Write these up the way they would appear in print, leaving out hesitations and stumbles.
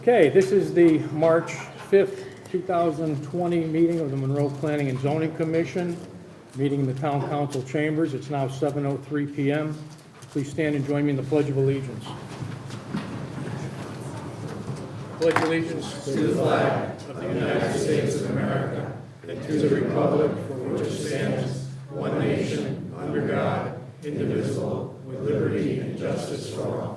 Okay, this is the March 5th, 2020 meeting of the Monroe Planning and Zoning Commission, meeting in the Town Council chambers. It's now 7:03 p.m. Please stand and join me in the Pledge of Allegiance. Pledge allegiance to the flag of the United States of America and to the republic for which it stands, one nation, under God, indivisible, with liberty and justice for all.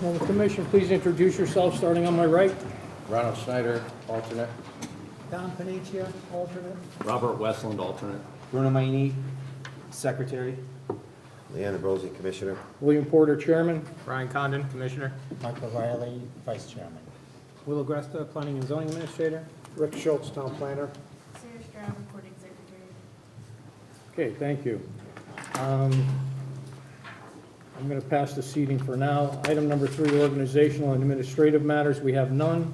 Will the commission please introduce yourself, starting on my right? Ronald Schneider, alternate. Don Panicia, alternate. Robert Westland, alternate. Bruno Maini, secretary. Leanna Brosey, Commissioner. William Porter, Chairman. Brian Condon, Commissioner. Michael Riley, Vice Chairman. Will Agresta, Planning and Zoning Administrator. Rick Schultz, Town Planner. Sarah Stroud, Recording Secretary. Okay, thank you. I'm going to pass the seating for now. Item number 3, organizational and administrative matters, we have none.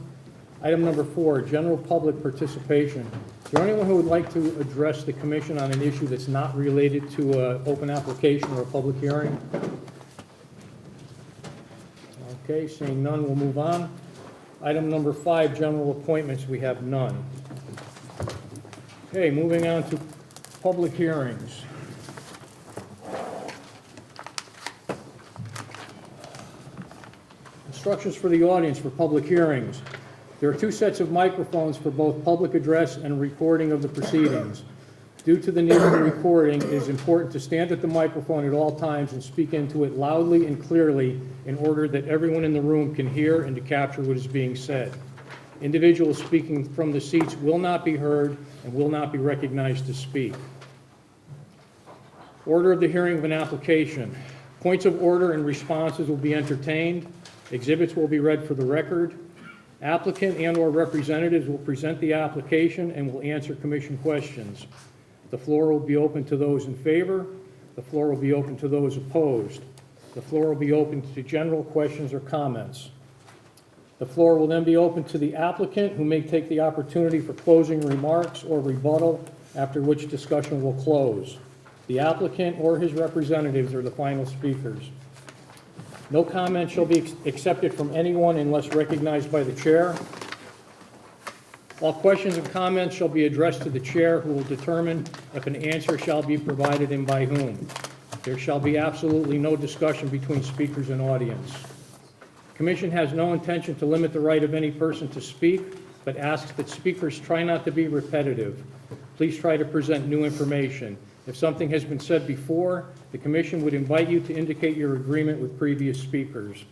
Item number 4, general public participation. Is there anyone who would like to address the commission on an issue that's not related to an open application or a public hearing? Okay, seeing none, we'll move on. Item number 5, general appointments, we have none. Okay, moving on to public hearings. Instructions for the audience for public hearings. There are 2 sets of microphones for both public address and recording of the proceedings. Due to the need of the recording, it is important to stand at the microphone at all times and speak into it loudly and clearly in order that everyone in the room can hear and to capture what is being said. Individuals speaking from the seats will not be heard and will not be recognized to speak. Order of the hearing of an application. Points of order and responses will be entertained. Exhibits will be read for the record. Applicant and/or representatives will present the application and will answer commission questions. The floor will be open to those in favor. The floor will be open to those opposed. The floor will be open to general questions or comments. The floor will then be open to the applicant, who may take the opportunity for closing remarks or rebuttal, after which discussion will close. The applicant or his representatives are the final speakers. No comment shall be accepted from anyone unless recognized by the chair. All questions and comments shall be addressed to the chair, who will determine if an answer shall be provided and by whom. There shall be absolutely no discussion between speakers and audience. The Commission has no intention to limit the right of any person to speak, but asks that speakers try not to be repetitive. Please try to present new information. If something has been said before, the Commission would invite you to indicate your agreement with previous speakers.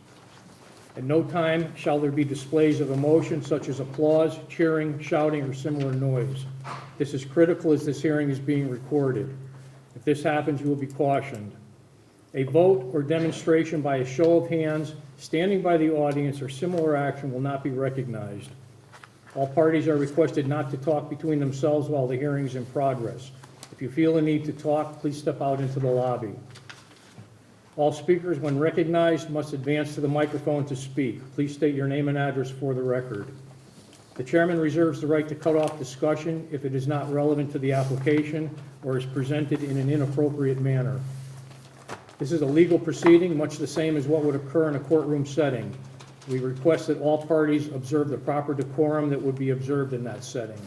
At no time shall there be displays of emotion such as applause, cheering, shouting, or similar noise. This is critical as this hearing is being recorded. If this happens, you will be cautioned. A vote or demonstration by a show of hands, standing by the audience, or similar action will not be recognized. All parties are requested not to talk between themselves while the hearing is in progress. If you feel a need to talk, please step out into the lobby. All speakers, when recognized, must advance to the microphone to speak. Please state your name and address for the record. The chairman reserves the right to cut off discussion if it is not relevant to the application or is presented in an inappropriate manner. This is a legal proceeding, much the same as what would occur in a courtroom setting. We request that all parties observe the proper decorum that would be observed in that setting.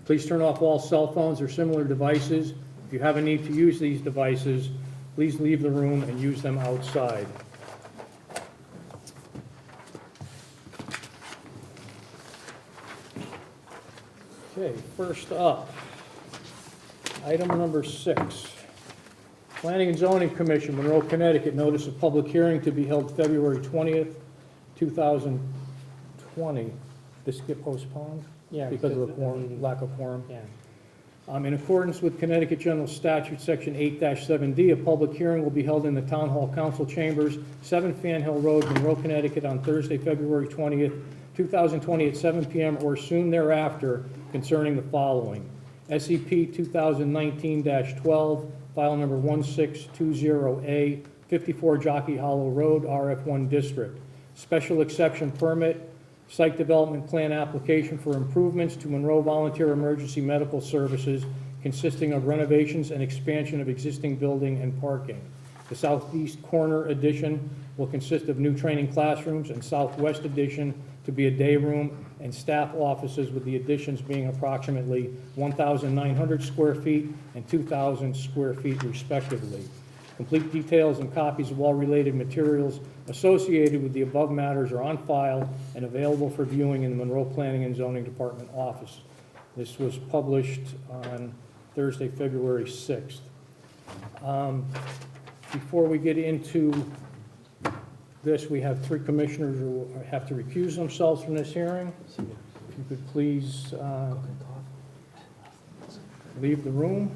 Please turn off all cell phones or similar devices. If you have a need to use these devices, please leave the room and use them outside. Okay, first up, item number 6. Planning and Zoning Commission, Monroe, Connecticut, notice of public hearing to be held February 20th, 2020. This get postponed? Yeah, Because of the quorum, lack of quorum? Yeah. In accordance with Connecticut General Statute, Section 8-7D, a public hearing will be held in the Town Hall Council Chambers, 7 Fan Hill Road, Monroe, Connecticut, on Thursday, February 20th, 2020 at 7 p.m. or soon thereafter, concerning the following: SEP 2019-12, file number 1620A, 54 Jockey Hollow Road, RF1 District. Special exception permit, site development plan application for improvements to Monroe Volunteer Emergency Medical Services consisting of renovations and expansion of existing building and parking. The southeast corner addition will consist of new training classrooms, and southwest addition to be a day room and staff offices, with the additions being approximately 1,900 square feet and 2,000 square feet respectively. Complete details and copies of all related materials associated with the above matters are on file and available for viewing in the Monroe Planning and Zoning Department office. This was published on Thursday, February 6th. Before we get into this, we have 3 commissioners who have to recuse themselves from this hearing. If you could please leave the room.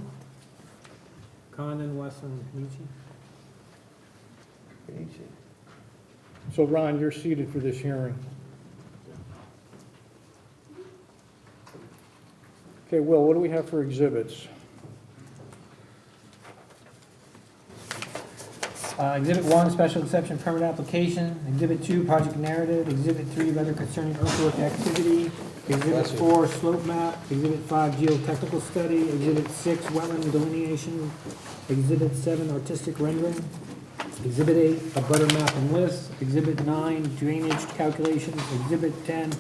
Condon, Westland, Nietzsche. So Ron, you're seated for this hearing. Okay, Will, what do we have for exhibits? Exhibit 1, special exception permit application. Exhibit 2, project narrative. Exhibit 3, weather concerning earthwork activity. Exhibit 4, slope map. Exhibit 5, geotechnical study. Exhibit 6, wetland delineation. Exhibit 7, artistic rendering. Exhibit 8, a butter map and list. Exhibit 9, drainage calculations. Exhibit 10,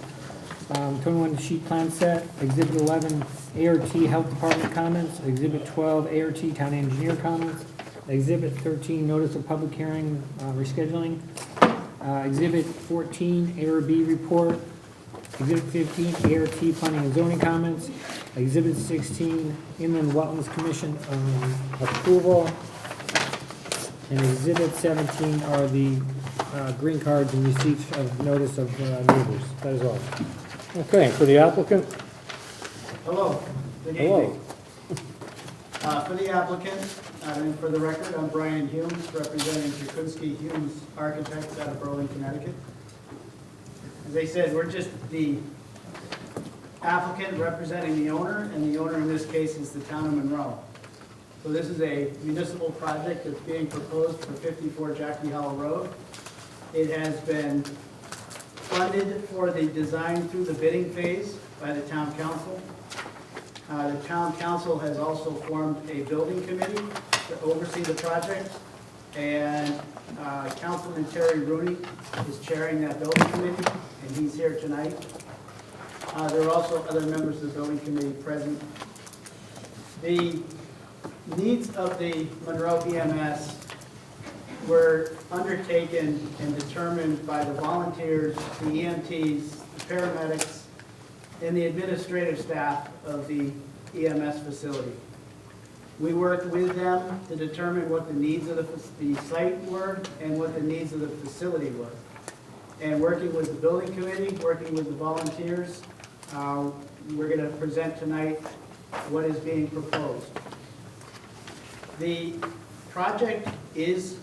21 sheet plan set. Exhibit 11, ART Health Department comments. Exhibit 12, ART Town Engineer comments. Exhibit 13, notice of public hearing rescheduling. Exhibit 14, ARB report. Exhibit 15, ART planning and zoning comments. Exhibit 16, Inland Wetlands Commission approval. And Exhibit 17 are the green cards and receipts of notice of neighbors. That is all. Okay, for the applicant? Hello, good Hello. evening. For the applicant, and for the record, I'm Brian Humes, representing Jakunski Humes Architects out of Berlin, Connecticut. As I said, we're just the applicant representing the owner, and the owner in this case is the town of Monroe. So this is a municipal project that's being proposed for 54 Jackie Hollow Road. It has been funded for the design through the bidding phase by the town council. The town council has also formed a building committee to oversee the project, and Councilman Terry Rooney is chairing that building committee, and he's here tonight. There are also other members of the building committee present. The needs of the Monroe EMS were undertaken and determined by the volunteers, the EMTs, the paramedics, and the administrative staff of the EMS facility. We worked with them to determine what the needs of the site were and what the needs of the facility were. And working with the building committee, working with the volunteers, we're going to present tonight what is being proposed. The project is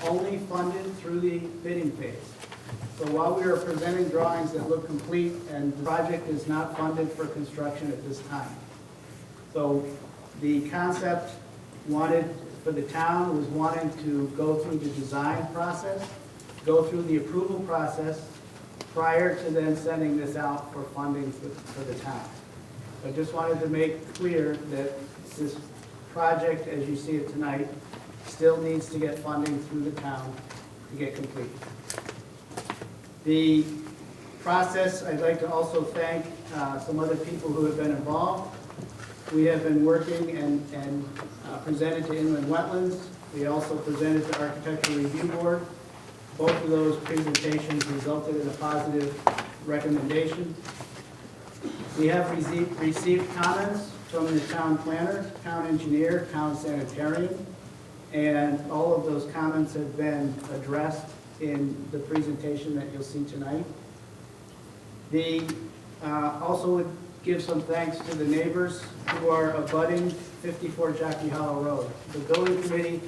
only funded through the bidding phase. So while we are presenting drawings that look complete, and the project is not funded for construction at this time. So the concept wanted for the town was wanting to go through the design process, go through the approval process prior to then sending this out for funding for the town. I just wanted to make clear that this project, as you see it tonight, still needs to get funding through the town to get complete. The process, I'd like to also thank some other people who have been involved. We have been working and presented to Inland Wetlands. We also presented to Architectural Review Board. Both of those presentations resulted in a positive recommendation. We have received comments from the town planner, town engineer, town sanitarian, and all of those comments have been addressed in the presentation that you'll see tonight. Also would give some thanks to the neighbors who are abutting 54 Jackie Hollow Road. The building committee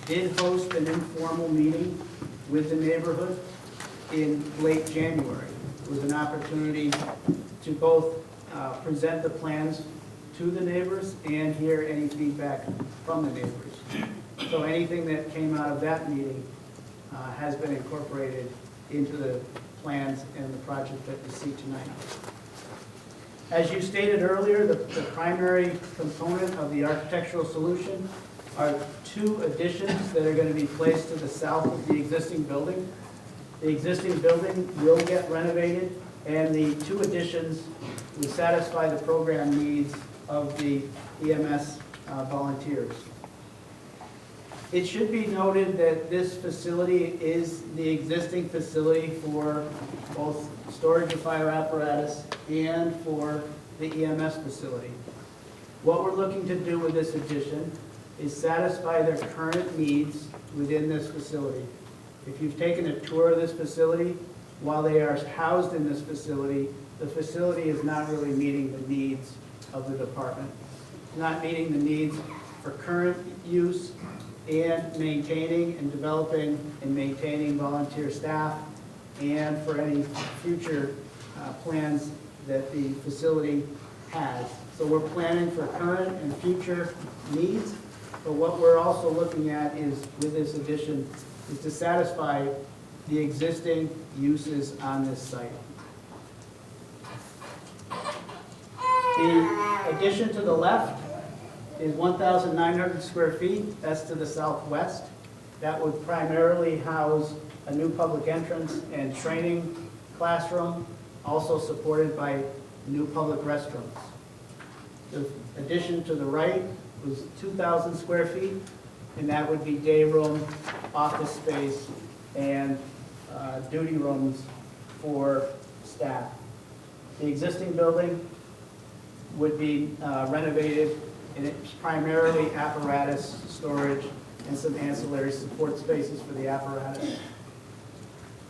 did host an informal meeting with the neighborhood in late January. It was an opportunity to both present the plans to the neighbors and hear any feedback from the neighbors. So anything that came out of that meeting has been incorporated into the plans and the project that you see tonight. As you stated earlier, the primary component of the architectural solution are two additions that are going to be placed to the south of the existing building. The existing building will get renovated, and the two additions will satisfy the program needs of the EMS volunteers. It should be noted that this facility is the existing facility for both storage of fire apparatus and for the EMS facility. What we're looking to do with this addition is satisfy their current needs within this facility. If you've taken a tour of this facility, while they are housed in this facility, the facility is not really meeting the needs of the department. It's not meeting the needs for current use and maintaining and developing and maintaining volunteer staff, and for any future plans that the facility has. So we're planning for current and future needs, but what we're also looking at is, with this addition, is to satisfy the existing uses on this site. The addition to the left is 1,900 square feet. That's to the southwest. That would primarily house a new public entrance and training classroom, also supported by new public restrooms. The addition to the right was 2,000 square feet, and that would be day room, office space, and duty rooms for staff. The existing building would be renovated, and it's primarily apparatus storage and some ancillary support spaces for the apparatus.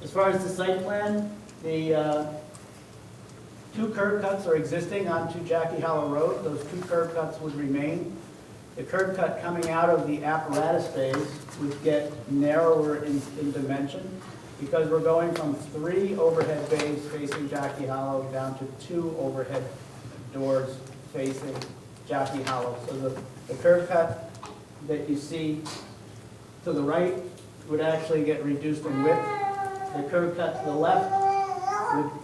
As far as the site plan, the two curb cuts are existing onto Jackie Hollow Road. Those two curb cuts would remain. The curb cut coming out of the apparatus space would get narrower in dimension, because we're going from 3 overhead bays facing Jackie Hollow down to 2 overhead doors facing Jackie Hollow. So the curb cut that you see to the right would actually get reduced in width. The curb cut to the left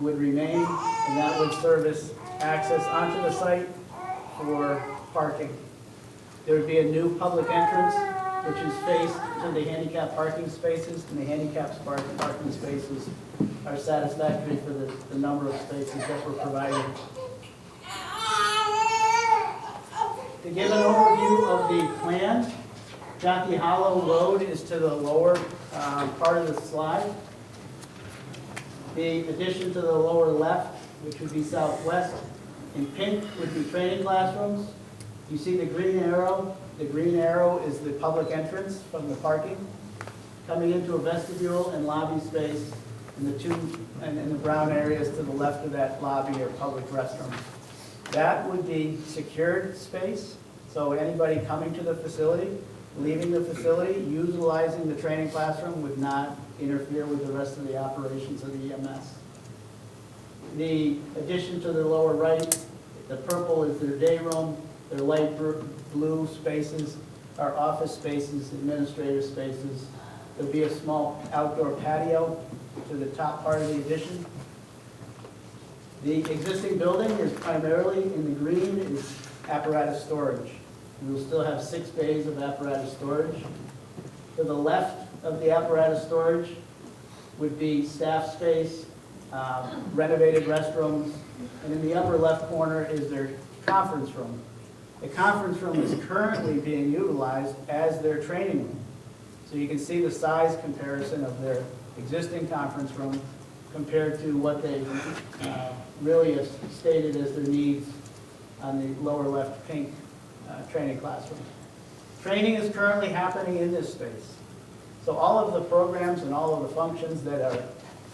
would remain, and that would service access onto the site for parking. There would be a new public entrance, which is faced to the handicap parking spaces, and the handicap parking spaces are satisfactory for the number of spaces that we're providing. To give an overview of the plan, Jockey Hollow Road is to the lower part of the slide. The addition to the lower left, which would be southwest, in pink would be training classrooms. You see the green arrow? The green arrow is the public entrance from the parking. Coming into a vestibule and lobby space, and the brown areas to the left of that lobby are public restrooms. That would be secured space, so anybody coming to the facility, leaving the facility, utilizing the training classroom would not interfere with the rest of the operations of the EMS. The addition to the lower right, the purple is their day room, their light blue spaces are office spaces, administrative spaces. There'll be a small outdoor patio to the top part of the addition. The existing building is primarily, in the green, is apparatus storage. We will still have 6 bays of apparatus storage. To the left of the apparatus storage would be staff space, renovated restrooms, and in the upper left corner is their conference room. The conference room is currently being utilized as their training room. So you can see the size comparison of their existing conference room compared to what they really have stated as their needs on the lower left pink training classroom. Training is currently happening in this space. So all of the programs and all of the functions that are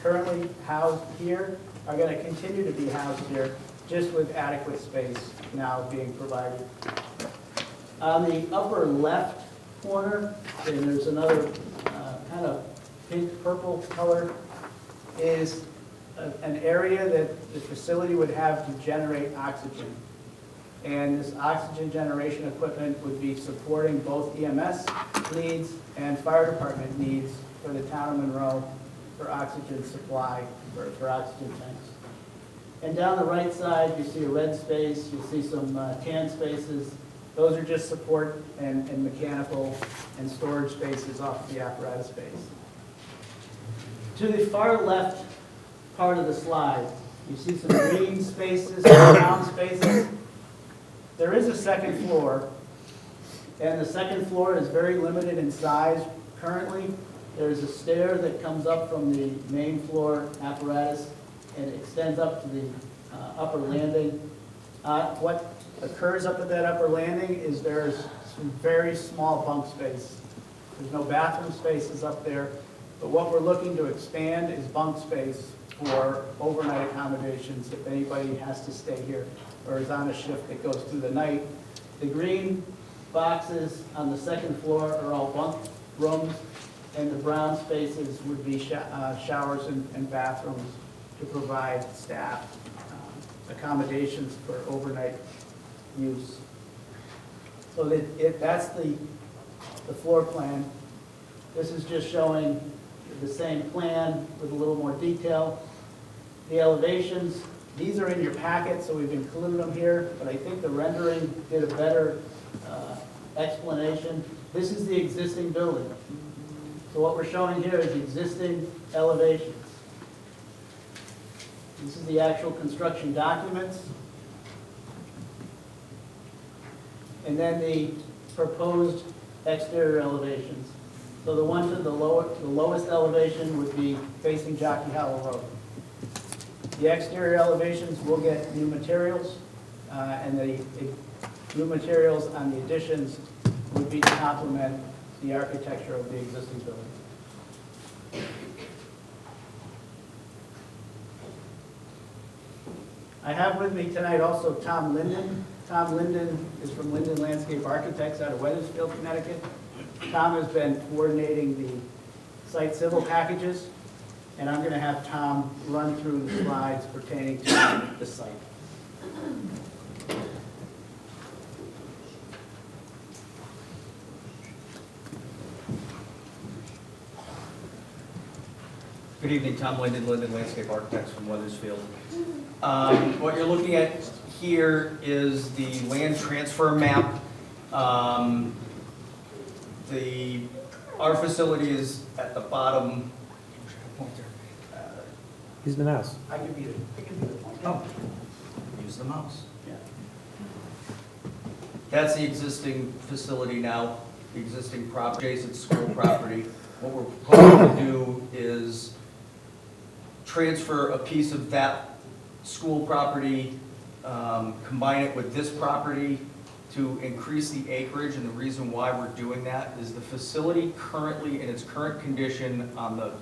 currently housed here are going to continue to be housed here, just with adequate space now being provided. On the upper left corner, and there's another kind of pink-purple color, is an area that the facility would have to generate oxygen. And this oxygen generation equipment would be supporting both EMS needs and fire department needs for the town of Monroe for oxygen supply, for oxygen tanks. And down the right side, you see a red space, you see some tan spaces, Those are just support and mechanical and storage spaces off the apparatus space. To the far left part of the slide, you see some green spaces, some brown spaces. There is a second floor, and the second floor is very limited in size currently. There's a stair that comes up from the main floor apparatus and extends up to the upper landing. What occurs up at that upper landing is there's some very small bunk space. There's no bathroom spaces up there, but what we're looking to expand is bunk space for overnight accommodations if anybody has to stay here or is on a shift that goes through the night. The green boxes on the second floor are all bunk rooms, and the brown spaces would be showers and bathrooms to provide staff accommodations for overnight use. So that's the floor plan. This is just showing the same plan with a little more detail. The elevations, these are in your packet, so we've included them here, but I think the rendering did a better explanation. This is the existing building. So what we're showing here is existing elevations. This is the actual construction documents. And then the proposed exterior elevations. So the one to the lowest elevation would be facing Jockey Hollow Road. The exterior elevations will get new materials, and the new materials on the additions would be to complement the architecture of the existing building. I have with me tonight also Tom Linden. Tom Linden is from Linden Landscape Architects out of Weathersfield, Connecticut. Tom has been coordinating the site civil packages, and I'm going to have Tom run through the slides pertaining to the site. Good evening, Tom Linden, Linden Landscape Architects from Weathersfield. What you're looking at here is the land transfer map. Our facility is at the bottom. Use the mouse. I can be the point. Oh, use the mouse. Yeah. That's the existing facility now, the existing property, adjacent school property. What we're proposing to do is transfer a piece of that school property, combine it with this property to increase the acreage, and the reason why we're doing that is the facility currently, in its current condition on the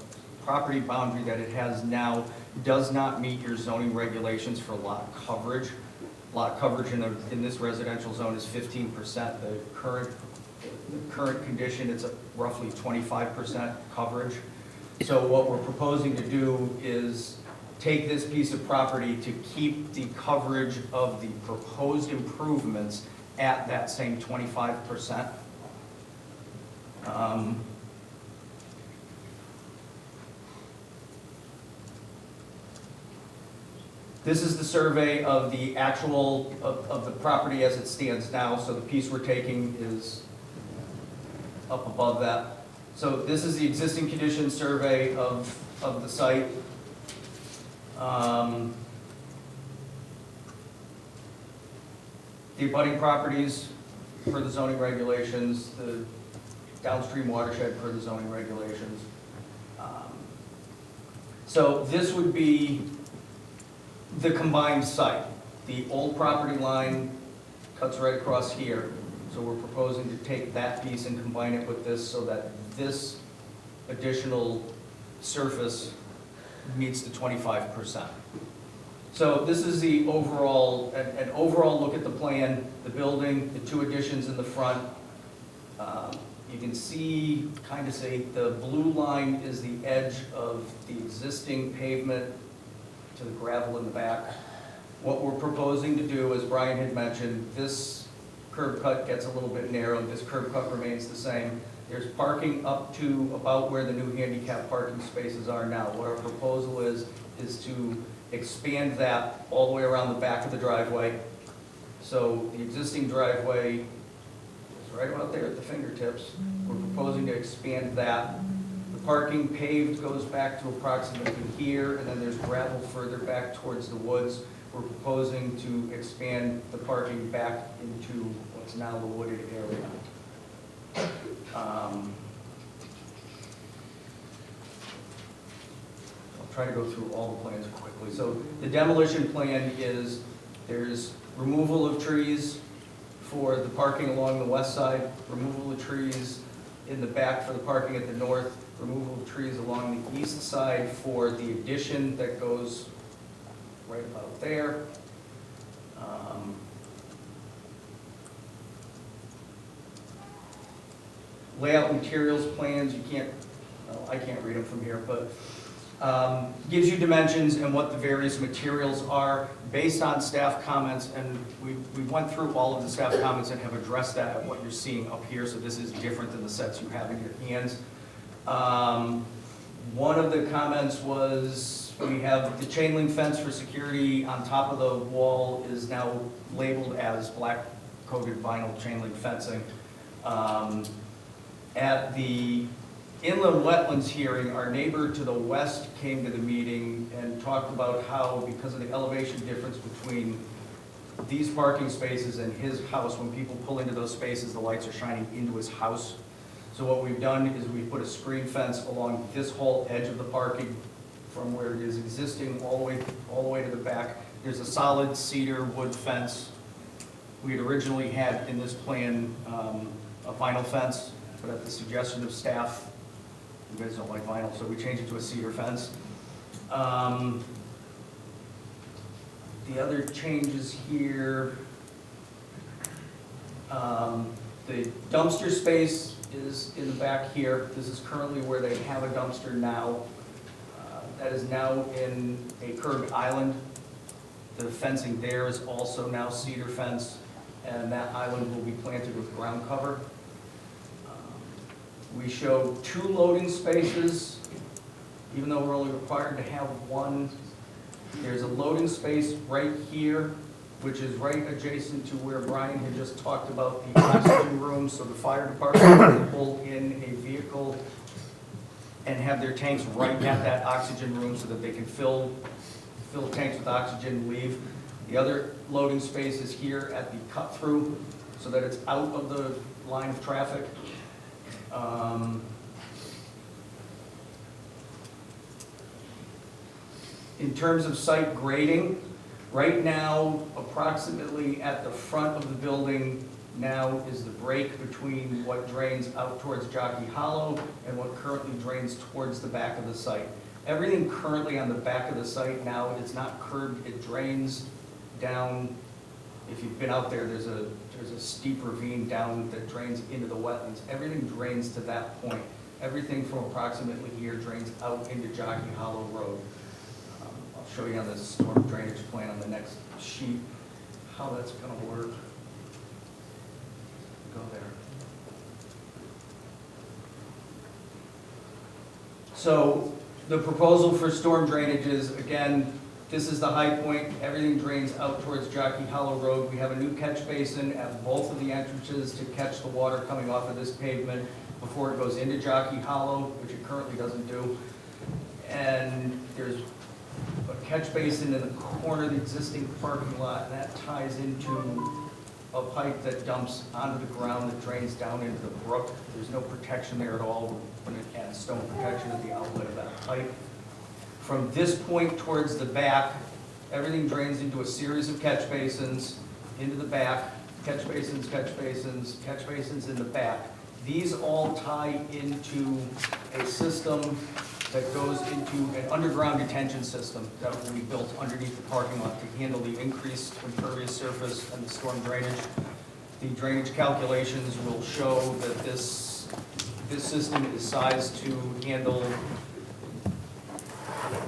property boundary that it has now, does not meet your zoning regulations for lot coverage. Lot coverage in this residential zone is 15%. The current condition, it's roughly 25% coverage. So what we're proposing to do is take this piece of property to keep the coverage of the proposed improvements at that same 25%. This is the survey of the actual, of the property as it stands now. So the piece we're taking is up above that. So this is the existing condition survey of the site. The abutting properties per the zoning regulations, the downstream watershed per the zoning regulations. So this would be the combined site. The old property line cuts right across here. So we're proposing to take that piece and combine it with this so that this additional surface meets the 25%. So this is the overall, an overall look at the plan, the building, the two additions in the front. You can see, kind of say, the blue line is the edge of the existing pavement to the gravel in the back. What we're proposing to do, as Brian had mentioned, this curb cut gets a little bit narrowed, this curb cut remains the same. There's parking up to about where the new handicap parking spaces are now. What our proposal is to expand that all the way around the back of the driveway. So the existing driveway right about there at the fingertips. We're proposing to expand that. The parking paved goes back to approximately here, and then there's gravel further back towards the woods. We're proposing to expand the parking back into what's now the wooded area. I'll try to go through all the plans quickly. So the demolition plan is, there's removal of trees for the parking along the west side, removal of trees in the back for the parking at the north, removal of trees along the east side for the addition that goes right about there. Layout materials plans, you can't, well, I can't read them from here, but gives you dimensions and what the various materials are based on staff comments, and we went through all of the staff comments and have addressed that at what you're seeing up here, so this is different than the sets you have in your hands. One of the comments was we have the chain link fence for security on top of the wall is now labeled as black coated vinyl chain link fencing. At the inland wetlands hearing, our neighbor to the west came to the meeting and talked about how, because of the elevation difference between these parking spaces and his house, when people pull into those spaces, the lights are shining into his house. So what we've done is we've put a screen fence along this whole edge of the parking from where it is existing all the way to the back. There's a solid cedar wood fence. We had originally had in this plan a vinyl fence, but at the suggestion of staff, you guys don't like vinyl, so we changed it to a cedar fence. The other changes here, the dumpster space is in the back here. This is currently where they have a dumpster now. That is now in a curved island. The fencing there is also now cedar fence, and that island will be planted with ground cover. We show 2 loading spaces, even though we're only required to have 1. There's a loading space right here, which is right adjacent to where Brian had just talked about the oxygen room, so the fire department can pull in a vehicle and have their tanks right at that oxygen room so that they can fill tanks with oxygen and leave. The other loading space is here at the cut-through, so that it's out of the line of traffic. In terms of site grading, right now, approximately at the front of the building now is the break between what drains out towards Jockey Hollow and what currently drains towards the back of the site. Everything currently on the back of the site now, it's not curbed, it drains down. If you've been out there, there's a steep ravine down that drains into the wetlands. Everything drains to that point. Everything from approximately here drains out into Jockey Hollow Road. I'll show you on the storm drainage plan on the next sheet how that's going to work. Go there. So the proposal for storm drainage is, again, this is the high point. Everything drains out towards Jockey Hollow Road. We have a new catch basin at both of the entrances to catch the water coming off of this pavement before it goes into Jockey Hollow, which it currently doesn't do. And there's a catch basin in the corner of the existing parking lot, and that ties into a pipe that dumps onto the ground that drains down into the brook. There's no protection there at all. We're going to add stone protection at the outlet of that pipe. From this point towards the back, everything drains into a series of catch basins, into the back, catch basins, catch basins, catch basins in the back. These all tie into a system that goes into an underground detention system that will be built underneath the parking lot to handle the increased impervious surface and the storm drainage. The drainage calculations will show that this system is sized to handle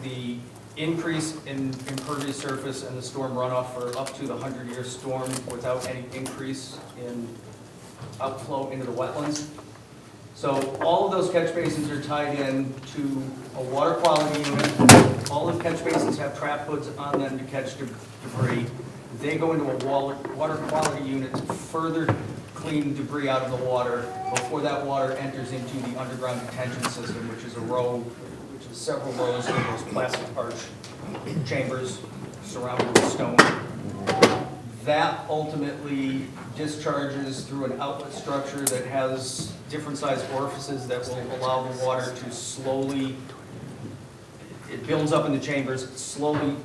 the increase in impervious surface and the storm runoff for up to the 100-year storm without any increase in outflow into the wetlands. So all of those catch basins are tied in to a water quality unit. All the catch basins have trap hoods on them to catch debris. They go into a water quality unit to further clean debris out of the water before that water enters into the underground detention system, which is which is several rows of those plastic arch chambers surrounded with stone. That ultimately discharges through an outlet structure that has different sized orifices that will allow the water to slowly, it builds up in the chambers, slowly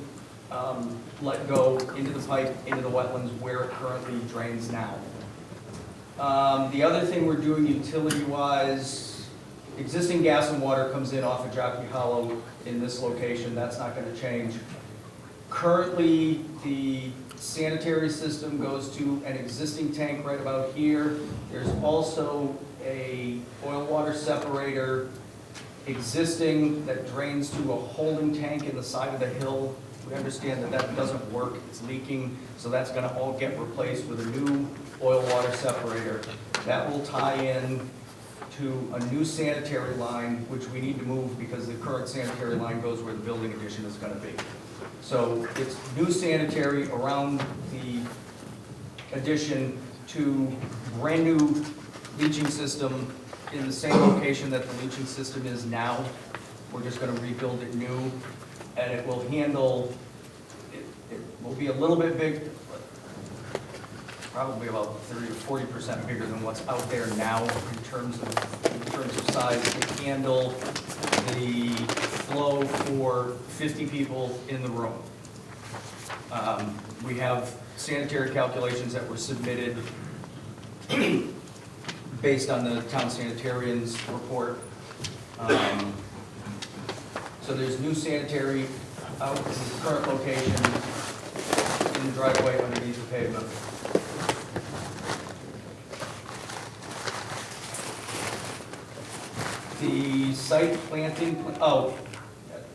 let go into the pipe, into the wetlands where it currently drains now. The other thing we're doing utility-wise, existing gas and water comes in off of Jockey Hollow in this location. That's not going to change. Currently, the sanitary system goes to an existing tank right about here. There's also a oil water separator existing that drains to a holding tank in the side of the hill. We understand that that doesn't work, it's leaking, so that's gonna all get replaced with a new oil water separator. That will tie in to a new sanitary line, which we need to move because the current sanitary line goes where the building addition is gonna be. So it's new sanitary around the addition to brand new leaching system in the same location that the leaching system is now. We're just gonna rebuild it new, and it will handle, it will be a little bit big, probably about 30 or 40% bigger than what's out there now in terms of size to handle the flow for 50 people in the room. We have sanitary calculations that were submitted based on the town sanitarian's report. So there's new sanitary out in the current location in the driveway underneath the pavement. The site planting,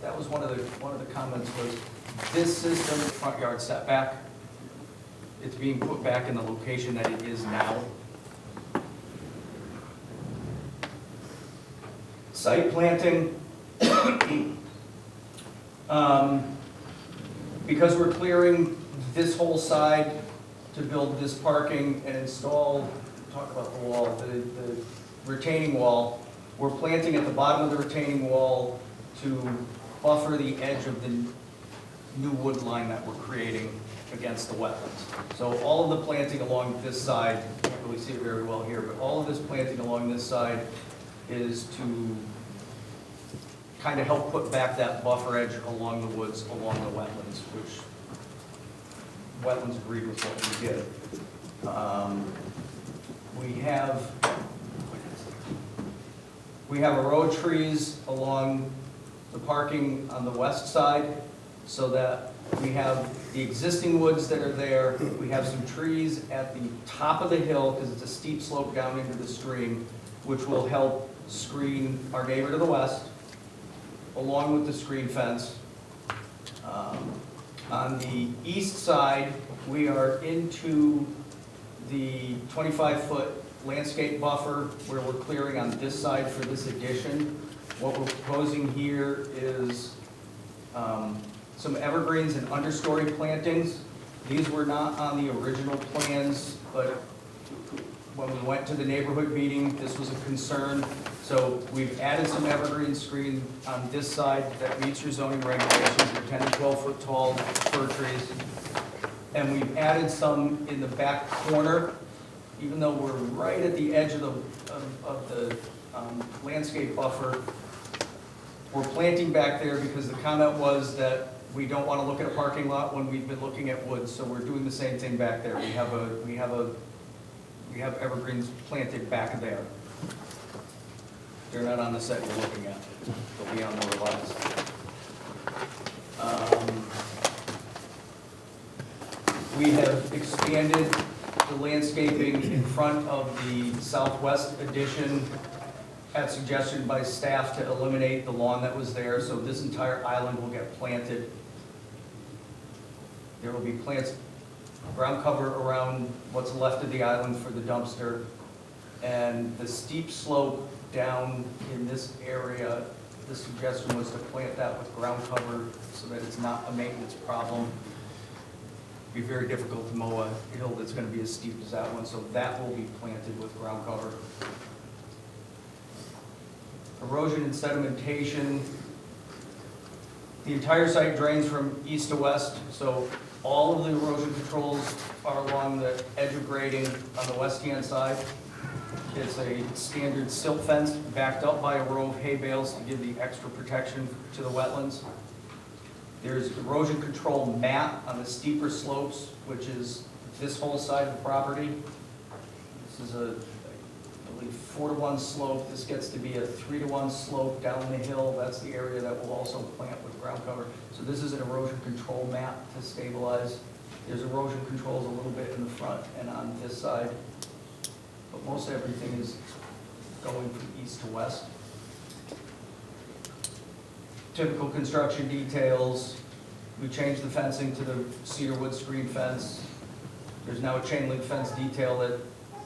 that was one of the comments was this system, front yard setback, it's being put back in the location that it is now. Site planting, because we're clearing this whole side to build this parking and install, talk about the wall, the retaining wall, we're planting at the bottom of the retaining wall to buffer the edge of the new wood line that we're creating against the wetlands. So all of the planting along this side, you can't really see it very well here, but all of this planting along this side is to kind of help put back that buffer edge along the woods, along the wetlands, which wetlands agreed with what we did. We have a row of trees along the parking on the west side, so that we have the existing woods that are there. We have some trees at the top of the hill, because it's a steep slope down into the stream, which will help screen our neighbor to the west, along with the screen fence. On the east side, we are into the 25-foot landscape buffer where we're clearing on this side for this addition. What we're proposing here is some evergreens and understory plantings. These were not on the original plans, but when we went to the neighborhood meeting, this was a concern. So we've added some evergreen screen on this side that meets your zoning regulations. They're 10 to 12 foot tall fir trees. And we've added some in the back corner, even though we're right at the edge of the landscape buffer. We're planting back there because the comment was that we don't want to look at a parking lot when we've been looking at woods, so we're doing the same thing back there. We have evergreens planted back there. They're not on the set you're looking at. They'll be on the revised. We have expanded the landscaping in front of the southwest addition at suggestion by staff to eliminate the lawn that was there, so this entire island will get planted. There will be plants, ground cover around what's left of the island for the dumpster, and the steep slope down in this area, the suggestion was to plant that with ground cover so that it's not a maintenance problem. be very difficult to mow a hill that's gonna be as steep as that one, so that will be planted with ground cover. Erosion and sedimentation. The entire site drains from east to west, so all of the erosion controls are along the edge of grading on the west-hand side. It's a standard silt fence backed up by a row of hay bales to give the extra protection to the wetlands. There's erosion control mat on the steeper slopes, which is this whole side of the property. This is a, I believe, 4-to-1 slope. This gets to be a 3-to-1 slope down the hill. That's the area that will also plant with ground cover. So this is an erosion control mat to stabilize. There's erosion controls a little bit in the front and on this side, but most everything is going from east to west. Typical construction details. We changed the fencing to the cedar wood screen fence. There's now a chain link fence detail that,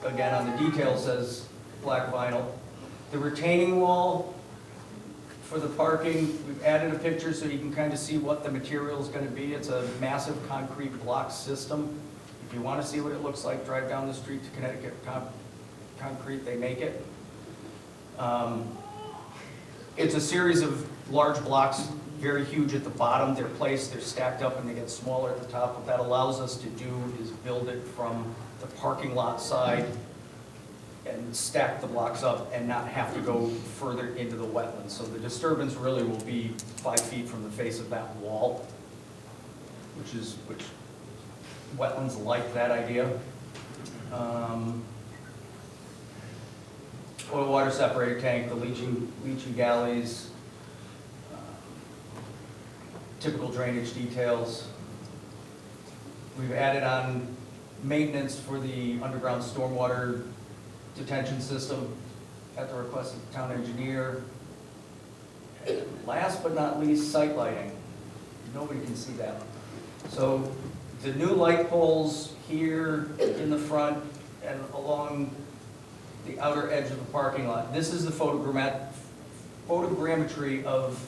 again, on the detail says black vinyl. The retaining wall for the parking, we've added a picture so you can kind of see what the material is going to be. It's a massive concrete block system. If you want to see what it looks like, drive down the street to Connecticut Concrete, they make it. It's a series of large blocks, very huge at the bottom. They're placed, they're stacked up, and they get smaller at the top. What that allows us to do is build it from the parking lot side and stack the blocks up and not have to go further into the wetlands. So the disturbance really will be 5 feet from the face of that wall, which wetlands like that idea. Oil water separator tank, the leaching galleys, typical drainage details. We've added on maintenance for the underground stormwater detention system at the request of the town engineer. And last but not least, site lighting. Nobody can see that. So the new light poles here in the front and along the outer edge of the parking lot. This is the photogrammetry of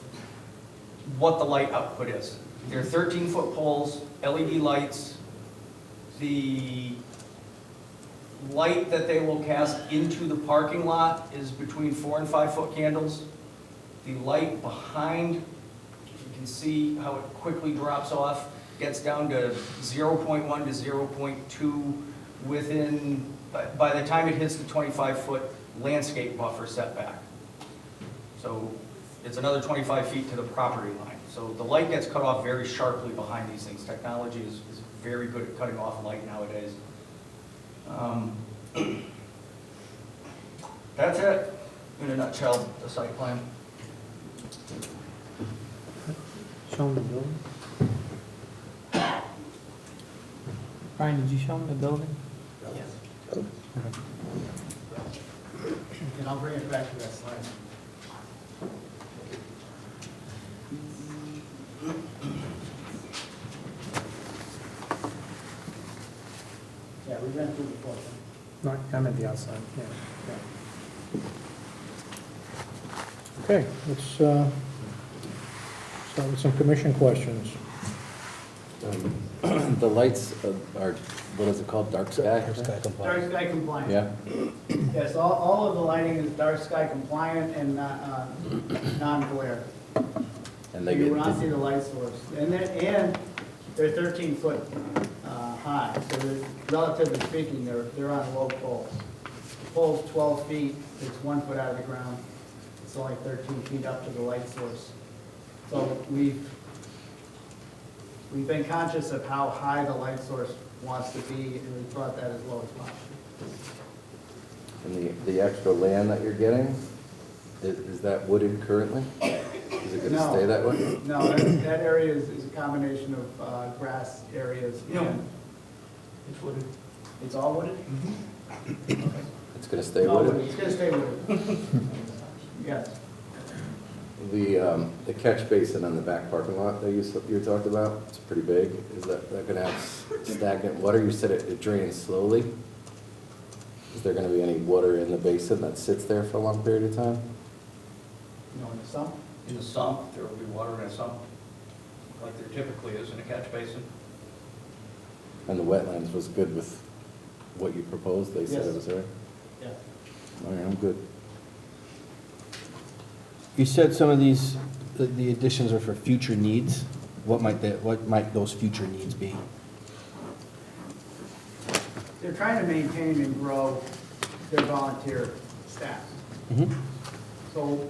what the light output is. They're 13-foot poles, LED lights. The light that they will cast into the parking lot is between 4 and 5 foot candles. The light behind, you can see how it quickly drops off, gets down to 0.1 to 0.2 within, by the time it hits the 25-foot landscape buffer setback. So it's another 25 feet to the property line. So the light gets cut off very sharply behind these things. Technology is very good at cutting off light nowadays. That's it, in a nutshell, the site plan. Show them the building. Brian, did you show them the building? Yes. And I'll bring it back to that slide. Yeah, we ran through before. No, I'm at the outside, yeah. Okay, let's start with some commission questions. The lights are, what is it called, dark sky? Dark sky compliant. Yeah, Yes, all of the lighting is dark sky compliant and non-glare. and they You will get, not see the light source. And they're 13 foot high, so relatively speaking, they're on low poles. The pole's 12 feet, it's 1 foot out of the ground. It's only 13 feet up to the light source. So we've been conscious of how high the light source wants to be, and we brought that as low as possible. and the extra land that you're getting, is that wooded currently? Is it gonna No. stay that way? No, that area is a combination of grass areas. No. and- It's wooded. It's all wooded? It's gonna stay All wooded? It's gonna stay wooded. Yes. The catch basin on the back parking lot that you talked about, it's pretty big. Is that gonna have stagnant water? You said it drains slowly. Is there gonna be any water in the basin that sits there for a long period of time? You know, in the summer. In the sump, there will be water in a sump, like there typically is in a catch basin. And the wetlands was good with what you proposed? They said it Yes. was there? Yeah. All right, I'm good. You said some of these, the additions are for future needs. What might those future needs be? They're trying to maintain and grow their volunteer staff. Mhm. So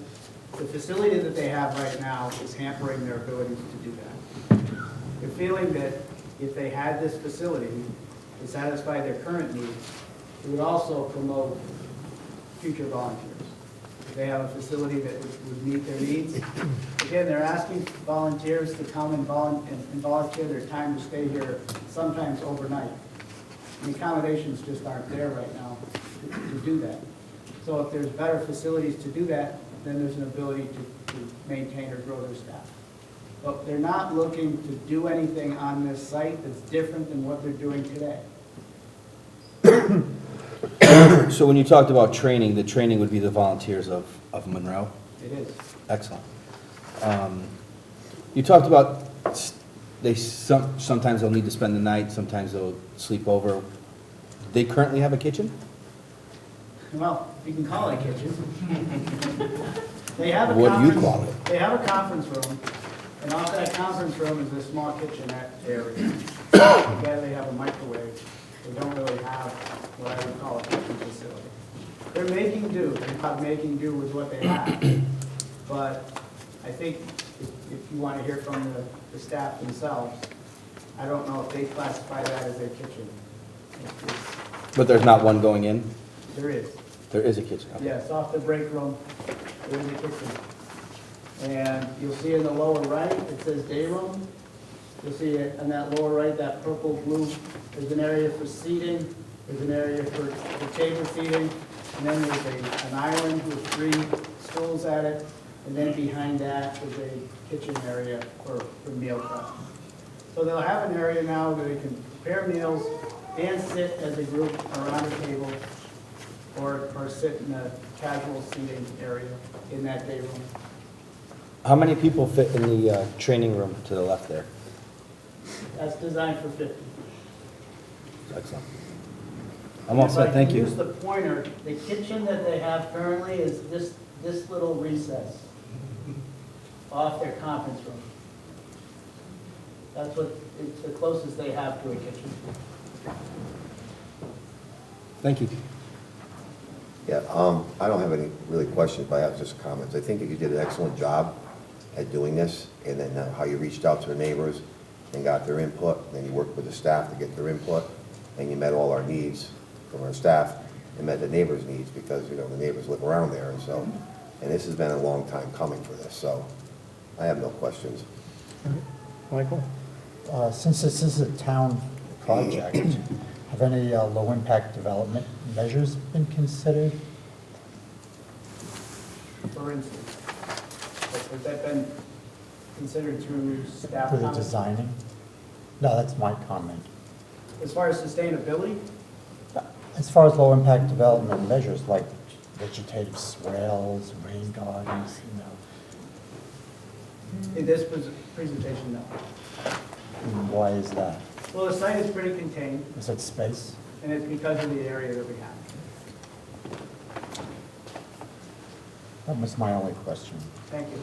the facility that they have right now is hampering their abilities to do that. They're feeling that if they had this facility to satisfy their current needs, it would also promote future volunteers. If they have a facility that would meet their needs. Again, they're asking volunteers to come and volunteer their time to stay here, sometimes overnight. The accommodations just aren't there right now to do that. So if there's better facilities to do that, then there's an ability to maintain or grow their staff. But they're not looking to do anything on this site that's different than what they're doing today. So when you talked about training, the training would be the volunteers of Monroe? It is. Excellent. You talked about sometimes they'll need to spend the night, sometimes they'll sleep over. They currently have a kitchen? Well, you can call it a kitchen. They have a What do you conference- call it? They have a conference room, and off that conference room is a small kitchenette area. Again, they have a microwave. They don't really have what I would call a kitchen facility. They're making do, they're not making do with what they have. But I think if you want to hear from the staff themselves, I don't know if they classify that as a kitchen. But there's not one going in? There is. There is a kitchen. Okay. Yes, off the break room, there is a kitchen. And you'll see in the lower right, it says day room. You'll see it on that lower right, that purple blue, there's an area for seating, there's an area for table seating, and then there's an island with 3 stools at it, and then behind that is a kitchen area for meal prep. So they'll have an area now where they can prepare meals and sit as a group around a table, or sit in a casual seating area in that day room. How many people fit in the training room to the left there? That's designed for 50. Excellent. I'm all set, thank you. Use the pointer, the kitchen that they have currently is this little recess off their conference room. That's what, it's the closest they have to a kitchen. Thank you. Yeah, I don't have any really questions, but I have just comments. I think that you did an excellent job at doing this, and then how you reached out to the neighbors and got their input, and then you worked with the staff to get their input, and you met all our needs from our staff, and met the neighbors' needs, because, you know, the neighbors live around there, and so, and this has been a long time coming for this, so I have no questions. Michael? Since this is a town project, have any low-impact development measures been considered? For instance, has that been considered through staff For the comments? designing? No, that's my comment. As far as sustainability, As far as low-impact development measures, like vegetative swales, rain gardens, you know, in this presentation, no. why is that? Well, the site is pretty contained, Is it space? and it's because of the area that we have. That was my only question. Thank you.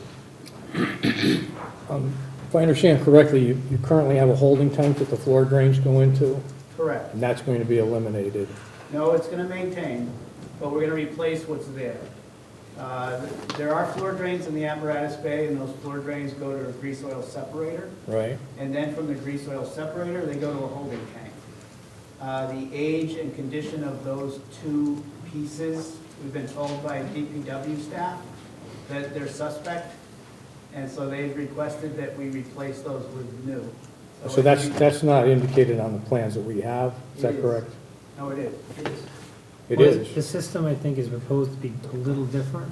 If I understand correctly, you currently have a holding tank that the floor drains go into, Correct. and that's going to be eliminated. No, it's going to maintain, but we're going to replace what's there. There are floor drains in the apparatus bay, and those floor drains go to a grease oil separator. Right? And then from the grease oil separator, they go to a holding tank. The age and condition of those 2 pieces, we've been told by DPW staff that they're suspect, and so they've requested that we replace those with new. So that's not indicated on the plans that we have, is It that is. correct? No, it is. It Well, is. The system, I think, is proposed to be a little different.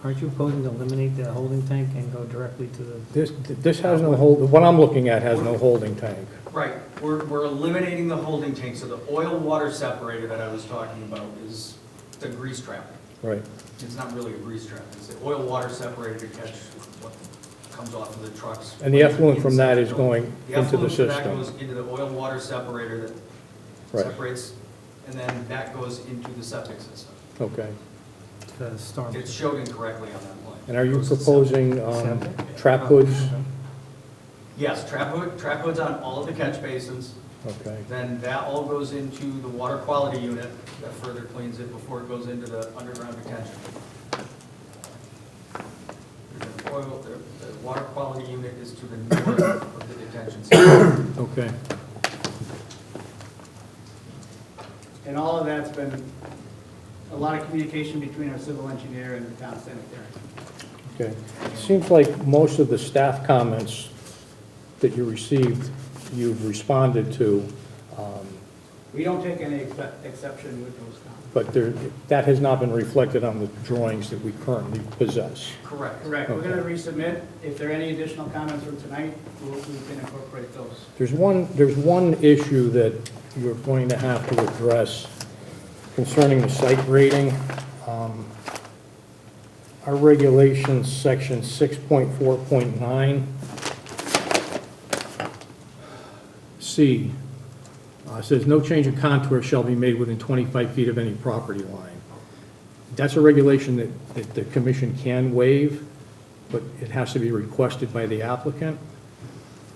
Aren't you proposing to eliminate the holding tank and go directly to the? This has no hold, what I'm looking at has no holding tank. Right, we're eliminating the holding tank, so the oil-water separator that I was talking about is the grease trap. Right. It's not really a grease trap, it's the oil-water separator to catch what comes off of the trucks. And the effluent from that is inside going the into the effluent from that system. goes into the oil water separator that Right. separates, and then that goes into the septic system. Okay. The storm. It's showed incorrectly on that line. And are you Goes to proposing Septic? trap hoods? Yes, trap hoods on all of the catch basins. Okay. Then that all goes into the water quality unit that further cleans it before it goes into the underground detention. The water quality unit is to the north of the detention center. Okay. And all of that's been a lot of communication between our civil engineer and the town sanitarian. Okay. It seems like most of the staff comments that you received, you've responded to, We don't take any exception with those comments. but that has not been reflected on the drawings that we currently possess. Correct. Correct, we're gonna resubmit. If there are any additional comments from tonight, we can incorporate those. There's one issue that you're going to have to address concerning the site grading. Our regulations, section 6.4.9, C, says no change in contour shall be made within 25 feet of any property line. That's a regulation that the commission can waive, but it has to be requested by the applicant.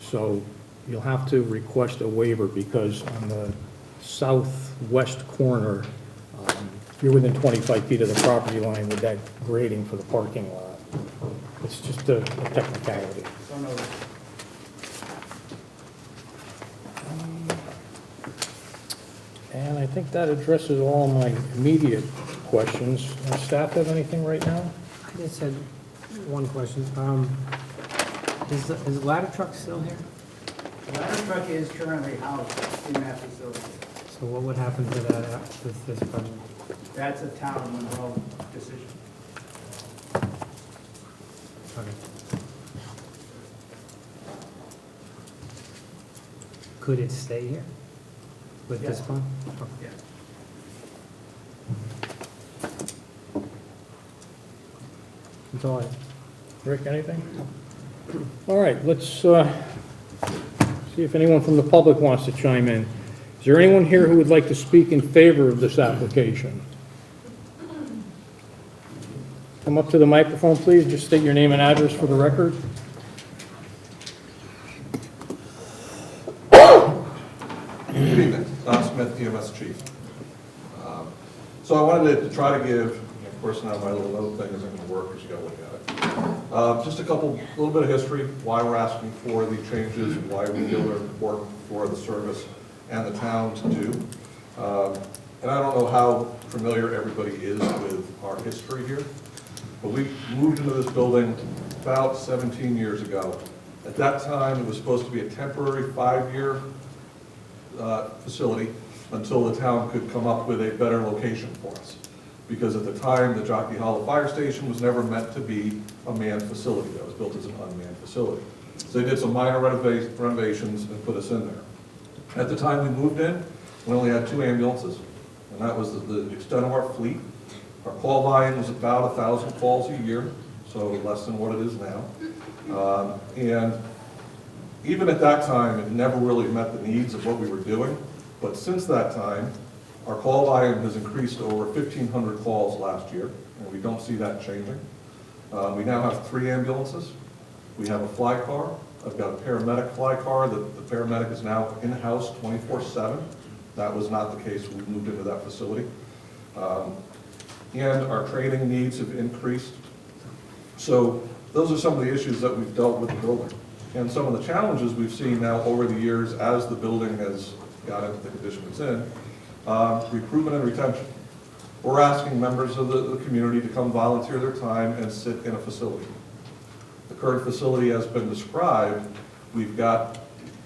So you'll have to request a waiver because on the southwest corner, you're within 25 feet of the property line with that grading for the parking lot. It's just a technicality. So noted. And I think that addresses all my immediate questions. Does staff have anything right now? I just had one question. Is the ladder truck still here? The ladder truck is currently housed in that facility. So what would happen to that after this project? That's a town Monroe decision. Okay. Could it stay here with this Yes. one? Yeah. That's all I, Rick, anything? All right, let's see if anyone from the public wants to chime in. Is there anyone here who would like to speak in favor of this application? Come up to the microphone, please. Just state your name and address for the record. Good evening, Don Smith, EMS Chief. So I wanted to try to give, of course now my little note thing isn't going to work, because you got to look at it. Just a little bit of history, why we're asking for the changes, and why we feel they're important for the service and the town to do. And I don't know how familiar everybody is with our history here, but we moved into this building about 17 years ago. At that time, it was supposed to be a temporary 5-year facility until the town could come up with a better location for us. Because at the time, the Jockey Hollow Fire Station was never meant to be a manned facility. That was built as an unmanned facility. So they did some minor renovations and put us in there. At the time we moved in, we only had 2 ambulances, and that was the extent of our fleet. Our call volume was about 1,000 calls a year, so less than what it is now. And even at that time, it never really met the needs of what we were doing. But since that time, our call volume has increased to over 1,500 calls last year, and we don't see that changing. We now have 3 ambulances. We have a fly car. I've got a paramedic fly car. The paramedic is now in-house 24/7. That was not the case when we moved into that facility. And our training needs have increased. So those are some of the issues that we've dealt with the building. And some of the challenges we've seen now over the years as the building has got into the condition it's in, recruitment and retention. We're asking members of the community to come volunteer their time and sit in a facility. The current facility has been described. We've got,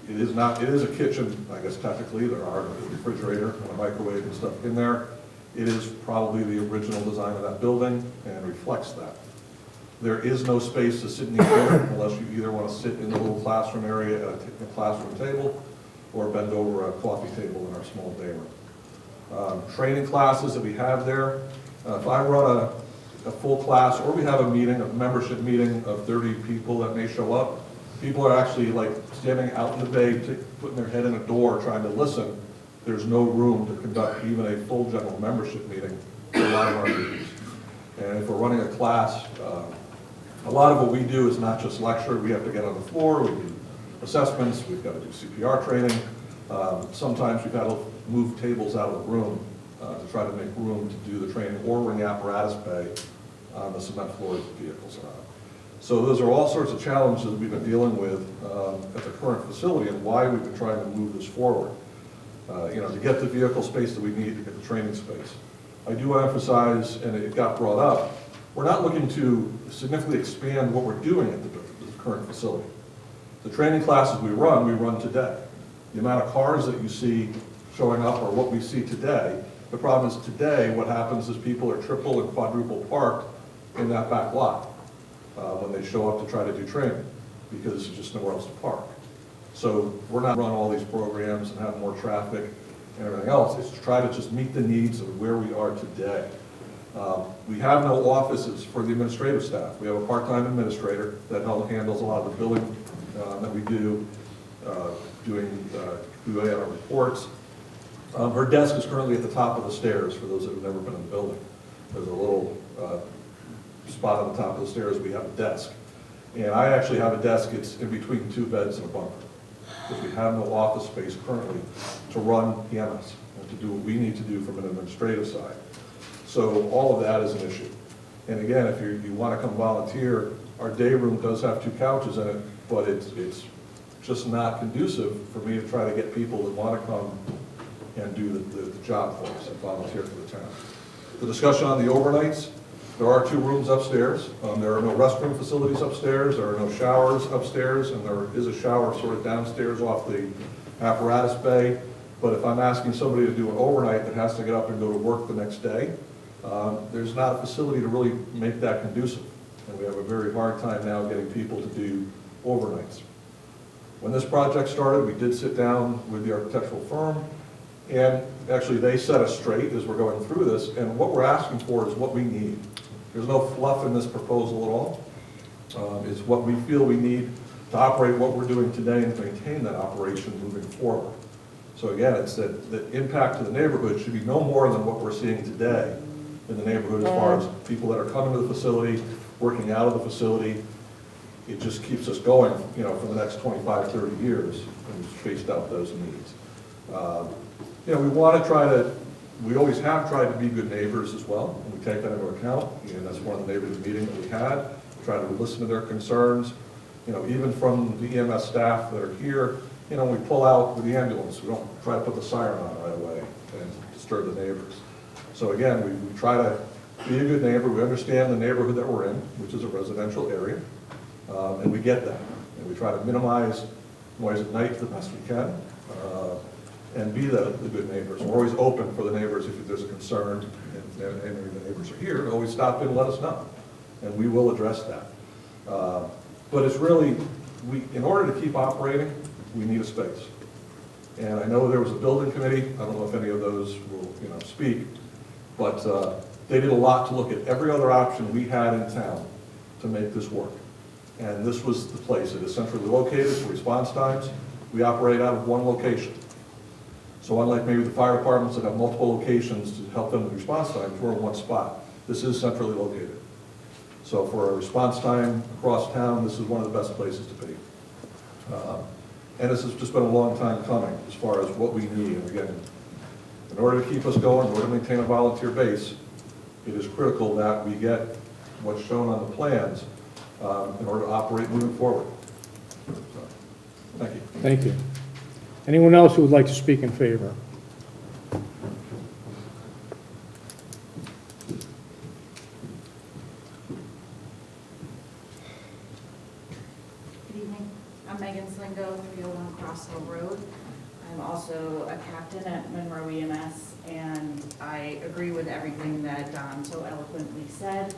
it is a kitchen, I guess technically. There are a refrigerator and a microwave and stuff in there. It is probably the original design of that building and reflects that. There is no space to sit in each room unless you either want to sit in the little classroom area at a classroom table or bend over a coffee table in our small day room. Training classes that we have there, if I run a full class, or we have a meeting, a membership meeting of 30 people that may show up, people are actually like standing out in the bay, putting their head in a door trying to listen. There's no room to conduct even a full general membership meeting for a lot of our meetings. And if we're running a class, a lot of what we do is not just lecture. We have to get on the floor, we do assessments, we've got to do CPR training. Sometimes we've got to move tables out of the room to try to make room to do the training, or we're in the apparatus bay on the cement floors of vehicles around. So those are all sorts of challenges that we've been dealing with at the current facility, and why we've been trying to move this forward. To get the vehicle space that we need, to get the training space. I do emphasize, and it got brought up, we're not looking to significantly expand what we're doing at the current facility. The training classes we run today. The amount of cars that you see showing up are what we see today. The problem is today, what happens is people are triple and quadruple parked in that back lot when they show up to try to do training, because there's just nowhere else to park. So we're not running all these programs and have more traffic and everything else. It's to try to just meet the needs of where we are today. We have no offices for the administrative staff. We have a part-time administrator that handles a lot of the billing that we do, doing QA on our reports. Her desk is currently at the top of the stairs, for those that have never been in the building. There's a little spot on the top of the stairs, we have a desk. And I actually have a desk, it's in between two beds and a bunker, because we have no office space currently to run EMS and to do what we need to do from an administrative side. So all of that is an issue. And again, if you want to come volunteer, our day room does have 2 couches in it, but it's just not conducive for me to try to get people that want to come and do the job for us and volunteer for the town. The discussion on the overnights, there are 2 rooms upstairs. There are no restroom facilities upstairs, there are no showers upstairs, and there is a shower sort of downstairs off the apparatus bay. But if I'm asking somebody to do an overnight that has to get up and go to work the next day, there's not a facility to really make that conducive. And we have a very hard time now getting people to do overnights. When this project started, we did sit down with the architectural firm, and actually they set us straight as we're going through this, and what we're asking for is what we need. There's no fluff in this proposal at all. It's what we feel we need to operate what we're doing today and to maintain that operation moving forward. So again, it's that the impact to the neighborhood should be no more than what we're seeing today in the neighborhood as far as people that are coming to the facility, working out of the facility. It just keeps us going, for the next 25, 30 years, and we've spaced out those needs. We want to try to, we always have tried to be good neighbors as well, and we take that into account, and that's one of the neighborhood meetings that we had. We try to listen to their concerns, even from the EMS staff that are here. We pull out with the ambulance, we don't try to put the siren on right away and disturb the neighbors. So again, we try to be a good neighbor. We understand the neighborhood that we're in, which is a residential area, and we get that. And we try to minimize noise at night the best we can, and be the good neighbors. We're always open for the neighbors if there's a concern, and the neighbors are here, always stop in and let us know, and we will address that. But it's really, in order to keep operating, we need a space. And I know there was a building committee, I don't know if any of those will speak, but they did a lot to look at every other option we had in town to make this work. And this was the place. It is centrally located for response times. We operate out of one location. So unlike maybe the fire departments that have multiple locations to help them with response times, we're in one spot. This is centrally located. So for a response time across town, this is one of the best places to be. And this has just been a long time coming as far as what we need. And again, in order to keep us going, in order to maintain a volunteer base, it is critical that we get what's shown on the plans in order to operate moving forward. So, thank you. Thank you. Anyone else who would like to speak in favor? Good evening. I'm Megan Slingo, 301 Crossville Road. I'm also a captain at Monroe EMS, and I agree with everything that Don so eloquently said.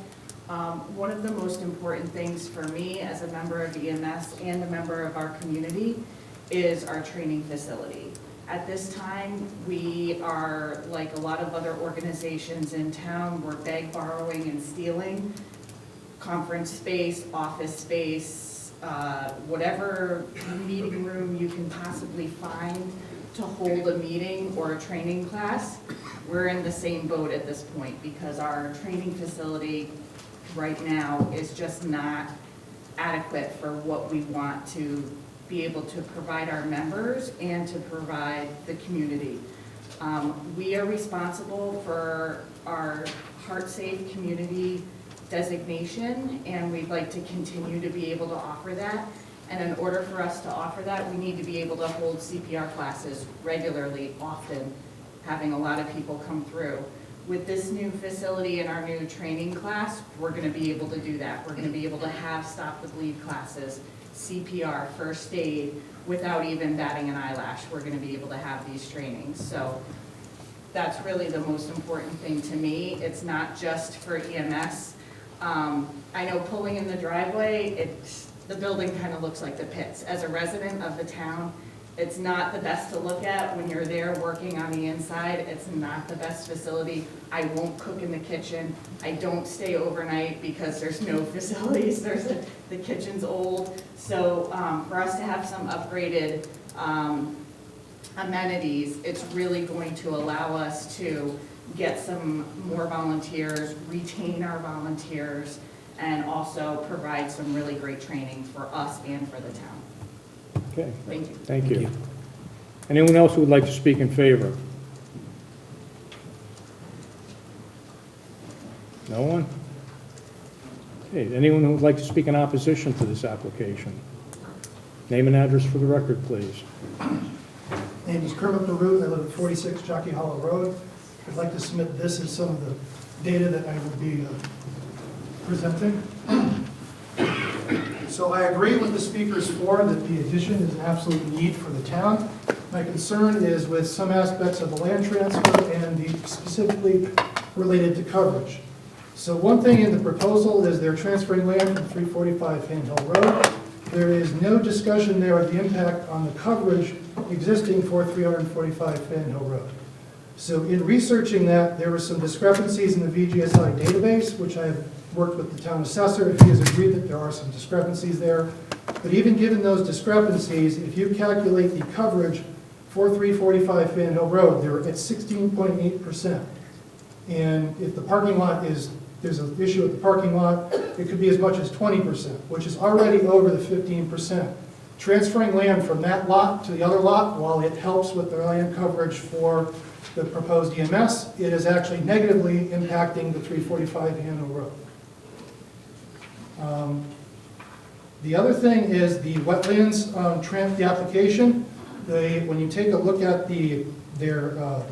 One of the most important things for me as a member of EMS and a member of our community is our training facility. At this time, we are, like a lot of other organizations in town, we're beg, borrowing, and stealing conference space, office space, whatever meeting room you can possibly find to hold a meeting or a training class. We're in the same boat at this point because our training facility right now is just not adequate for what we want to be able to provide our members and to provide the community. We are responsible for our Heart Safe community designation, and we'd like to continue to be able to offer that. And in order for us to offer that, we need to be able to hold CPR classes regularly, often, having a lot of people come through. With this new facility and our new training class, we're gonna be able to do that. We're gonna be able to have stop the bleed classes, CPR, first aid, without even batting an eyelash. We're gonna be able to have these trainings. So that's really the most important thing to me. It's not just for EMS. I know pulling in the driveway, the building kind of looks like the pits. As a resident of the town, it's not the best to look at when you're there working on the inside. It's not the best facility. I won't cook in the kitchen. I don't stay overnight because there's no facilities. The kitchen's old. So for us to have some upgraded amenities, it's really going to allow us to get some more volunteers, retain our volunteers, and also provide some really great training for us and for the town. Okay. Thank you. Thank you. Anyone else who would like to speak in favor? No one? Okay, anyone who would like to speak in opposition to this application? Name and address for the record, please. Name is Kermit Baruch. I live at 46 Jockey Hollow Road. I'd like to submit this as some of the data that I will be presenting. So I agree with the speakers for that the addition is an absolute need for the town. My concern is with some aspects of the land transfer and the specifically related to coverage. So one thing in the proposal is they're transferring land from 345 Fan Hill Road. There is no discussion there of the impact on the coverage existing for 345 Fan Hill Road. So in researching that, there were some discrepancies in the VGSI database, which I have worked with the town assessor. He has agreed that there are some discrepancies there. But even given those discrepancies, if you calculate the coverage for 345 Fan Hill Road, they're at 16.8%. And if the parking lot is, there's an issue with the parking lot, it could be as much as 20%, which is already over the 15%. Transferring land from that lot to the other lot, while it helps with the land coverage for the proposed EMS, it is actually negatively impacting the 345 Fan Hill Road. The other thing is the wetlands the application. When you take a look at their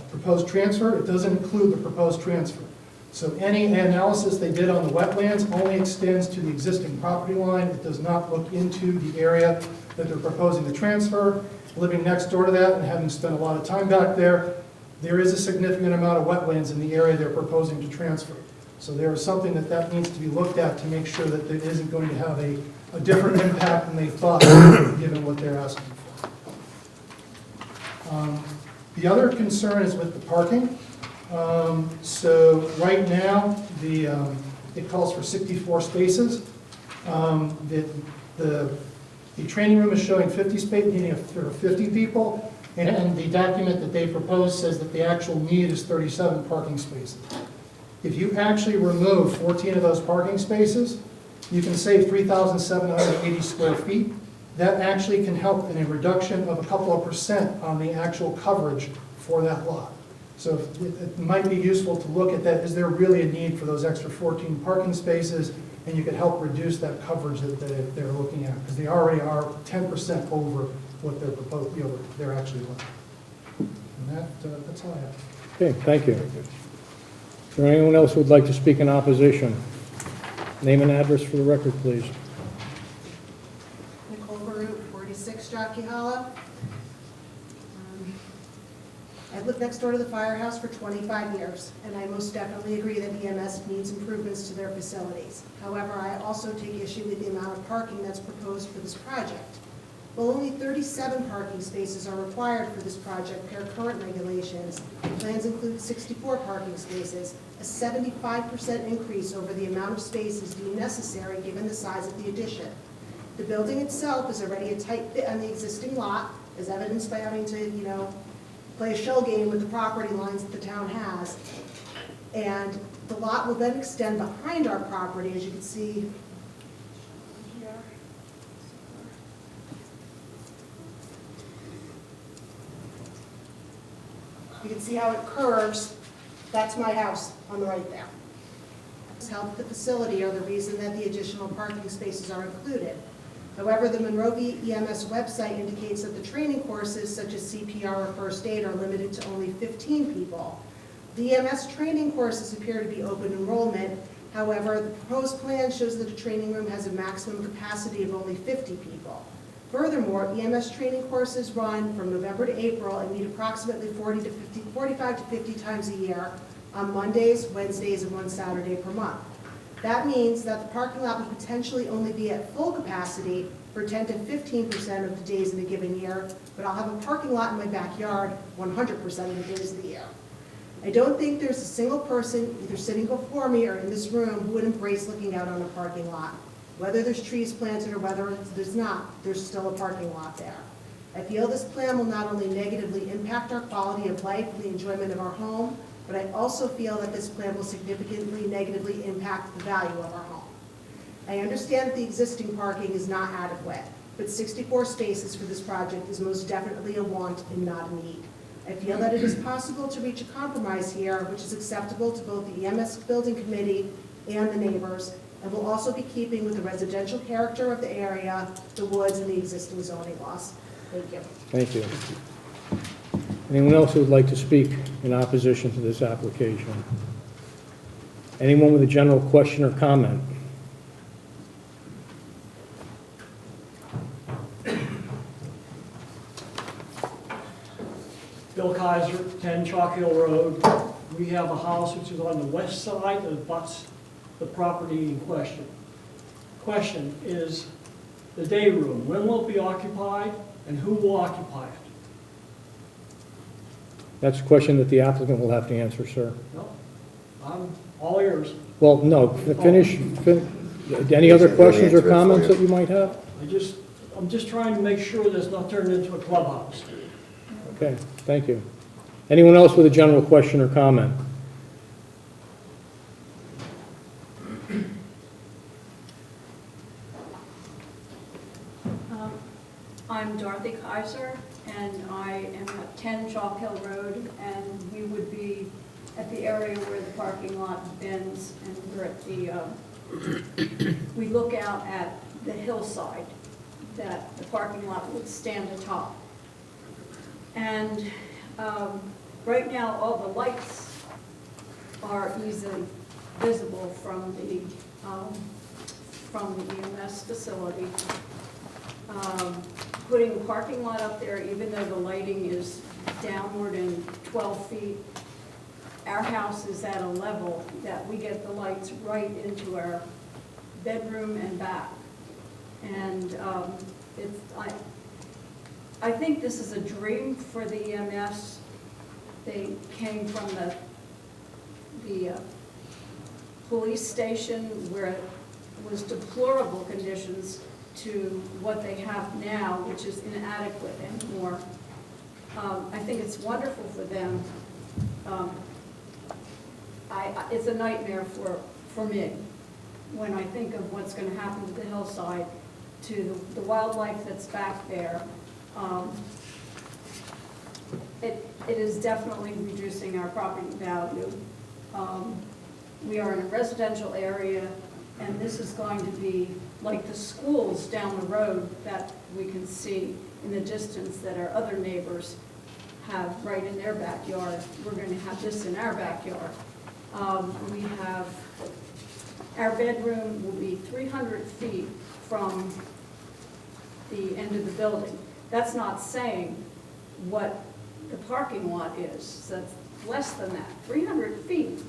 proposed transfer, it doesn't include the proposed transfer. So any analysis they did on the wetlands only extends to the existing property line. It does not look into the area that they're proposing to transfer. Living next door to that and having spent a lot of time back there, there is a significant amount of wetlands in the area they're proposing to transfer. So there is something that needs to be looked at to make sure that it isn't going to have a different impact than they thought, given what they're asking for. The other concern is with the parking. So right now, it calls for 64 spaces. The training room is showing 50 spaces, needing for 50 people, and the document that they propose says that the actual need is 37 parking spaces. If you actually remove 14 of those parking spaces, you can save 3,780 square feet. That actually can help in a reduction of a couple of % on the actual coverage for that lot. So it might be useful to look at that. Is there really a need for those extra 14 parking spaces? And you could help reduce that coverage that they're looking at, because they already are 10% over what they're proposed, they're actually looking. And that's all I have. Okay, thank you. Is there anyone else who would like to speak in opposition? Name and address for the record, please. Nicole Baruch, 46 Jockey Hollow. I've lived next door to the firehouse for 25 years, and I most definitely agree that EMS needs improvements to their facilities. However, I also take issue with the amount of parking that's proposed for this project. While only 37 parking spaces are required for this project per current regulations, plans include 64 parking spaces, a 75% increase over the amount of spaces deemed necessary given the size of the addition. The building itself is already a tight fit on the existing lot, as evidenced by having to, play a shell game with the property lines that the town has. And the lot will then extend behind our property, as you can see here. You can see how it curves. That's my house on the right there. Health of the facility are the reason that the additional parking spaces are included. However, the Monroe EMS website indicates that the training courses such as CPR or first aid are limited to only 15 people. The EMS training courses appear to be open enrollment. However, the proposed plan shows that a training room has a maximum capacity of only 50 people. Furthermore, EMS training courses run from November to April and meet approximately 45 to 50 times a year on Mondays, Wednesdays, and one Saturday per month. That means that the parking lot will potentially only be at full capacity for 10 to 15% of the days in a given year, but I'll have a parking lot in my backyard 100% of the days of the year. I don't think there's a single person, either sitting before me or in this room, who would embrace looking out on a parking lot. Whether there's trees planted or whether there's not, there's still a parking lot there. I feel this plan will not only negatively impact our quality of life and the enjoyment of our home, but I also feel that this plan will significantly negatively impact the value of our home. I understand that the existing parking is not adequate, but 64 spaces for this project is most definitely a want and not a need. I feel that it is possible to reach a compromise here, which is acceptable to both the EMS Building Committee and the neighbors, and will also be keeping with the residential character of the area, the woods, and the existing zoning laws. Thank you. Thank you. Anyone else who would like to speak in opposition to this application? Anyone with a general question or comment? Bill Kaiser, 10 Chalk Hill Road. We have a house which is on the west side that butts the property in question. Question is the day room. When will it be occupied and who will occupy it? That's a question that the applicant will have to answer, sir. No, I'm all ears. Well, no, finish. Any other questions or comments that you might have? I'm just trying to make sure this not turned into a clubhouse. Okay, thank you. Anyone else with a general question or comment? I'm Dorothy Kaiser, and I am at 10 Chalk Hill Road, and we would be at the area where the parking lot bends, and we're at the, we look out at the hillside that the parking lot would stand atop. And right now, all the lights are easily visible from the EMS facility. Putting a parking lot up there, even though the lighting is downward and 12 feet, our house is at a level that we get the lights right into our bedroom and back. And I think this is a dream for the EMS. They came from the police station where it was deplorable conditions to what they have now, which is inadequate anymore. I think it's wonderful for them. It's a nightmare for me when I think of what's going to happen to the hillside, to the wildlife that's back there. It is definitely reducing our property value. We are in a residential area, and this is going to be like the schools down the road that we can see in the distance that our other neighbors have right in their backyard. We're going to have this in our backyard. We have, our bedroom will be 300 feet from the end of the building. That's not saying what the parking lot is. That's less than that, 300 feet.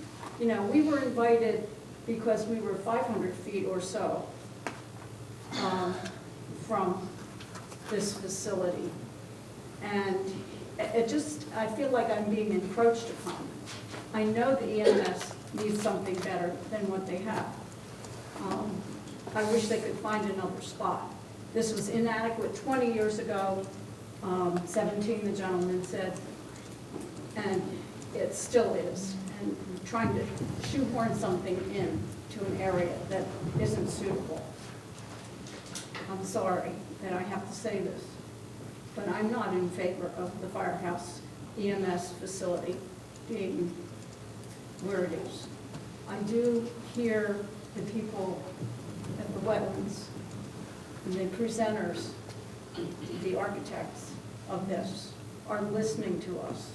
You know, we were invited because we were 500 feet or so from this facility. And I feel like I'm being encroached upon. I know the EMS needs something better than what they have. I wish they could find another spot. This was inadequate 20 years ago, 17, the gentleman said, and it still is. And we're trying to shoehorn something in to an area that isn't suitable. I'm sorry that I have to say this, but I'm not in favor of the firehouse EMS facility being where it is. I do hear the people at the wetlands and the presenters, the architects of this, are listening to us.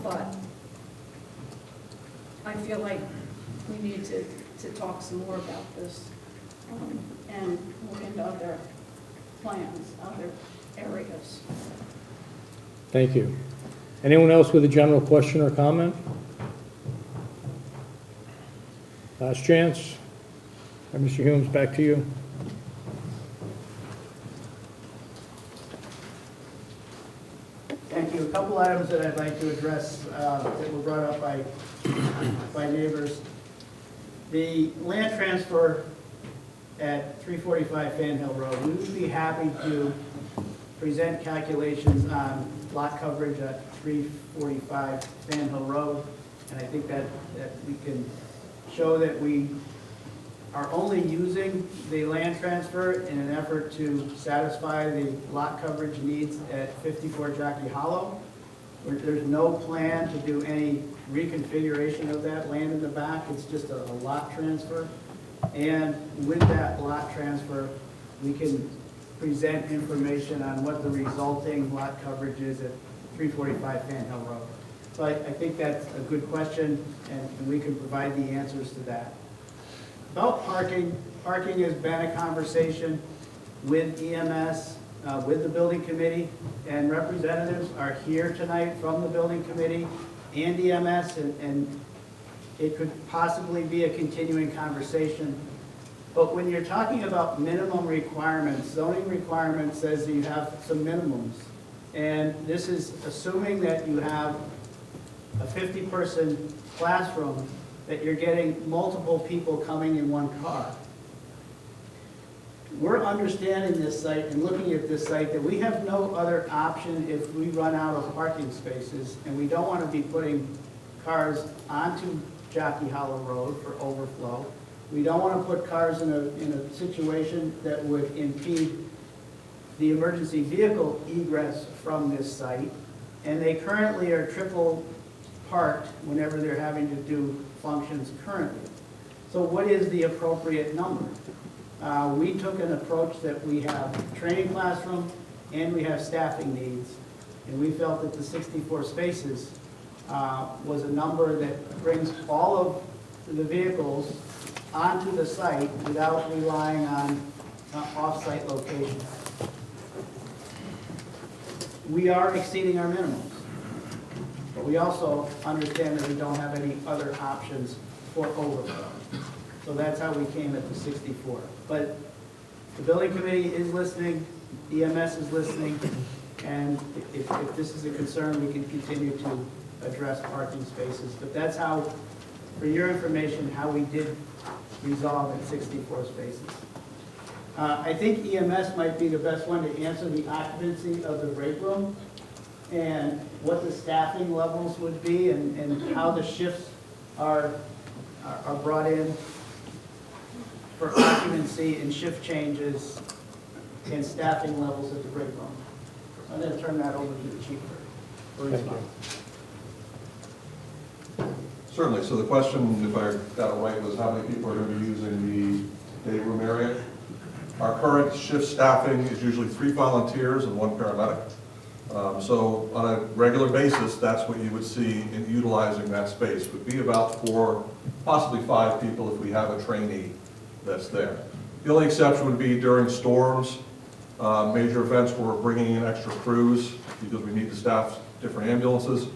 But I feel like we need to talk some more about this and look into other plans, other areas. Thank you. Anyone else with a general question or comment? Last chance. Mr. Humes, back to you. Thank you. A couple items that I'd like to address that were brought up by neighbors. The land transfer at 345 Fan Hill Road, we would be happy to present calculations on lot coverage at 345 Fan Hill Road. And I think that we can show that we are only using the land transfer in an effort to satisfy the lot coverage needs at 54 Jockey Hollow. There's no plan to do any reconfiguration of that land in the back. It's just a lot transfer. And with that lot transfer, we can present information on what the resulting lot coverage is at 345 Fan Hill Road. So I think that's a good question, and we can provide the answers to that. About parking, parking has been a conversation with EMS, with the building committee, and representatives are here tonight from the building committee and EMS, and it could possibly be a continuing conversation. But when you're talking about minimum requirements, zoning requirements says that you have some minimums. And this is assuming that you have a 50-person classroom, that you're getting multiple people coming in one car. We're understanding this site and looking at this site that we have no other option if we run out of parking spaces, and we don't want to be putting cars onto Jockey Hollow Road for overflow. We don't want to put cars in a situation that would impede the emergency vehicle egress from this site. And they currently are triple parked whenever they're having to do functions currently. So what is the appropriate number? We took an approach that we have training classroom and we have staffing needs. And we felt that the 64 spaces was a number that brings all of the vehicles onto the site without relying on off-site locations. We are exceeding our minimums, but we also understand that we don't have any other options for overflow. So that's how we came at the 64. But the building committee is listening, EMS is listening, and if this is a concern, we can continue to address parking spaces. But that's how, for your information, how we did resolve at 64 spaces. I think EMS might be the best one to answer the occupancy of the break room and what the staffing levels would be and how the shifts are brought in for occupancy and shift changes and staffing levels at the break room. I'm going to turn that over to the chief for response. Certainly. So the question, if I got it right, was how many people are going to be using the day room area? Our current shift staffing is usually 3 volunteers and 1 paramedic. So on a regular basis, that's what you would see in utilizing that space. Would be about 4, possibly 5 people if we have a trainee that's there. The only exception would be during storms, major events where we're bringing in extra crews because we need to staff different ambulances.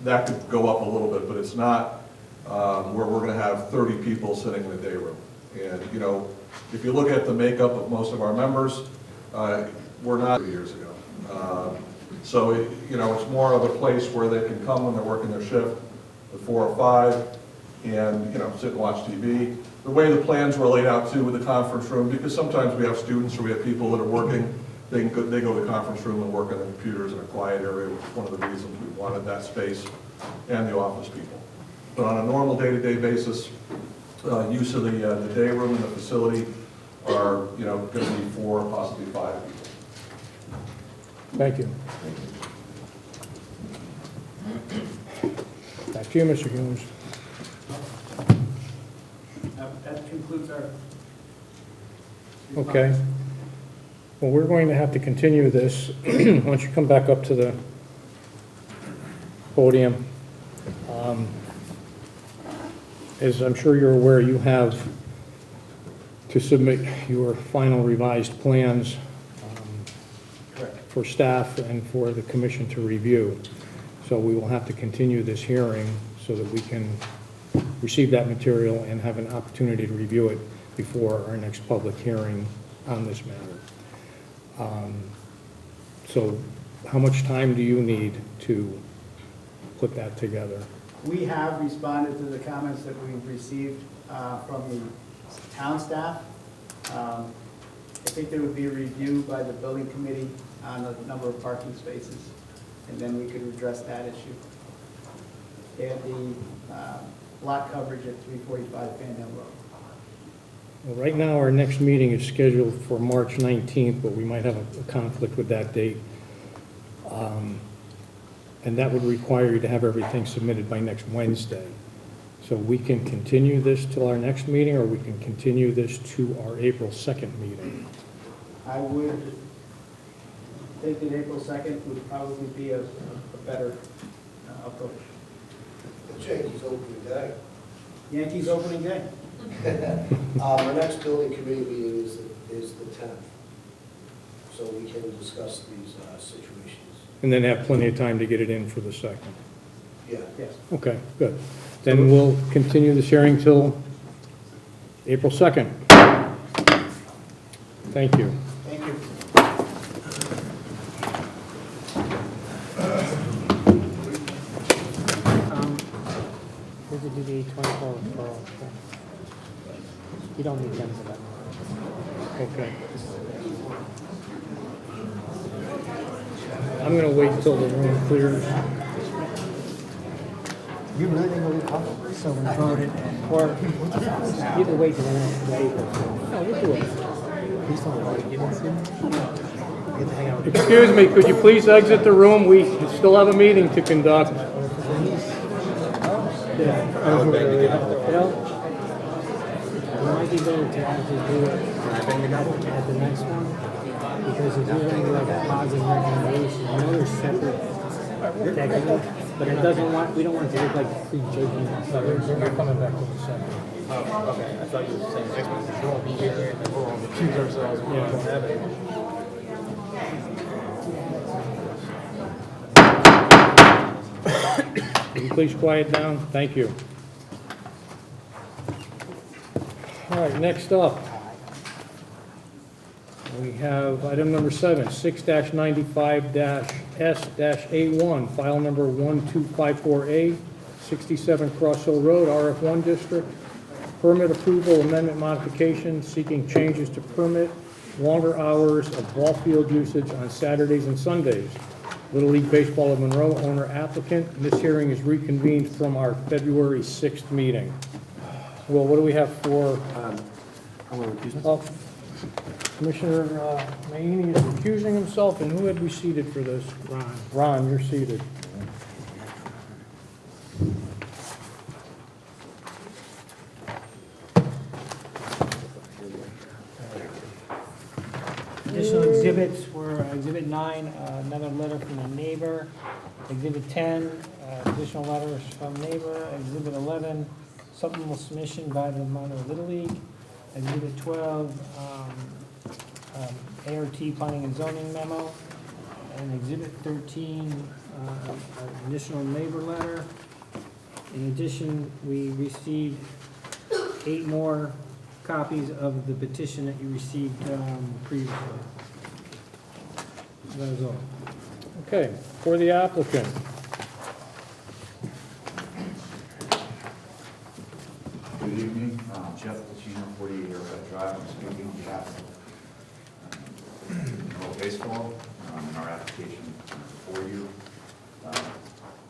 That could go up a little bit, but it's not where we're going to have 30 people sitting in the day room. And, you know, if you look at the makeup of most of our members, We're not years ago. So, it's more of a place where they can come when they're working their shift at 4 or 5 and, sit and watch TV. The way the plans were laid out too with the conference room, because sometimes we have students or we have people that are working, they go to the conference room and work on the computers in a quiet area, which is one of the reasons we wanted that space and the office people. But on a normal day-to-day basis, use of the day room and the facility are, going to be 4, possibly 5 people. Thank you. Back to you, Mr. Humes. That concludes our. Okay. Well, we're going to have to continue this. Once you come back up to the podium. As I'm sure you're aware, you have to submit your final revised plans for staff and for the commission to review. So we will have to continue this hearing so that we can receive that material and have an opportunity to review it before our next public hearing on this matter. So how much time do you need to put that together? We have responded to the comments that we've received from the town staff. I think there would be a review by the building committee on the number of parking spaces, and then we could address that issue. And the lot coverage at 345 Fandale Road. Well, right now, our next meeting is scheduled for March 19th, but we might have a conflict with that date. And that would require you to have everything submitted by next Wednesday. So we can continue this till our next meeting, or we can continue this to our April 2nd meeting. I would think that April 2nd would probably be a better approach. The Yankees opening day. Yankees opening day. Our next building committee meeting is the 10th, so we can discuss these situations. And then have plenty of time to get it in for the 2nd. Yeah. Yes. Okay, good. Then we'll continue this hearing till April 2nd. Thank you. Thank you. Here's the due date, 24 referral. You don't need them for that. Okay. I'm going to wait until the room clears. You really think it'll be possible? So we voted, or you can wait till the next day. No, we'll do it. Please don't vote against him. You get to hang out with Excuse me, could you please exit the room? We still have a meeting to conduct. you know, we might be going to actually do it at the next one. Because if you're going to do like a positive recommendation, I know they're separate technically, but it doesn't want, we don't want it to look like prejudging. No, they're coming back to the 2nd. Oh, okay. I thought you were saying next month we won't be here and then we'll accuse ourselves. We won't have it. Will you please quiet down? Thank you. All right, next up, we have item number 7, 6-95-S-A1, file number 1254A, 67 Cross Hill Road, RF1 District. Permit approval, amendment modification, seeking changes to permit longer hours of ball field usage on Saturdays and Sundays. Little League Baseball of Monroe, owner applicant. This hearing is reconvened from our February 6th meeting. Well, what do we have for? I'm going to recuse myself. Commissioner Maini is recusing himself, and who had we seated for this? Ron. Ron, you're seated. Additional exhibits were Exhibit 9, another letter from a neighbor. Exhibit 10, additional letters from neighbor. Exhibit 11, supplemental submission by the Monroe Little League. Exhibit 12, ART planning and zoning memo. And Exhibit 13, additional neighbor letter. In addition, we received 8 more copies of the petition that you received previously. That is all. Okay, for the applicant. Good evening, Jeff Pacino, 48 Arrowhead Drive. I'm speaking on behalf of Monroe Baseball in our application for you.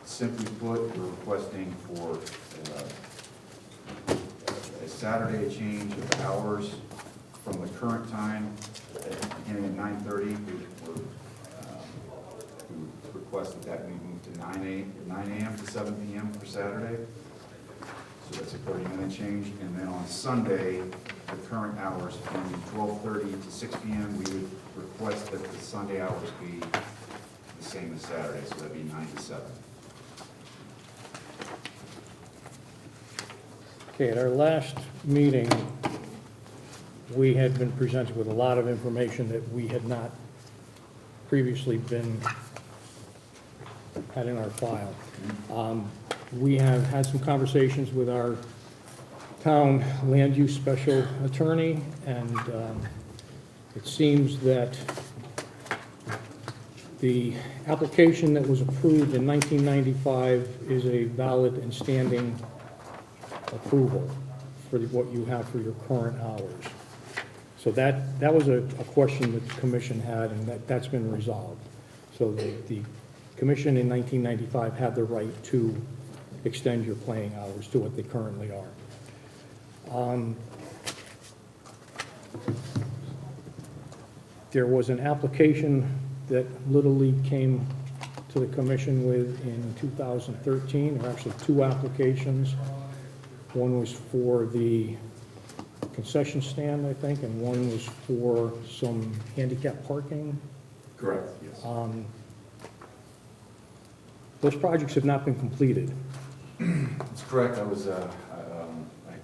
Simply put, we're requesting for a Saturday change of hours from the current time, beginning at 9:30. We request that we move to 9 a.m. to 7 p.m. for Saturday. So that's a 30-minute change. And then on Sunday, the current hours from 12:30 to 6 p.m., we would request that the Sunday hours be the same as Saturday, so that'd be 9 to 7. Okay, at our last meeting, we had been presented with a lot of information that we had not previously had in our file. We have had some conversations with our town land use special attorney, and it seems that the application that was approved in 1995 is a valid and standing approval for what you have for your current hours. So that was a question that the commission had, and that's been resolved. So the commission in 1995 had the right to extend your playing hours to what they currently are. There was an application that Little League came to the commission with in 2013, or actually two applications. One was for the concession stand, I think, and one was for some handicap parking. Correct, yes. Those projects have not been completed. That's correct. I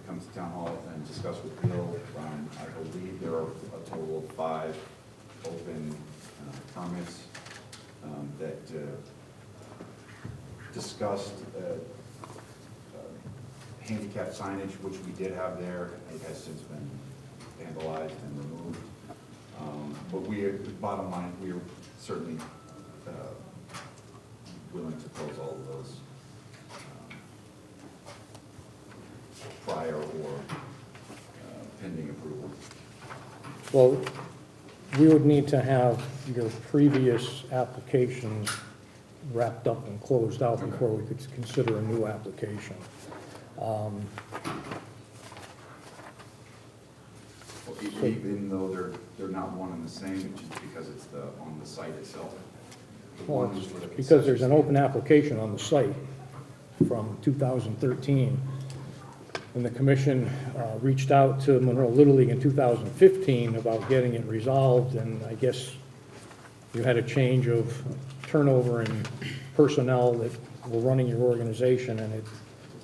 come to town hall and discussed with Bill. I believe there are a total of 5 open permits that discussed handicap signage, which we did have there. It has since been vandalized and removed. But bottom line, we are certainly willing to close all of those prior or pending approval. Well, we would need to have your previous applications wrapped up and closed out before we could consider a new application. Even though they're not one and the same, it's just because it's on the site itself. Well, it's because there's an open application on the site from 2013, and the commission reached out to Monroe Little League in 2015 about getting it resolved, and I guess you had a change of turnover in personnel that were running your organization, and it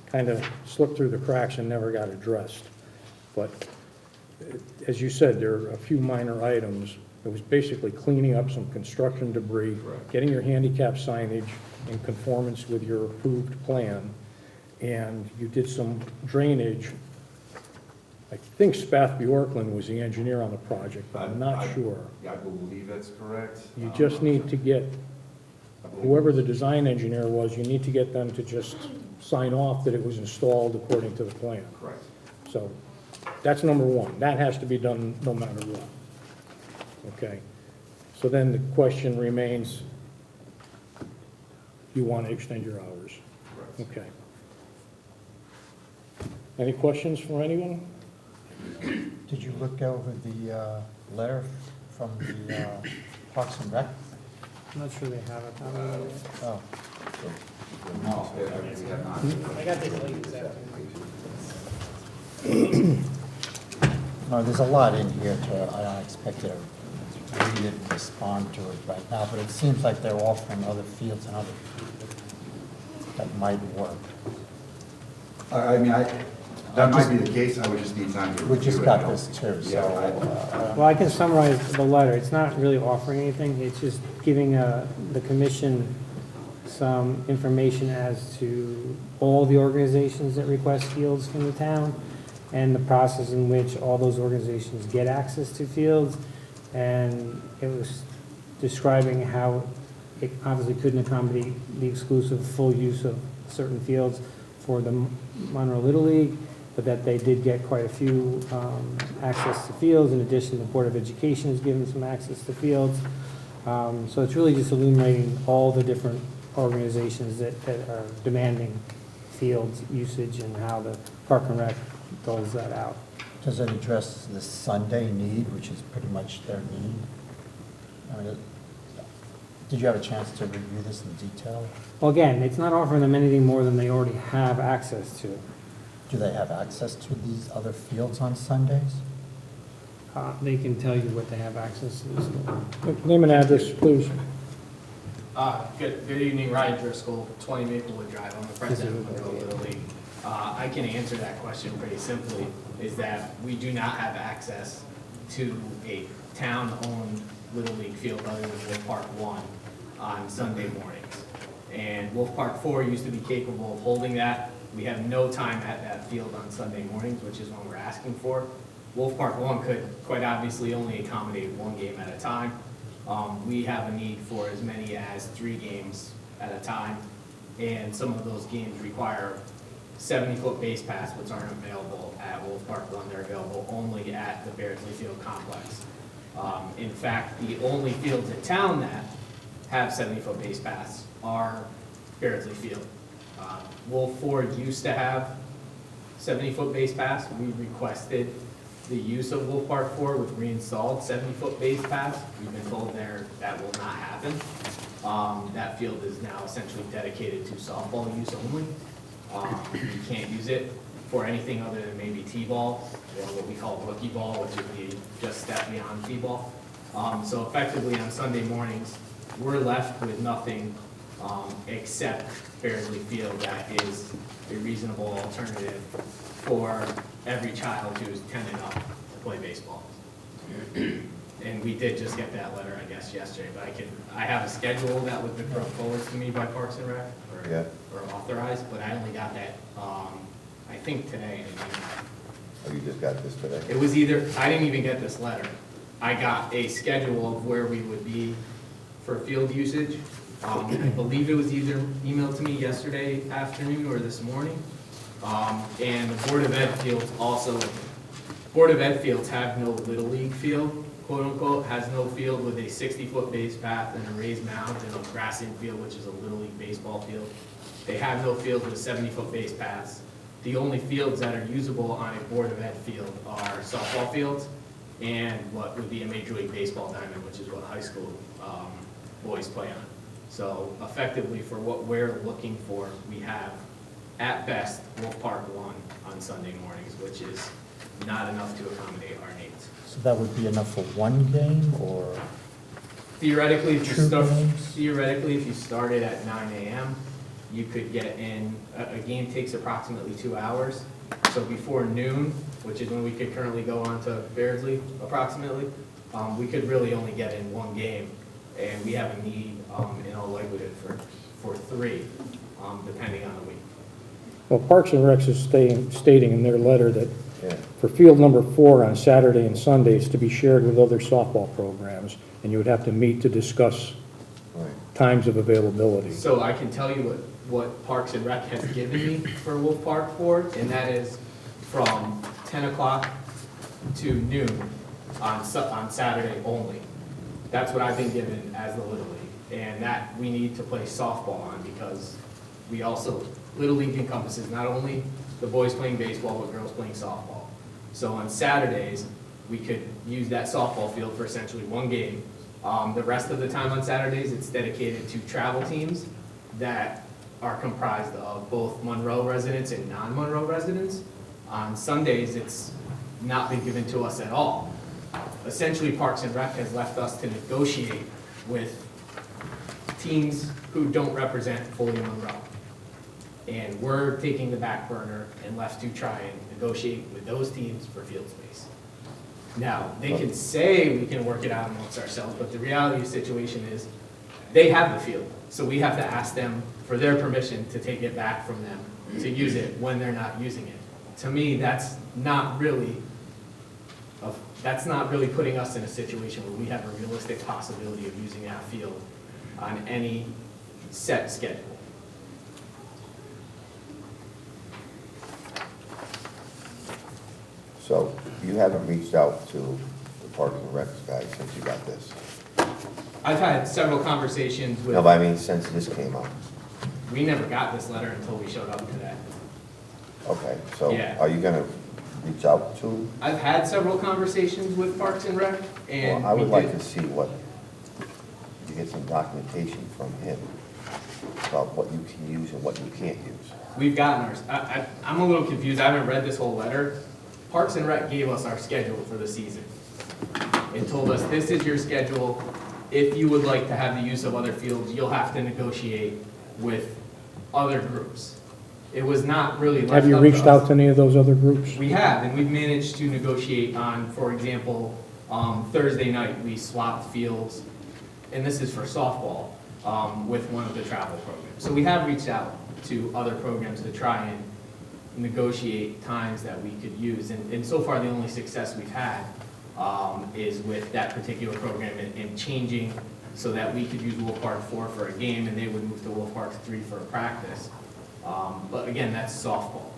kind of slipped through the cracks and never got addressed. But as you said, there are a few minor items. It was basically cleaning up some construction debris, getting your handicap signage in conformance with your approved plan, and you did some drainage. I think Spath Bjorklund was the engineer on the project, but I'm not sure. I believe that's correct. You just need to get, whoever the design engineer was, you need to get them to just sign off that it was installed according to the plan. Correct. So that's number one. That has to be done no matter what. Okay. So then the question remains, you want to extend your hours? Correct. Okay. Any questions from anyone? Did you look over the letter from the Parks and Rec? I'm not sure they have it. Oh, No, we have not. I got this late this afternoon. no, there's a lot in here I don't expect you to read it and respond to it right now, but it seems like they're offering other fields and other that might work. I mean, that might be the case. I would just need time to review it. We just got this too, so. Well, I can summarize the letter. It's not really offering anything. It's just giving the commission some information as to all the organizations that request fields from the town and the process in which all those organizations get access to fields. And it was describing how it obviously couldn't accommodate the exclusive full use of certain fields for the Monroe Little League, but that they did get quite a few access to fields. In addition, the Board of Education has given some access to fields. So it's really just illuminating all the different organizations that are demanding fields usage and how the Park and Rec doles that out. Does it address the Sunday need, which is pretty much their need? I mean, did you have a chance to review this in detail? Well, again, it's not offering them anything more than they already have access to. Do they have access to these other fields on Sundays? They can tell you what they have access to. Name and address, please. Good evening, Ryan Driscoll, 20 Maplewood Drive. I'm the president of Monroe Little League. I can answer that question pretty simply, is that we do not have access to a town-owned Little League field other than Wolf Park 1 on Sunday mornings. And Wolf Park 4 used to be capable of holding that. We have no time at that field on Sunday mornings, which is what we're asking for. Wolf Park 1 could quite obviously only accommodate one game at a time. We have a need for as many as 3 games at a time, and some of those games require 70-foot base paths, which aren't available at Wolf Park 1. They're available only at the Beardsley Field complex. In fact, the only fields in town that have 70-foot base paths are Beardsley Field. Wolf 4 used to have 70-foot base paths. We requested the use of Wolf Park 4 with reinstalled 70-foot base paths. We've been told there that will not happen. That field is now essentially dedicated to softball use only. We can't use it for anything other than maybe T-ball, or what we call rookie ball, which would be just step beyond T-ball. So effectively on Sunday mornings, we're left with nothing except Beardsley Field that is a reasonable alternative for every child who's 10 and up to play baseball. And we did just get that letter, I guess, yesterday, but I have a schedule that was been proposed to me by Parks and Rec, or authorized, but I only got that, I think today. Oh, you just got this today? It was either, I didn't even get this letter. I got a schedule of where we would be for field usage. I believe it was either emailed to me yesterday afternoon or this morning. And the Board of Ed fields also, Board of Ed fields have no Little League field, quote unquote, has no field with a 60-foot base path and a raised mound and a grass infield, which is a Little League baseball field. They have no field with 70-foot base paths. The only fields that are usable on a Board of Ed field are softball fields and what would be a Major League Baseball diamond, which is what high school boys play on. So effectively, for what we're looking for, we have, at best, Wolf Park 1 on Sunday mornings, which is not enough to accommodate our needs. So that would be enough for one game, or? Theoretically, if you Two start, games? theoretically, if you started at 9 a.m., you could get in, a game takes approximately 2 hours. So before noon, which is when we could currently go on to Beardsley approximately, we could really only get in one game. And we have a need, in all likelihood, for 3, depending on the week. Well, Parks and Rec is stating in their letter that Yeah. for field number 4 on Saturday and Sundays to be shared with other softball programs, and you would have to meet to discuss Right. times of availability. So I can tell you what Parks and Rec has given me for Wolf Park 4, and that is from 10 o'clock to noon on Saturday only. That's what I've been given as the Little League, and that we need to play softball on because we also, Little League encompasses not only the boys playing baseball, but girls playing softball. So on Saturdays, we could use that softball field for essentially one game. The rest of the time on Saturdays, it's dedicated to travel teams that are comprised of both Monroe residents and non-Monroe residents. On Sundays, it's not been given to us at all. Essentially, Parks and Rec has left us to negotiate with teams who don't represent fully Monroe. And we're taking the back burner and left to try and negotiate with those teams for field space. Now, they can say we can work it out amongst ourselves, but the reality of the situation is they have the field. So we have to ask them for their permission to take it back from them to use it when they're not using it. To me, that's not really a that's not really putting us in a situation where we have a realistic possibility of using that field on any set schedule. So you haven't reached out to the Parks and Rec guys since you got this? I've had several conversations with. No, but I mean, since this came up. We never got this letter until we showed up today. Okay, so Yeah. are you gonna reach out to? I've had several conversations with Parks and Rec, and Well, I would we like did- to see what, you get some documentation from him about what you can use and what you can't use. We've gotten ours. I'm a little confused. I haven't read this whole letter. Parks and Rec gave us our schedule for the season. It told us, this is your schedule. If you would like to have the use of other fields, you'll have to negotiate with other groups. It was not really left Have you up reached us. out to any of those other groups? We have, and we've managed to negotiate on, for example, Thursday night, we swapped fields, and this is for softball, with one of the travel programs. So we have reached out to other programs to try and negotiate times that we could use, and so far, the only success we've had is with that particular program and changing so that we could use Wolf Park 4 for a game, and they would move to Wolf Park 3 for a practice. But again, that's softball.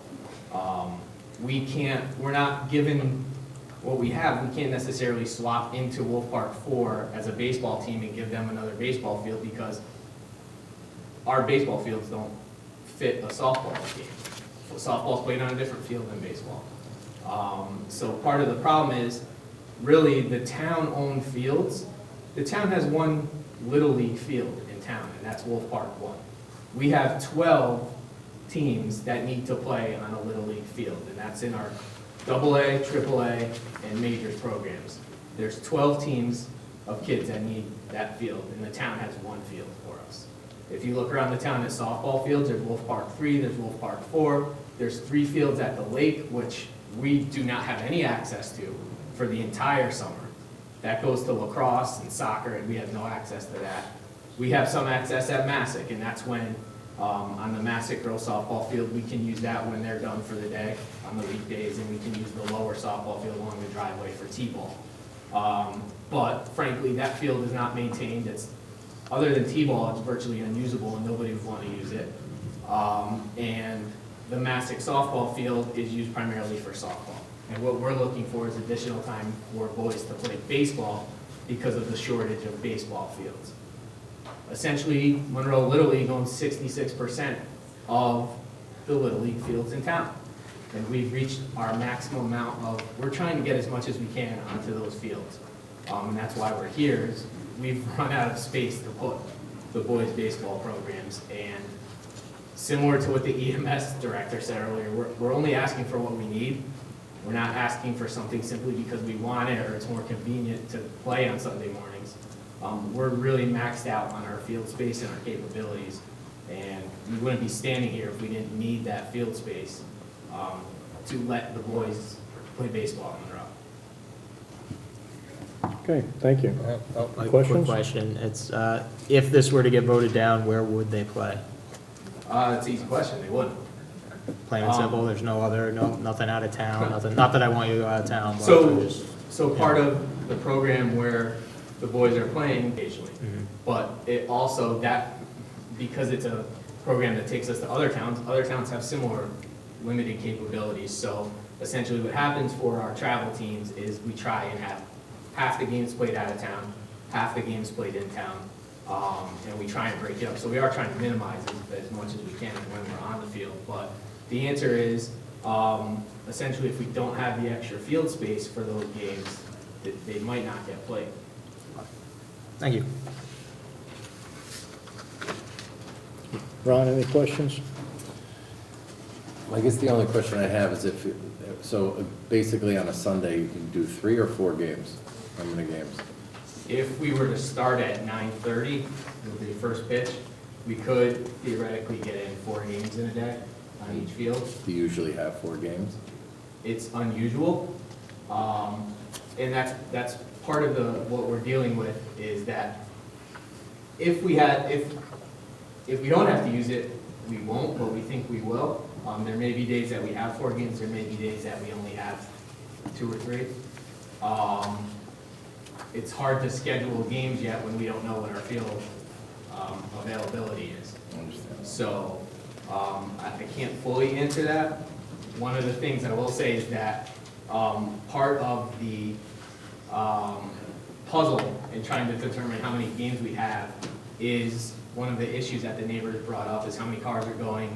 We're not given what we have, we can't necessarily swap into Wolf Park 4 as a baseball team and give them another baseball field because our baseball fields don't fit a softball game. Softball's played on a different field than baseball. So part of the problem is, really, the town-owned fields, the town has one Little League field in town, and that's Wolf Park 1. We have 12 teams that need to play on a Little League field, and that's in our AA, AAA, and majors programs. There's 12 teams of kids that need that field, and the town has one field for us. If you look around the town at softball fields, there's Wolf Park 3, there's Wolf Park 4, there's 3 fields at the lake, which we do not have any access to for the entire summer. That goes to lacrosse and soccer, and we have no access to that. We have some access at Massac, and that's when, on the Massac girls softball field, we can use that when they're done for the day on the weekdays, and we can use the lower softball field along the driveway for T-ball. But frankly, that field is not maintained. It's, other than T-ball, it's virtually unusable, and nobody would want to use it. And the Massac softball field is used primarily for softball. And what we're looking for is additional time for boys to play baseball because of the shortage of baseball fields. Essentially, Monroe Little League owns 66% of the Little League fields in town. And we've reached our maximum amount of, we're trying to get as much as we can onto those fields. And that's why we're here, is we've run out of space to put the boys' baseball programs. And similar to what the EMS director said earlier, we're only asking for what we need. We're not asking for something simply because we want it or it's more convenient to play on Sunday mornings. We're really maxed out on our field space and our capabilities, and we wouldn't be standing here if we didn't need that field space to let the boys play baseball in Monroe. Okay, thank you. A quick Questions? question. It's, if this were to get voted down, where would they play? It's an easy question, they wouldn't. Plain and simple, there's no other, nothing out of town, nothing, not that I want you to go out of town, but So, I just. so part of the program where the boys are playing occasionally, but it also, that, because it's a program that takes us to other towns have similar limited capabilities. So essentially what happens for our travel teams is we try and have half the games played out of town, half the games played in town, and we try and break it up. So we are trying to minimize as much as we can when we're on the field. But the answer is, essentially, if we don't have the extra field space for those games, they might not get played. Thank you. Ron, any questions? I guess the only question I have is if, so basically on a Sunday, you can do 3 or 4 games? How many games? If we were to start at 9:30, with the first pitch, we could theoretically get in 4 games in a day on each field. Do you usually have 4 games? It's unusual, and that's part of what we're dealing with, is that if we don't have to use it, we won't, but we think we will. There may be days that we have 4 games, there may be days that we only have 2 or 3. it's hard to schedule games yet when we don't know what our field availability is. So I can't fully answer that. One of the things I will say is that part of the puzzle in trying to determine how many games we have is one of the issues that the neighbors brought up is how many cars are going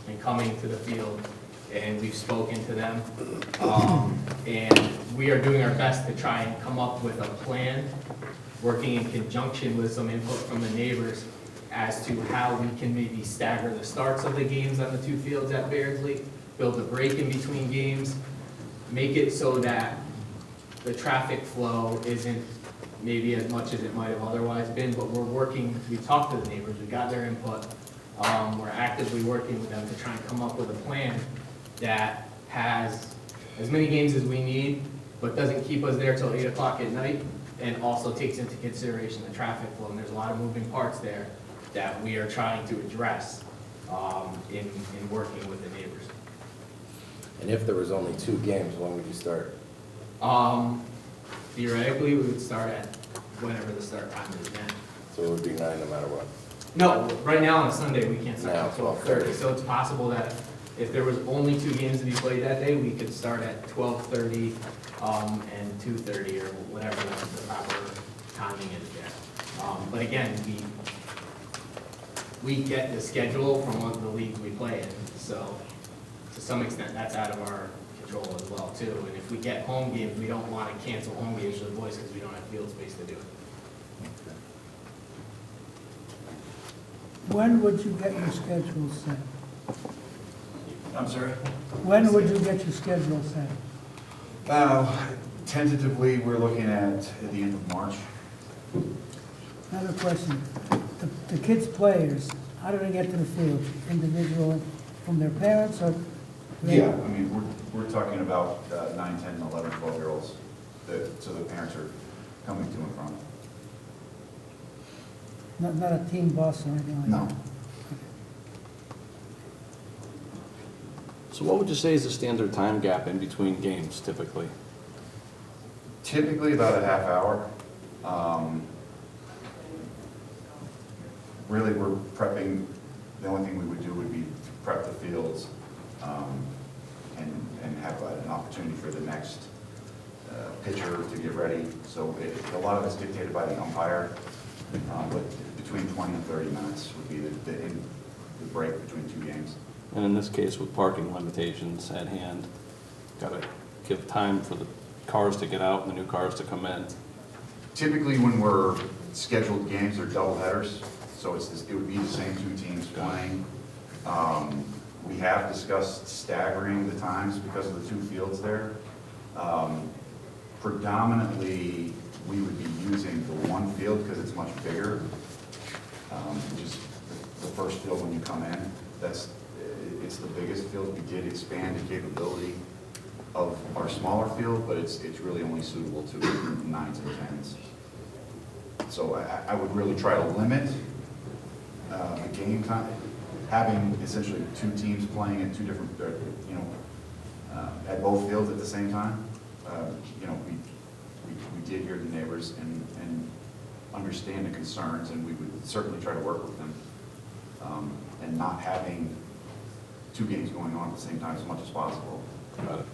and coming to the field, and we've spoken to them. And we are doing our best to try and come up with a plan, working in conjunction with some input from the neighbors as to how we can maybe stagger the starts of the games on the two fields at Beardsley, build a break in between games, make it so that the traffic flow isn't maybe as much as it might have otherwise been, but we're working, we talked to the neighbors, we got their input. We're actively working with them to try and come up with a plan that has as many games as we need, but doesn't keep us there till 8 o'clock at night, and also takes into consideration the traffic flow. And there's a lot of moving parts there that we are trying to address in working with the neighbors. And if there was only 2 games, when would you start? Theoretically, we would start at whenever the start time is then. So it would be 9 no matter what. No, right now on a Sunday, we can't start Now, at 12:30. So it's possible that if there was only 2 games to be played that day, we could start at 12:30 and 2:30 or whatever the proper timing is there. But again, we get the schedule from one of the leagues we play in, so to some extent, that's out of our control as well too. And if we get home games, we don't want to cancel home games for the boys because we don't have field space to do it. When would you get your schedule set? I'm sorry? When would you get your schedule set? Tentatively, we're looking at the end of March. Another question. The kids' players, how do they get to the field? Individual from their parents or? Yeah, I mean, we're talking about 9, 10, 11, 12-year-olds, so the parents are coming to and from. Not a team bus or anything like No. that? So what would you say is the standard time gap in between games typically? Typically about a half hour. Really, we're prepping, the only thing we would do would be to prep the fields and have an opportunity for the next pitcher to get ready. So a lot of it's dictated by the umpire, but between 20 and 30 minutes would be the break between 2 games. And in this case, with parking limitations at hand, got to give time for the cars to get out and the new cars to come in. Typically, when we're scheduled games, they're double headers, so it would be the same 2 teams playing. We have discussed staggering the times because of the 2 fields there. Predominantly, we would be using the 1 field because it's much bigger, which is the first field when you come in. It's the biggest field. We did expand the capability of our smaller field, but it's really only suitable to 9s and 10s. So I would really try to limit the game time, having essentially 2 teams playing at 2 different, at both fields at the same time. We did hear the neighbors and understand the concerns, and we would certainly try to work with them, and not having 2 games going on at the same time as much as possible. Got it.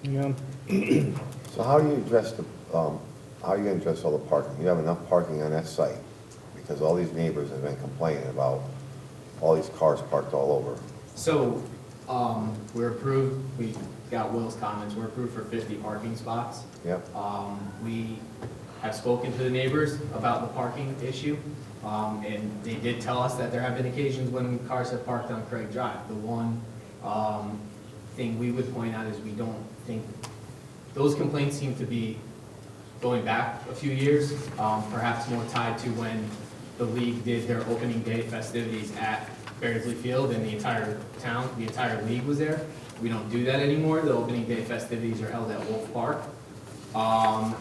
Yeah. So how do you address how are you going to address all the parking? You have enough parking on that site? Because all these neighbors have been complaining about all these cars parked all over. So, we're approved, we got Will's comments, we're approved for 50 parking spots. Yep. We have spoken to the neighbors about the parking issue, and they did tell us that there have been occasions when cars have parked on Craig Drive. The one thing we would point out is we don't think, those complaints seem to be going back a few years, perhaps more tied to when the league did their opening day festivities at Beardsley Field and the entire town, the entire league was there. We don't do that anymore. The opening day festivities are held at Wolf Park.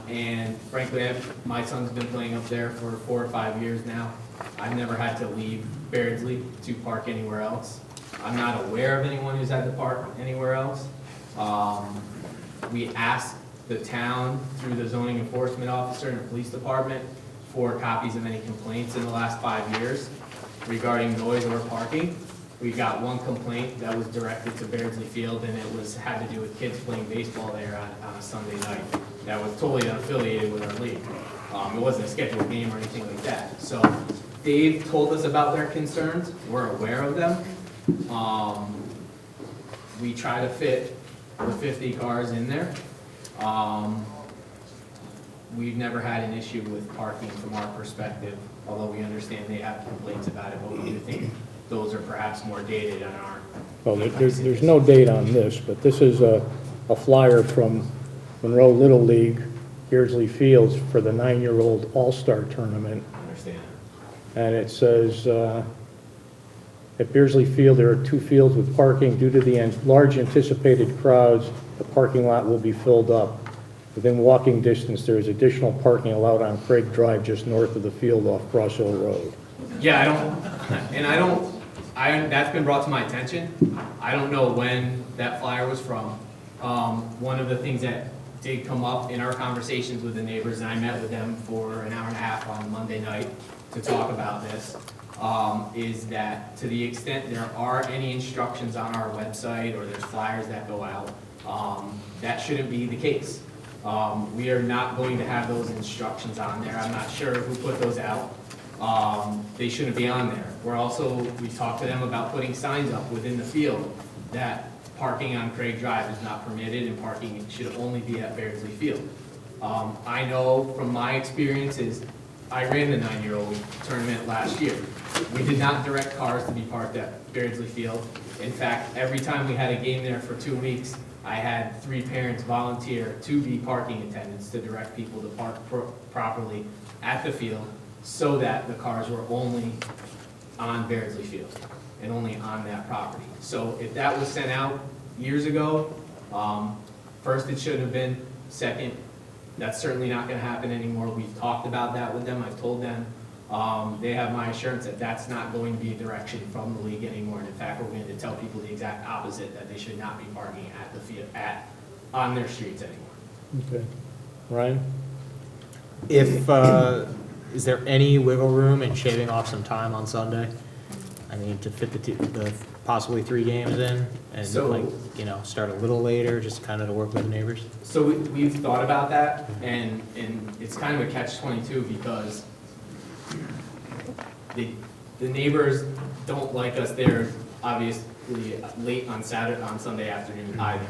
And frankly, my son's been playing up there for 4 or 5 years now. I've never had to leave Beardsley to park anywhere else. I'm not aware of anyone who's had to park anywhere else. We asked the town through the zoning enforcement officer and the police department for copies of any complaints in the last 5 years regarding noise or parking. We got one complaint that was directed to Beardsley Field, and it had to do with kids playing baseball there on a Sunday night. That was totally unaffiliated with our league. It wasn't a scheduled game or anything like that. So they've told us about their concerns. We're aware of them. We try to fit the 50 cars in there. We've never had an issue with parking from our perspective, although we understand they have complaints about it, but we do think those are perhaps more dated on our. Well, there's no date on this, but this is a flyer from Monroe Little League, Beardsley Fields, for the 9-year-old All-Star Tournament. I understand. And it says, at Beardsley Field, there are 2 fields with parking. Due to the large anticipated crowds, the parking lot will be filled up. Within walking distance, there is additional parking allowed on Craig Drive just north of the field off Cross Hill Road. Yeah, that's been brought to my attention. I don't know when that flyer was from. One of the things that did come up in our conversations with the neighbors, and I met with them for an hour and a half on Monday night to talk about this, is that to the extent there are any instructions on our website or there's flyers that go out, that shouldn't be the case. We are not going to have those instructions on there. I'm not sure who put those out. They shouldn't be on there. We talked to them about putting signs up within the field that parking on Craig Drive is not permitted and parking should only be at Beardsley Field. I know from my experiences, I ran the 9-year-old tournament last year. We did not direct cars to be parked at Beardsley Field. In fact, every time we had a game there for 2 weeks, I had 3 parents volunteer to be parking attendants to direct people to park properly at the field so that the cars were only on Beardsley Field and only on that property. So if that was sent out years ago, first, it shouldn't have been. Second, that's certainly not going to happen anymore. We've talked about that with them. I've told them. They have my assurance that that's not going to be a direction from the league anymore. And in fact, we're going to tell people the exact opposite, that they should not be parking at the field, on their streets anymore. Okay. Ryan? Is there any wiggle room in shaving off some time on Sunday? I mean, to fit the possibly 3 games in and start a little later, just kind of to work with the neighbors? So we've thought about that, and it's kind of a catch-22 because the neighbors don't like us there, obviously, late on Sunday afternoon either.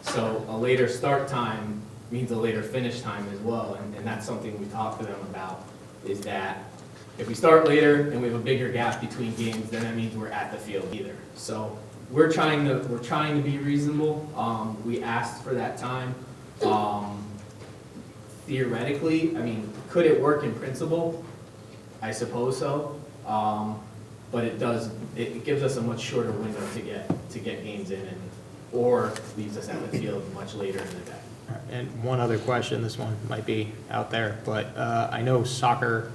So a later start time means a later finish time as well, and that's something we talked to them about, is that if we start later and we have a bigger gap between games, then that means we're at the field either. So we're trying to be reasonable. We asked for that time. Theoretically, I mean, could it work in principle? I suppose so. But it gives us a much shorter window to get games in, or leaves us at the field much later in the day. And one other question, this one might be out there, but I know soccer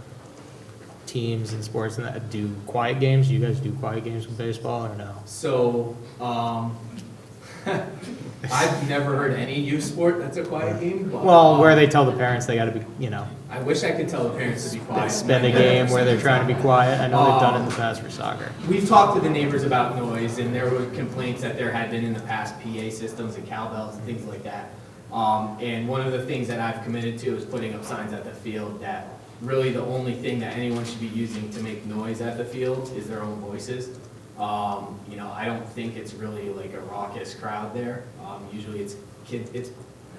teams and sports and that do quiet games. Do you guys do quiet games with baseball or no? So, I've never heard any youth sport that's a quiet game. But, well, where they tell the parents they got to be, I wish I could tell the parents to be quiet. Spend a game where they're trying to be quiet. I know they've done it in the past for soccer. We've talked to the neighbors about noise, and there were complaints that there had been in the past PA systems and cowbells and things like that. And one of the things that I've committed to is putting up signs at the field that really the only thing that anyone should be using to make noise at the field is their own voices. I don't think it's really like a raucous crowd there. Usually it's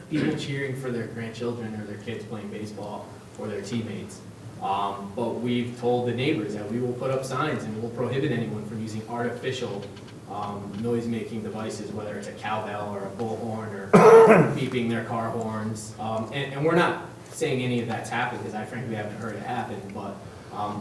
people cheering for their grandchildren or their kids playing baseball or their teammates. But we've told the neighbors that we will put up signs and we'll prohibit anyone from using artificial noise-making devices, whether it's a cowbell or a bullhorn or beeping their car horns. And we're not saying any of that's happened, because I frankly haven't heard it happen, but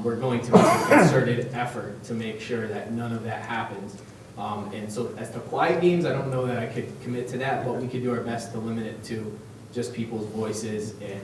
we're going to make a concerted effort to make sure that none of that happens. And so as to quiet games, I don't know that I could commit to that, but we could do our best to limit it to just people's voices and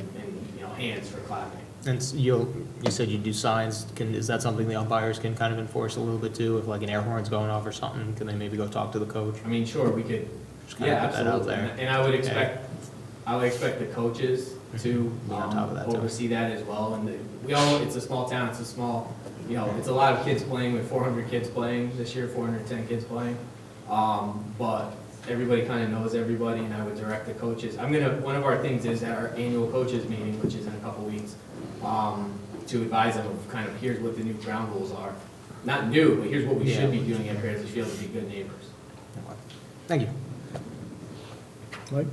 hands for clapping. And you said you do signs. Is that something the umpires can kind of enforce a little bit too? If like an air horn's going off or something, can they maybe go talk to the coach? I mean, sure, we could Just kind Yeah, of put that out absolutely. there. And I would expect the coaches to Be on top of that, too. oversee that as well. And we all, it's a small town, it's a small, you know, it's a lot of kids playing, with 400 kids playing this year, 410 kids playing. But everybody kind of knows everybody, and I would direct the coaches. One of our things is at our annual coaches meeting, which is in a couple weeks, to advise them of kind of, here's what the new ground rules are. Not new, but here's what we should be doing at Bears Field to be good neighbors. Thank you. Mike?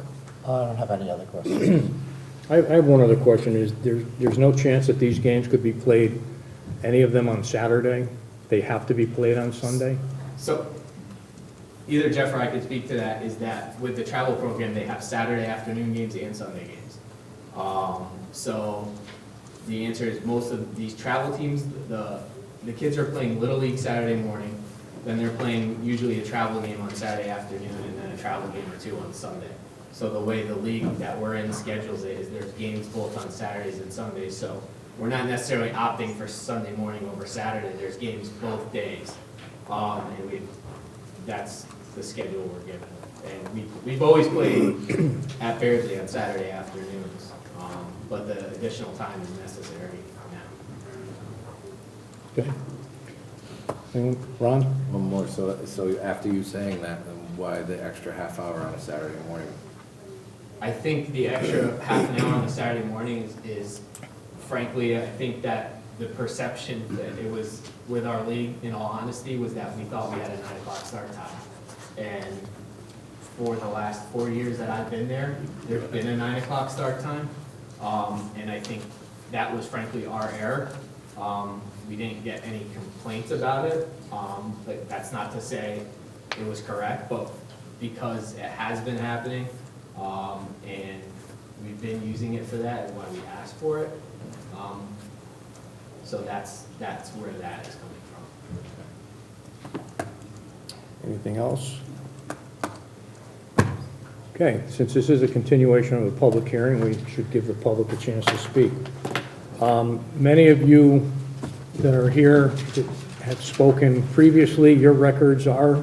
I don't have any other questions. I have one other question. There's no chance that these games could be played, any of them on Saturday? They have to be played on Sunday? So, either Jeff or I could speak to that, is that with the travel program, they have Saturday afternoon games and Sunday games. So, the answer is most of these travel teams, the kids are playing Little League Saturday morning, then they're playing usually a travel game on Saturday afternoon, and then a travel game or two on Sunday. So the way the league that we're in schedules it is there's games both on Saturdays and Sundays, so we're not necessarily opting for Sunday morning over Saturday, there's games both days. And that's the schedule we're given. And we've always played at Beardsley on Saturday afternoons, but the additional time is necessary now. Okay. Anyone? Ron? One more, so after you saying that, then why the extra half hour on a Saturday morning? I think the extra half an hour on a Saturday morning is frankly, I think that the perception that it was with our league, in all honesty, was that we thought we had a 9 o'clock start time. And for the last 4 years that I've been there, there's been a 9 o'clock start time. And I think that was frankly our error. We didn't get any complaints about it, but that's not to say it was correct, but because it has been happening, and we've been using it for that, and why we asked for it. So that's where that is coming from. Anything else? Okay, since this is a continuation of a public hearing, we should give the public a chance to speak. Many of you that are here that have spoken previously, your records are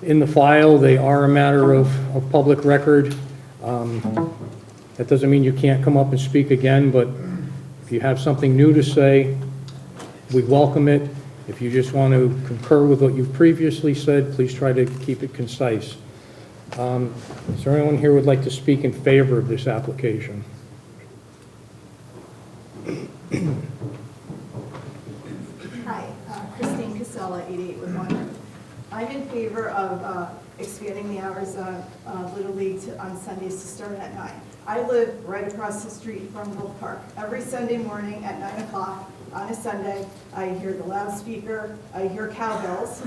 in the file. They are a matter of public record. That doesn't mean you can't come up and speak again, but if you have something new to say, we welcome it. If you just want to concur with what you've previously said, please try to keep it concise. Is there anyone here who would like to speak in favor of this application? Hi, Christine Casella, 88 with Monroe. I'm in favor of expanding the hours of Little League on Sundays to start at 9. I live right across the street from Wolf Park. Every Sunday morning at 9 o'clock on a Sunday, I hear the loudspeaker, I hear cowbells,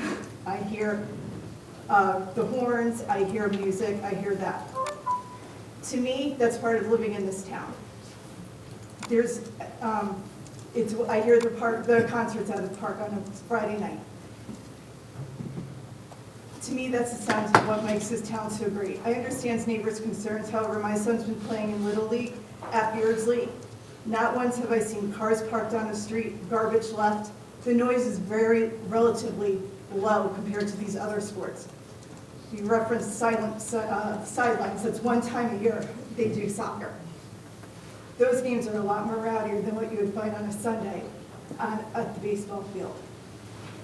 I hear the horns, I hear music, I hear that. To me, that's part of living in this town. There's, I hear the concerts at the park on a Friday night. To me, that's the sound of what makes this town so great. I understand neighbors' concerns, however, my son's been playing in Little League at Beardsley. Not once have I seen cars parked on the street, garbage left. The noise is relatively low compared to these other sports. You referenced sidelines, that's one time a year they do soccer. Those games are a lot more rowdier than what you would find on a Sunday at the baseball field.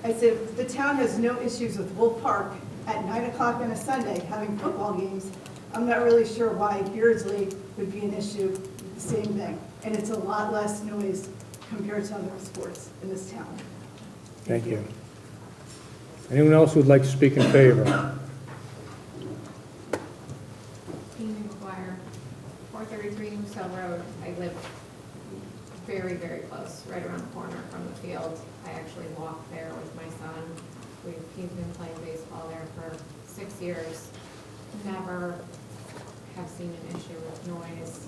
I said, the town has no issues with Wolf Park at 9 o'clock on a Sunday having football games. I'm not really sure why Beardsley would be an issue with the same thing. And it's a lot less noise compared to other sports in this town. Thank you. Anyone else who would like to speak in favor? Amy McGuire, 433 Moose Hill Road. I live very, very close, right around the corner from the field. I actually walk there with my son. He's been playing baseball there for 6 years. Never have seen an issue with noise.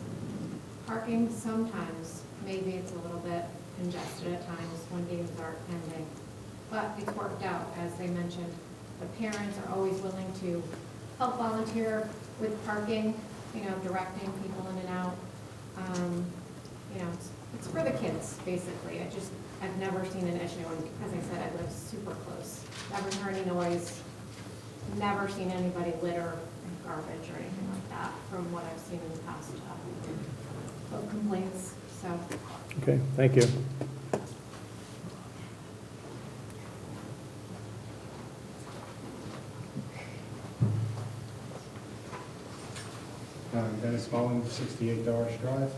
Parking sometimes, maybe it's a little bit congested at times when games aren't pending. But it's worked out, as they mentioned. The parents are always willing to help volunteer with parking, directing people in and out. It's for the kids, basically. I've never seen an issue, and as I said, I live super close. Never heard any noise. never seen anybody litter garbage or anything like that from what I've seen in the past of complaints, so. Okay, thank you. Dennis Mullen, 68 Doris Drive.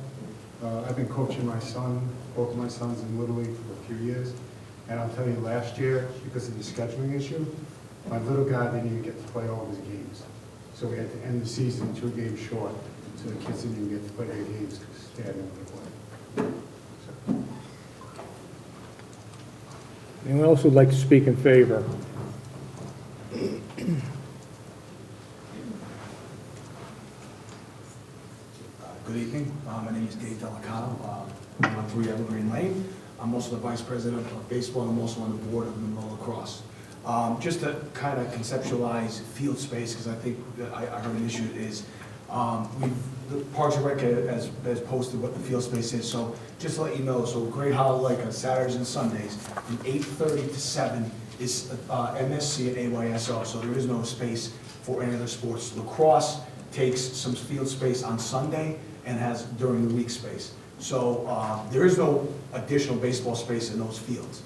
I've been coaching my son, both of my sons in Little League for a few years. And I'll tell you, last year, because of the scheduling issue, my little guy didn't even get to play all of his games. So we had to end the season 2 games short, so the kids didn't even get to play their games because they had nowhere to play. Anyone else who'd like to speak in favor? Good evening. My name is Dave Delicado. I'm on 3 Evergreen Lane. I'm also the vice president of baseball. I'm also on the board of Monroe Lacrosse. Just to kind of conceptualize field space, because I think that I heard an issue is, the Parks and Rec has posted what the field space is. So just to let you know, so Great Hollow Lake on Saturdays and Sundays from 8:30 to 7 is MSC and AYSO. So there is no space for any other sports. Lacrosse takes some field space on Sunday and has during the week space. So there is no additional baseball space in those fields.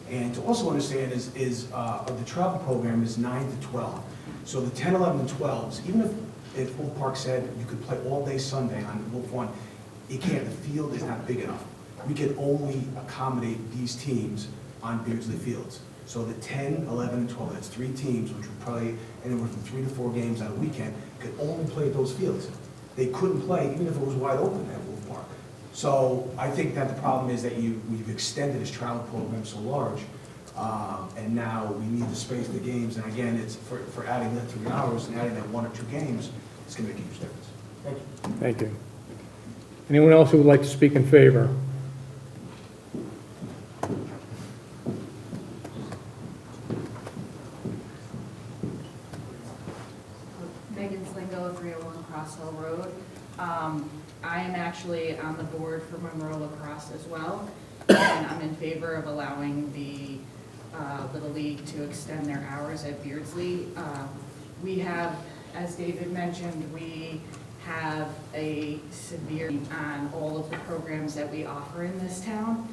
And to also understand is the travel program is 9 to 12. So the 10, 11, and 12s, even if Wolf Park said you could play all day Sunday on Wolf 1, you can't, the field is not big enough. We can only accommodate these teams on Beardsley Fields. So the 10, 11, and 12, that's 3 teams, which would probably anywhere from 3 to 4 games on a weekend, could only play at those fields. They couldn't play even if it was wide open at Wolf Park. So I think that the problem is that we've extended this travel program so large, and now we need to space the games. And again, it's for adding that 3 hours and adding that 1 or 2 games, it's going to make a huge difference. Thank you. Thank you. Anyone else who would like to speak in favor? Megan Slingo, 301 Cross Hill Road. I am actually on the board for Monroe Lacrosse as well, and I'm in favor of allowing the Little League to extend their hours at Beardsley. We have, as David mentioned, we have a severe on all of the programs that we offer in this town.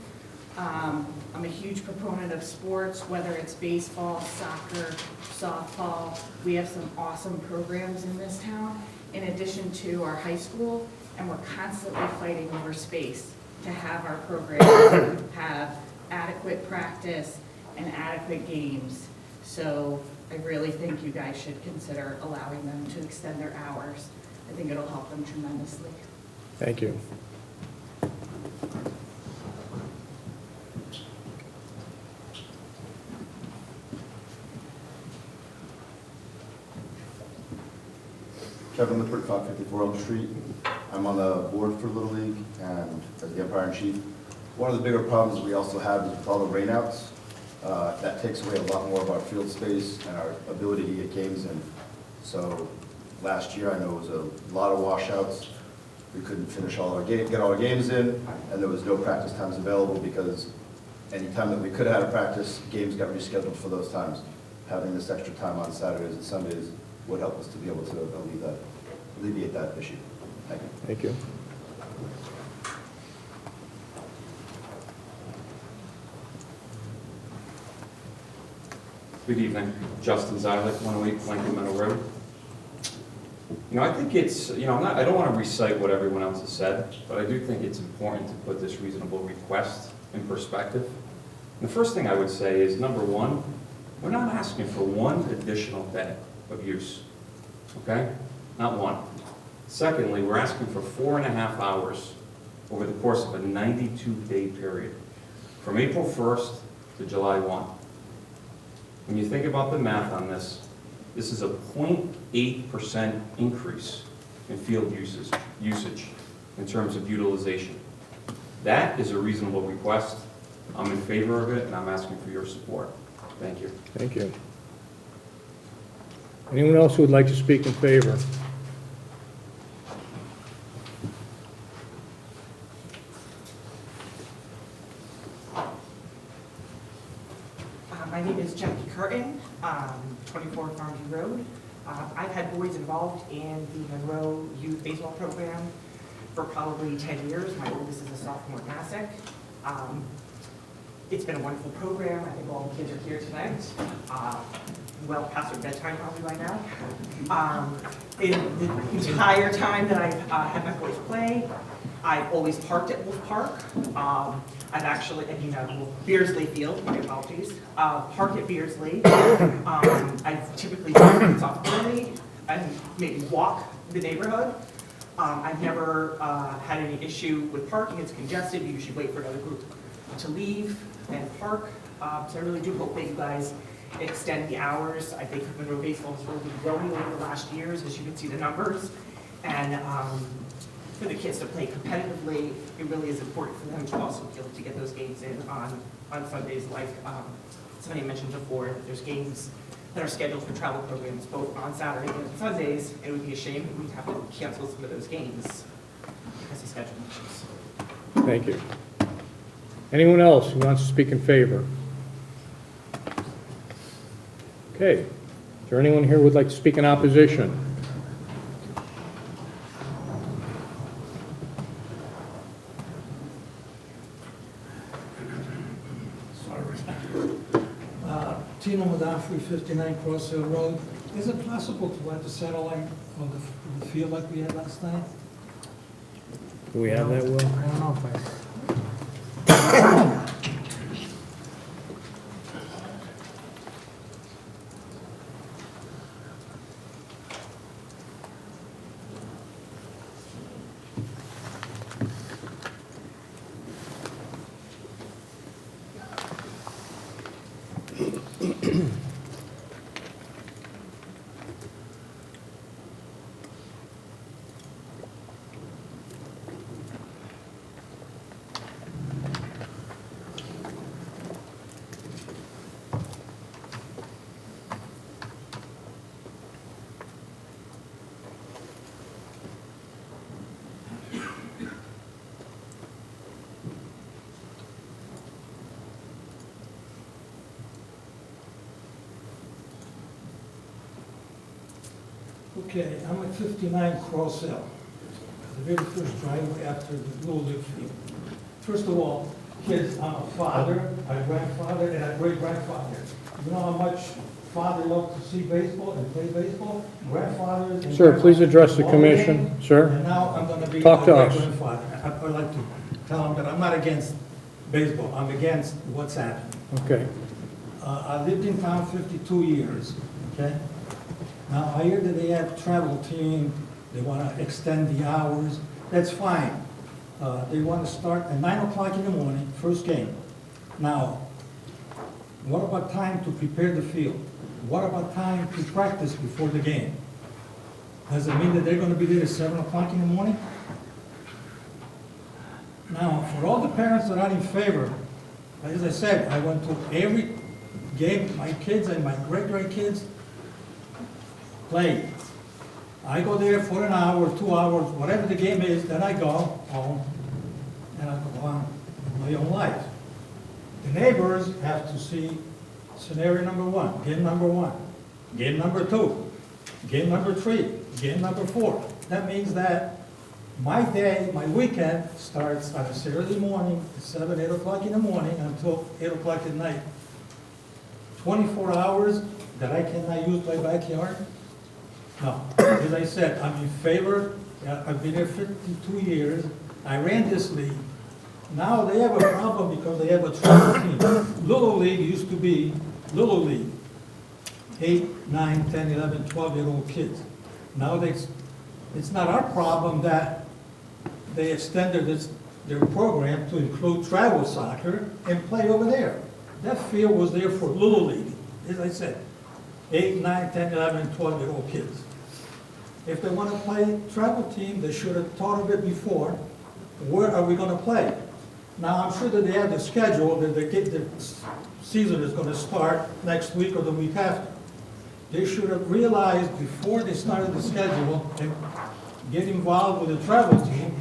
I'm a huge proponent of sports, whether it's baseball, soccer, softball. We have some awesome programs in this town, in addition to our high school, and we're constantly fighting over space to have our programs have adequate practice and adequate games. So I really think you guys should consider allowing them to extend their hours. I think it'll help them tremendously. Thank you. Kevin Lippert, 554 Elm Street. I'm on the board for Little League and as the umpire in chief. One of the bigger problems we also have is with all the rainouts. That takes away a lot more of our field space and our ability to get games in. So last year, I know it was a lot of washouts. We couldn't finish get all our games in, and there was no practice times available because any time that we could have had a practice, games got rescheduled for those times. Having this extra time on Saturdays and Sundays would help us to be able to alleviate that issue. Thank you. Thank you. Good evening. Justin Zylik, 108 Lincoln Meadow Road. I think it's, I don't want to recite what everyone else has said, but I do think it's important to put this reasonable request in perspective. And the first thing I would say is, number one, we're not asking for one additional day of use, okay? Not one. Secondly, we're asking for 4.5 hours over the course of a 92-day period, from April 1st to July 1. When you think about the math on this, this is a 0.8% increase in field usage in terms of utilization. That is a reasonable request. I'm in favor of it, and I'm asking for your support. Thank you. Thank you. Anyone else who would like to speak in favor? My name is Jackie Curtin, 24 Farmview Road. I've had boys involved in the Monroe Youth Baseball Program for probably 10 years. My oldest is a sophomore at Massac. It's been a wonderful program. I think all the kids are here tonight. Well past their bedtime probably by now. In the entire time that I've had my boys play, I've always parked at Wolf Park. I've actually, Beardsley Field, my apologies. Park at Beardsley. I've typically dropped kids off early and maybe walk the neighborhood. I've never had any issue with parking. It's congested. You usually wait for another group to leave and park. So I really do hope that you guys extend the hours. I think Monroe Baseball has really been growing over the last years, as you can see the numbers. And for the kids to play competitively, it really is important for them to also be able to get those games in on Sundays. Like somebody mentioned before, there's games that are scheduled for travel programs both on Saturday and Sundays. It would be a shame if we'd have to cancel some of those games because of scheduling issues. Thank you. Anyone else who wants to speak in favor? Okay. Is there anyone here who would like to speak in opposition? Tino Madafri, 59 Cross Hill Road. Is it possible to let the satellite on the field like we had last night? Do we have that, Will? I don't know if I. Okay, I'm at 59 Cross Hill, the very first driveway after the Little League field. First of all, kids, I'm a father, a grandfather, and a great-grandfather. You know how much father loves to see baseball and play baseball? Grandfathers and Sir, please address the all commission, game, sir. And now I'm going to be Talk a to us. great-grandfather. I'd like to tell them that I'm not against baseball, I'm against what's happening. Okay. I lived in town 52 years, okay? Now, I hear that they have travel team, they want to extend the hours, that's fine. They want to start at 9 o'clock in the morning, first game. Now, what about time to prepare the field? What about time to practice before the game? Does it mean that they're going to be there at 7 o'clock in the morning? Now, for all the parents that are in favor, as I said, I went to every game my kids and my great-grandkids play. I go there for an hour, 2 hours, whatever the game is, then I go home and I go on with my own life. The neighbors have to see scenario number one, game number one, game number two, game number three, game number four. That means that my day, my weekend starts on a Saturday morning at 7, 8 o'clock in the morning until 8 o'clock at night. 24 hours that I cannot use my backyard? No. As I said, I'm in favor. I've been here 52 years. I ran this league. Now they have a problem because they have a travel team. Little League used to be Little League. 8, 9, 10, 11, 12-year-old kids. Now it's not our problem that they extended their program to include travel soccer and play over there. That field was there for Little League. As I said, 8, 9, 10, 11, 12-year-old kids. If they want to play travel team, they should have thought of it before. Where are we going to play? Now, I'm sure that they have the schedule, that the season is going to start next week or the week after. They should have realized before they started the schedule and get involved with the travel team,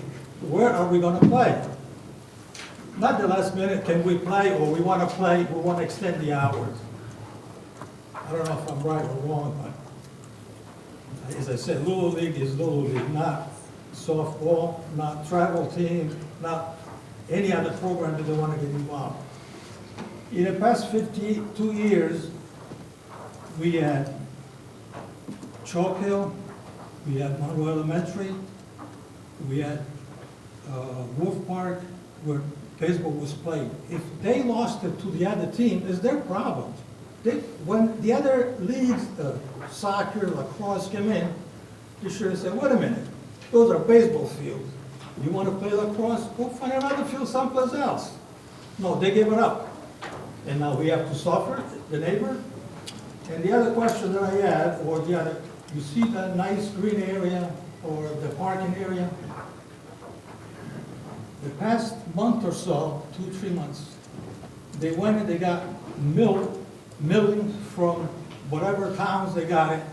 where are we going to play? Not the last minute, can we play, or we want to play, we want to extend the hours. I don't know if I'm right or wrong, but as I said, Little League is Little League, not softball, not travel team, not any other program that they want to get involved. In the past 52 years, we had Chalk Hill, we had Monroe Elementary, we had Wolf Park, where baseball was played. If they lost it to the other team, it's their problem. When the other leagues, soccer, lacrosse came in, they should have said, wait a minute, those are baseball fields. You want to play lacrosse? Go find another field someplace else. No, they gave it up. And now we have to suffer, the neighbor. And the other question that I had, or the other, you see that nice green area or the parking area? The past month or so, 2-3 months, they went and they got milling from whatever towns they got it,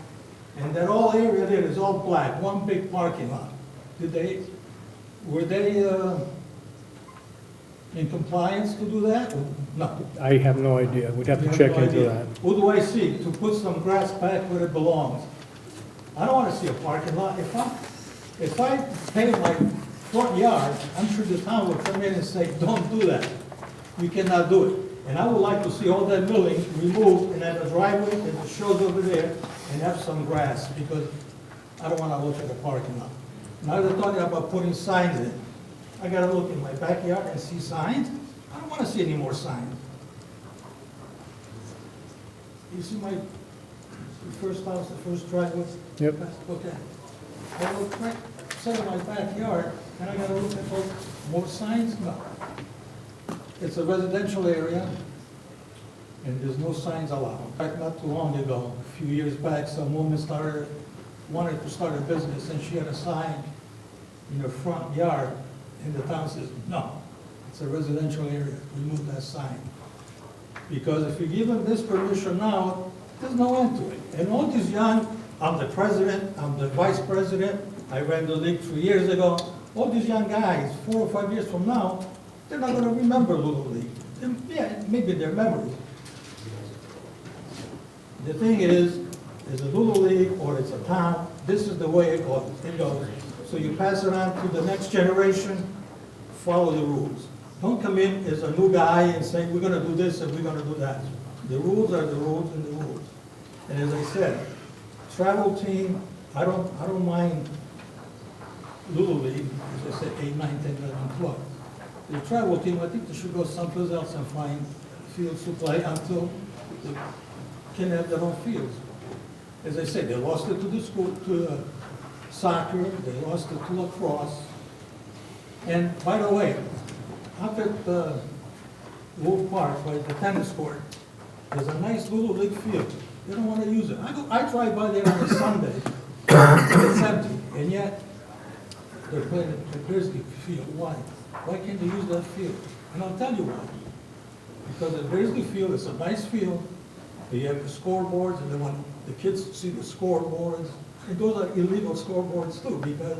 and that whole area there is all black, one big parking lot. Were they in compliance to do that? No. I have no idea. We'd have to check into that. What do I see? To put some grass back where it belongs. I don't want to see a parking lot. If I pave my front yard, I'm sure the town will come in and say, don't do that. You cannot do it. And I would like to see all that milling removed and have a driveway that shows over there and have some grass, because I don't want to look at the parking lot. Now they're talking about putting signs in. I gotta look in my backyard and see signs? I don't want to see any more signs. You see my first house, the first driveway? Yep. Okay. I look right outside of my backyard, and I gotta look at those more signs? No. It's a residential area, and there's no signs allowed. In fact, not too long ago, a few years back, some woman wanted to start a business, and she had a sign in her front yard, and the town says, no, it's a residential area, remove that sign. Because if you give them this permission now, there's no end to it. And all these young, I'm the president, I'm the vice president, I ran the league 3 years ago, all these young guys, 4 or 5 years from now, they're not gonna remember Little League. Yeah, maybe their memories. The thing is a Little League or it's a town, this is the way it goes. So you pass it on to the next generation, follow the rules. Don't come in as a new guy and say, we're gonna do this and we're gonna do that. The rules are the rules and the rules. And as I said, travel team, I don't mind Little League, as I said, 8, 9, 10, 11, 12. The travel team, I think they should go someplace else and find fields to play until they can have their own fields. As I said, they lost it to the school, to soccer, they lost it to lacrosse. And by the way, up at Wolf Park, by the tennis court, there's a nice Little League field. They don't want to use it. I drive by there on a Sunday, and it's empty, and yet they're playing at the Grizzly field. Why? Why can't they use that field? And I'll tell you why. Because the Grizzly field is a nice field. You have the scoreboards, and they want the kids to see the scoreboards. And those are illegal scoreboards too, because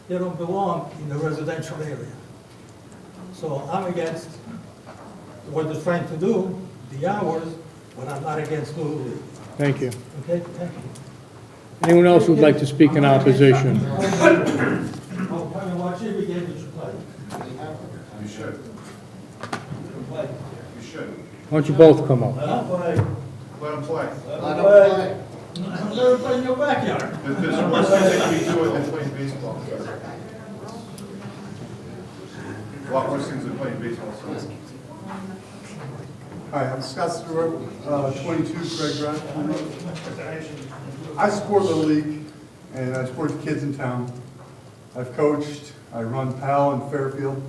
they don't belong in the residential area. So I'm against what they're trying to do, the hours, but I'm not against Little League. Thank you. Okay, thank you. Anyone else who'd like to speak in opposition? I'll come and watch every game that you play. You should. You should. Why don't you both come up? Let them play. Let them play. Let them play. Let them play in your backyard. There's worse things they can be doing than playing baseball. A lot worse things than playing baseball. So. Hi, I'm Scott Stewart, 22 Craig Drive. I support Little League, and I support the kids in town. I've coached, I run PAL in Fairfield.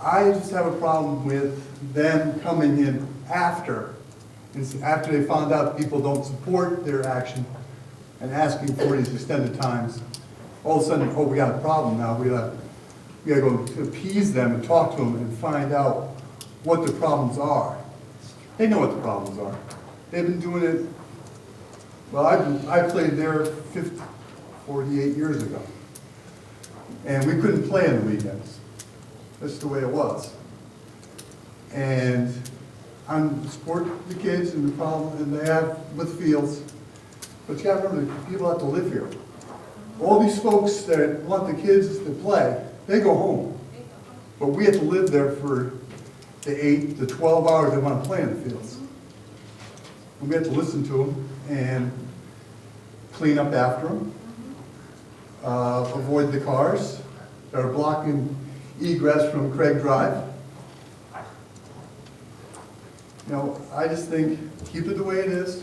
I just have a problem with them coming in after they found out people don't support their action and asking for these extended times. All of a sudden, oh, we got a problem now. We gotta go to appease them and talk to them and find out what the problems are. They know what the problems are. They've been doing it, well, I played there 48 years ago. And we couldn't play on the weekends. That's the way it was. And on support the kids and the problem, and they have with fields. But you gotta remember, the people have to live here. All these folks that want the kids to play, they go home. But we have to live there for the 8 to 12 hours they want to play in the fields. And we have to listen to them and clean up after them, avoid the cars that are blocking egress from Craig Drive. You know, I just think, keep it the way it is.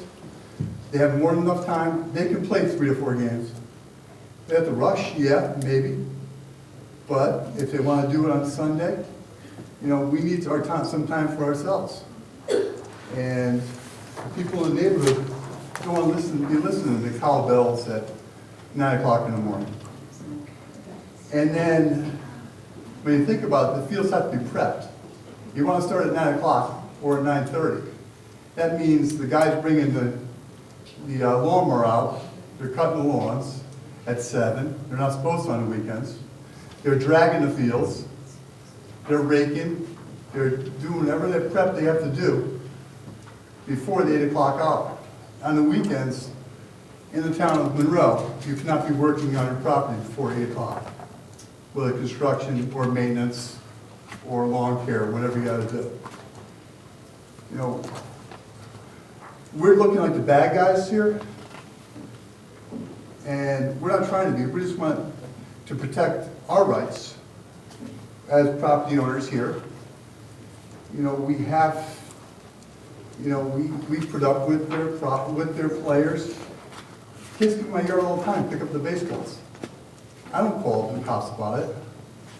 They have more than enough time. They can play 3 to 4 games. They have to rush, yeah, maybe. But if they want to do it on Sunday, you know, we need our time, some time for ourselves. And people in the neighborhood don't want to be listening to the cow bells at 9 o'clock in the morning. And then, when you think about it, the fields have to be prepped. You want to start at 9 o'clock or at 9:30. That means the guys bringing the lawnmower out, they're cutting the lawns at 7. They're not supposed to on the weekends. They're dragging the fields. They're raking. They're doing whatever that prep they have to do before the 8 o'clock hour. On the weekends, in the town of Monroe, you cannot be working on your property before 8 o'clock, whether construction or maintenance or lawn care, whatever you got to do. You know, we're looking like the bad guys here, and we're not trying to be. We just want to protect our rights as property owners here. You know, we have, you know, we put up with their players. Kids come to my yard all the time, pick up the baseballs. I don't call the cops about it.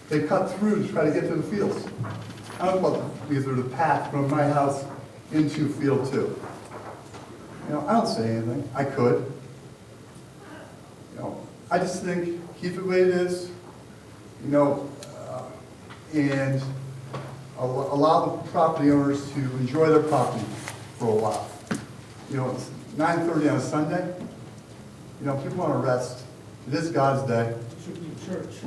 They cut through to try to get to the fields. I don't call them because they're the path from my house into field 2. You know, I don't say anything. I could. You know, I just think keep it the way it is. You know, and allow the property owners to enjoy their property for a while. You know, it's 9:30 on a Sunday. You know, people want to rest. It is God's day. It should be church.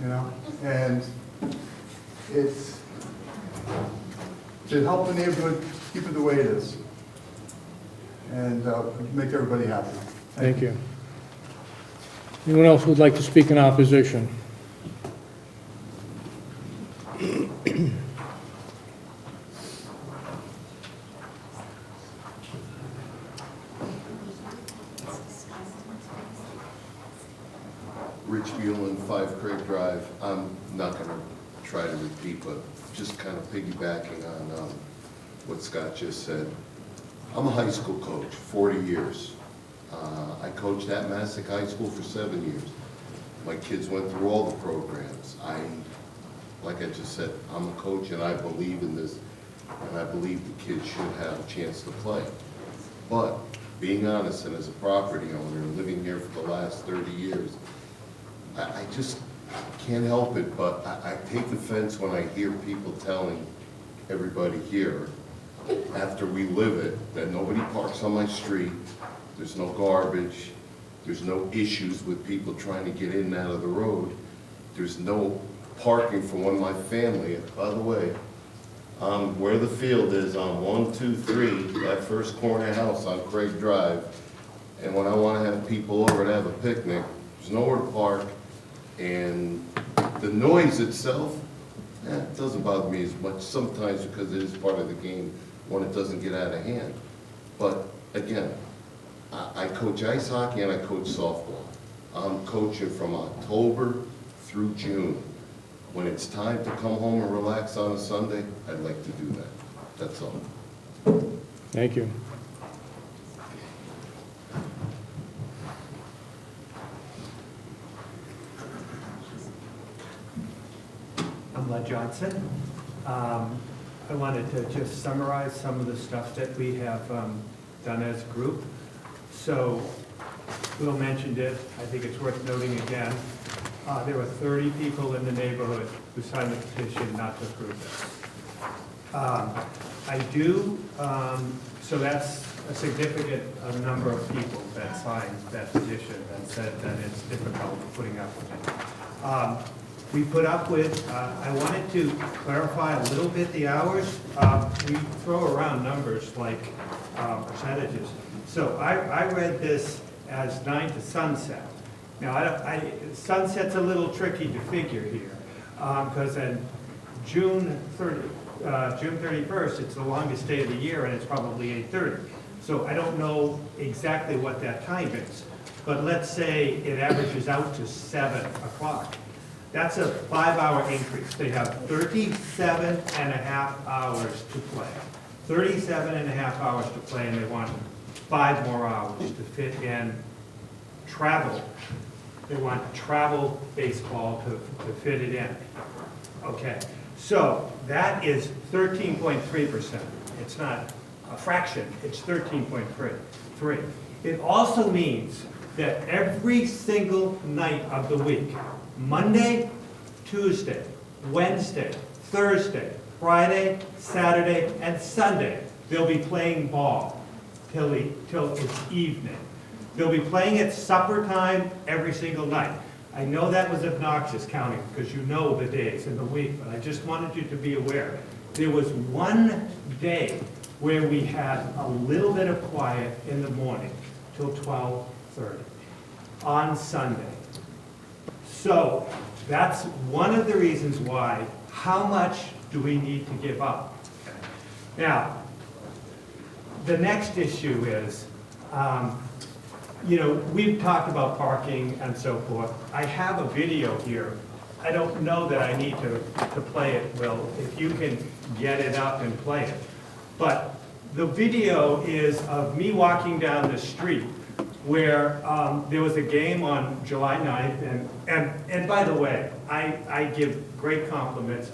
You know, and it's to help the neighborhood keep it the way it is, and make everybody happy. Thank you. Anyone else who would like to speak in opposition? Rich Muehlin, 5 Craig Drive. I'm not going to try to repeat, but just kind of piggybacking on what Scott just said. I'm a high school coach, 40 years. I coached at Massac High School for 7 years. My kids went through all the programs. Like I just said, I'm a coach and I believe in this, and I believe the kids should have a chance to play. But being honest, and as a property owner, living here for the last 30 years, I just can't help it, but I take offense when I hear people telling everybody here, after we live it, that nobody parks on my street, there's no garbage, there's no issues with people trying to get in and out of the road, there's no parking for one of my family. By the way, where the field is on 1, 2, 3, that first corner house on Craig Drive, and when I want to have people over to have a picnic, there's nowhere to park, and the noise itself, it doesn't bother me as much sometimes because it is part of the game when it doesn't get out of hand. But again, I coach ice hockey and I coach softball. I'm coaching from October through June. When it's time to come home and relax on a Sunday, I'd like to do that. That's all. Thank you. I'm Led Johnson. I wanted to just summarize some of the stuff that we have done as a group. So, Will mentioned it, I think it's worth noting again. There were 30 people in the neighborhood who signed the petition not to approve this. I do, so that's a significant number of people that signed that petition and said that it's difficult putting up with it. we put up with, I wanted to clarify a little bit the hours. We throw around numbers like percentages. So I read this as 9 to sunset. Now, sunset's a little tricky to figure here, because then June 31st, it's the longest day of the year, and it's probably 8:30. So I don't know exactly what that time is, but let's say it averages out to 7 o'clock. That's a 5-hour increase. They have 37 and a half hours to play. 37 and a half hours to play, and they want 5 more hours to fit in travel. They want travel baseball to fit it in. Okay, so that is 13.3%. It's not a fraction, it's 13.3. It also means that every single night of the week, Monday, Tuesday, Wednesday, Thursday, Friday, Saturday, and Sunday, they'll be playing ball till it's evening. They'll be playing at supper time every single night. I know that was obnoxious counting because you know the days in the week, but I just wanted you to be aware. There was one day where we had a little bit of quiet in the morning till 12:30 on Sunday. So that's one of the reasons why, how much do we need to give up? Now, the next issue is, we've talked about parking and so forth. I have a video here. I don't know that I need to play it, Will, if you can get it up and play it. But the video is of me walking down the street where there was a game on July 9th, and by the way, I give great compliments.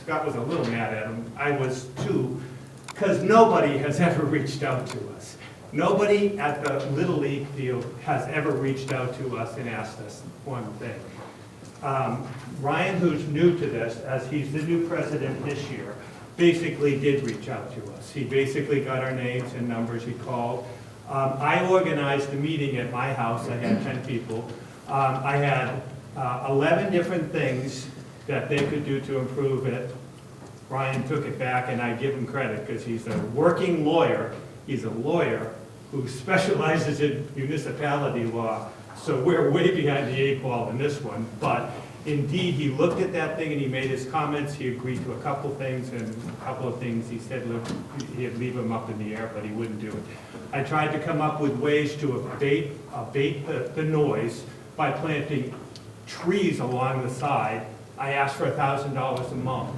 Scott was a little mad at him. I was too, because nobody has ever reached out to us. Nobody at the Little League field has ever reached out to us and asked us one thing. Ryan, who's new to this, as he's the new president this year, basically did reach out to us. He basically got our names and numbers. He called. I organized a meeting at my house. I had 10 people. I had 11 different things that they could do to improve it. Ryan took it back, and I give him credit because he's a working lawyer. He's a lawyer who specializes in municipality law. So we're way behind the 8 ball in this one. But indeed, he looked at that thing and he made his comments. He agreed to a couple things, and a couple of things he said he'd leave them up in the air, but he wouldn't do it. I tried to come up with ways to abate the noise by planting trees along the side. I asked for $1,000 a month,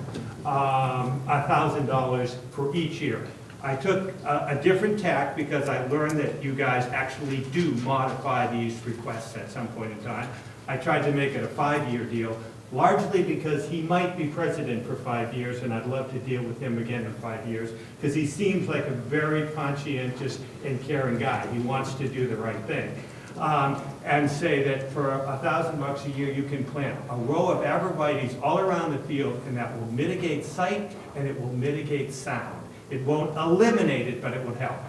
$1,000 for each year. I took a different tack because I learned that you guys actually do modify these requests at some point in time. I tried to make it a 5-year deal, largely because he might be president for 5 years, and I'd love to deal with him again in 5 years, because he seems like a very conscientious and caring guy. He wants to do the right thing. And say that for $1,000 a year, you can plant a row of arborvitaes all around the field, and that will mitigate sight and it will mitigate sound. It won't eliminate it, but it will help.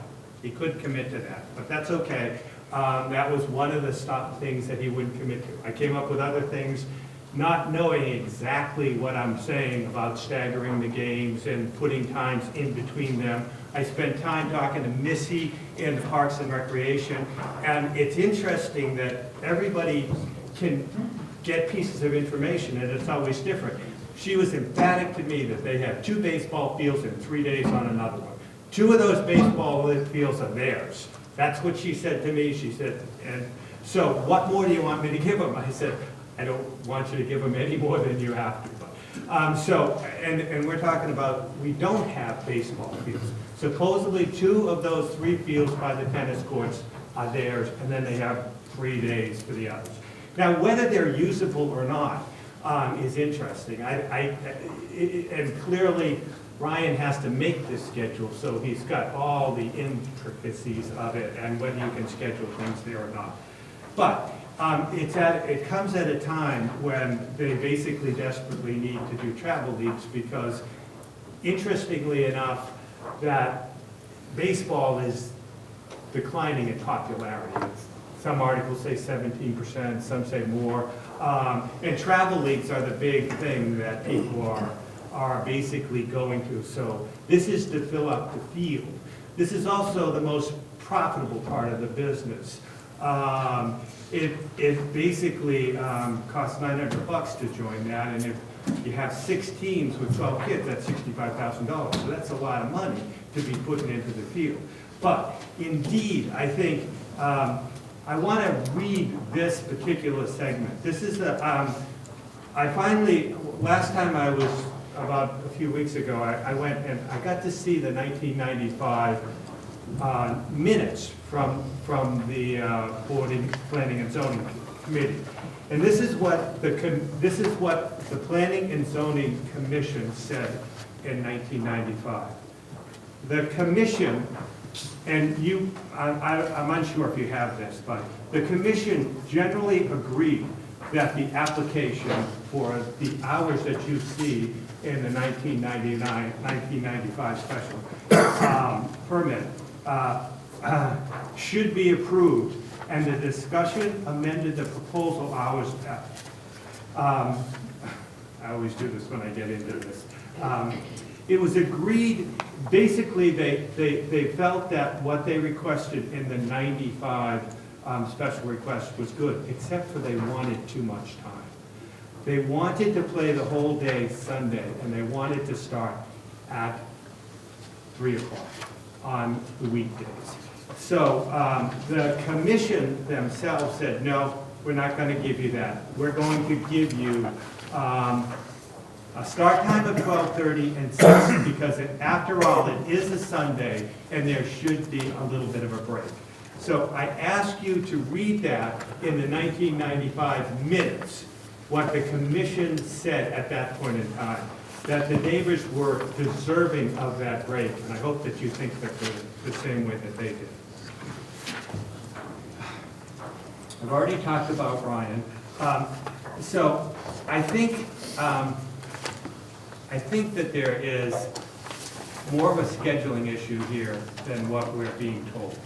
He could commit to that, but that's okay. That was one of the things that he wouldn't commit to. I came up with other things, not knowing exactly what I'm saying about staggering the games and putting times in between them. I spent time talking to Missy in Parks and Recreation, and it's interesting that everybody can get pieces of information, and it's always different. She was emphatic to me that they have 2 baseball fields and 3 days on another one. 2 of those baseball fields are theirs. That's what she said to me. She said, and so what more do you want me to give them? I said, I don't want you to give them any more than you have to. And we're talking about, we don't have baseball fields. Supposedly 2 of those 3 fields by the tennis courts are theirs, and then they have 3 days for the others. Now, whether they're usable or not is interesting. And clearly, Ryan has to make this schedule, so he's got all the intricacies of it and whether you can schedule things there or not. But it comes at a time when they basically desperately need to do travel leagues because, interestingly enough, that baseball is declining in popularity. It's some articles say 17%, some say more. And travel leagues are the big thing that people are basically going to. So this is to fill up the field. This is also the most profitable part of the business. It basically costs $900 to join that, and if you have 6 teams with 12 kids, that's $65,000. So that's a lot of money to be putting into the field. But indeed, I think I want to read this particular segment. This is the, I finally, last time I was, about a few weeks ago, I went and I got to see the 1995 minutes from the Board of Planning and Zoning Committee. And this is what the Planning and Zoning Commission said in 1995. The commission, and I'm unsure if you have this, but the commission generally agreed that the application for the hours that you see in the 1995 special permit should be approved, and the discussion amended the proposal hours. I always do this when I get into this. It was agreed, basically they felt that what they requested in the 95 special request was good, except for they wanted too much time. They wanted to play the whole day Sunday, and they wanted to start at 3 o'clock on the weekdays. So the commission themselves said, no, we're not going to give you that. We're going to give you a start time of 12:30 and 6, because after all, it is a Sunday, and there should be a little bit of a break. So I ask you to read that in the 1995 minutes, what the commission said at that point in time, that the neighbors were deserving of that break, and I hope that you think that the same way that they did. I've already talked about Ryan. So I think that there is more of a scheduling issue here than what we're being told.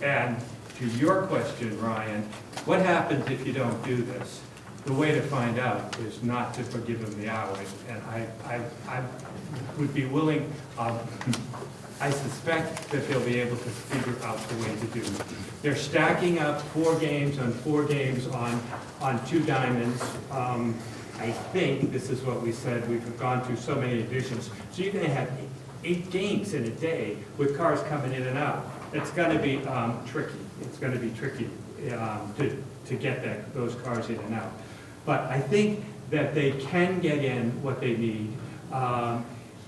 And to your question, Ryan, what happens if you don't do this? The way to find out is not to forgive them the hours. And I would be willing, I suspect that they'll be able to figure out the way to do it. They're stacking up 4 games on 4 games on 2 diamonds. I think this is what we said. We've gone through so many editions. So you're going to have 8 games in a day with cars coming in and out. It's going to be tricky. It's going to be tricky to get those cars in and out. But I think that they can get in what they need.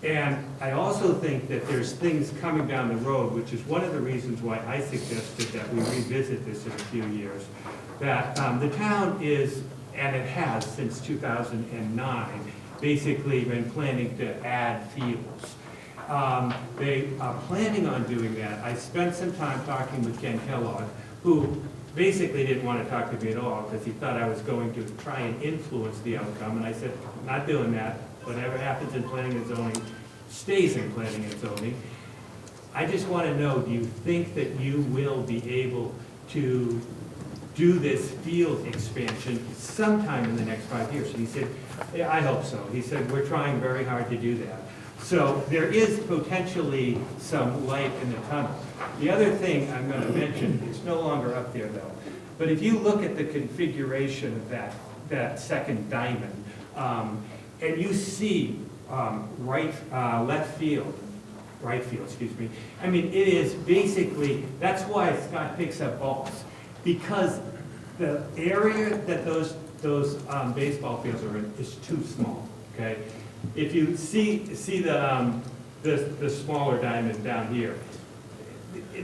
And I also think that there's things coming down the road, which is one of the reasons why I suggested that we revisit this in a few years, that the town is, and it has since 2009, basically been planning to add fields. They are planning on doing that. I spent some time talking with Ken Kellogg, who basically didn't want to talk to me at all because he thought I was going to try and influence the outcome. And I said, not doing that. Whatever happens in planning and zoning stays in planning and zoning. I just want to know, do you think that you will be able to do this field expansion sometime in the next 5 years? And he said, yeah, I hope so. He said, we're trying very hard to do that. So there is potentially some light in the tunnel. The other thing I'm going to mention, it's no longer up there though, but if you look at the configuration of that second diamond, and you see right field, excuse me. I mean, it is basically, that's why Scott picks up balls, because the area that those baseball fields are in is too small, okay? If you see the smaller diamond down here,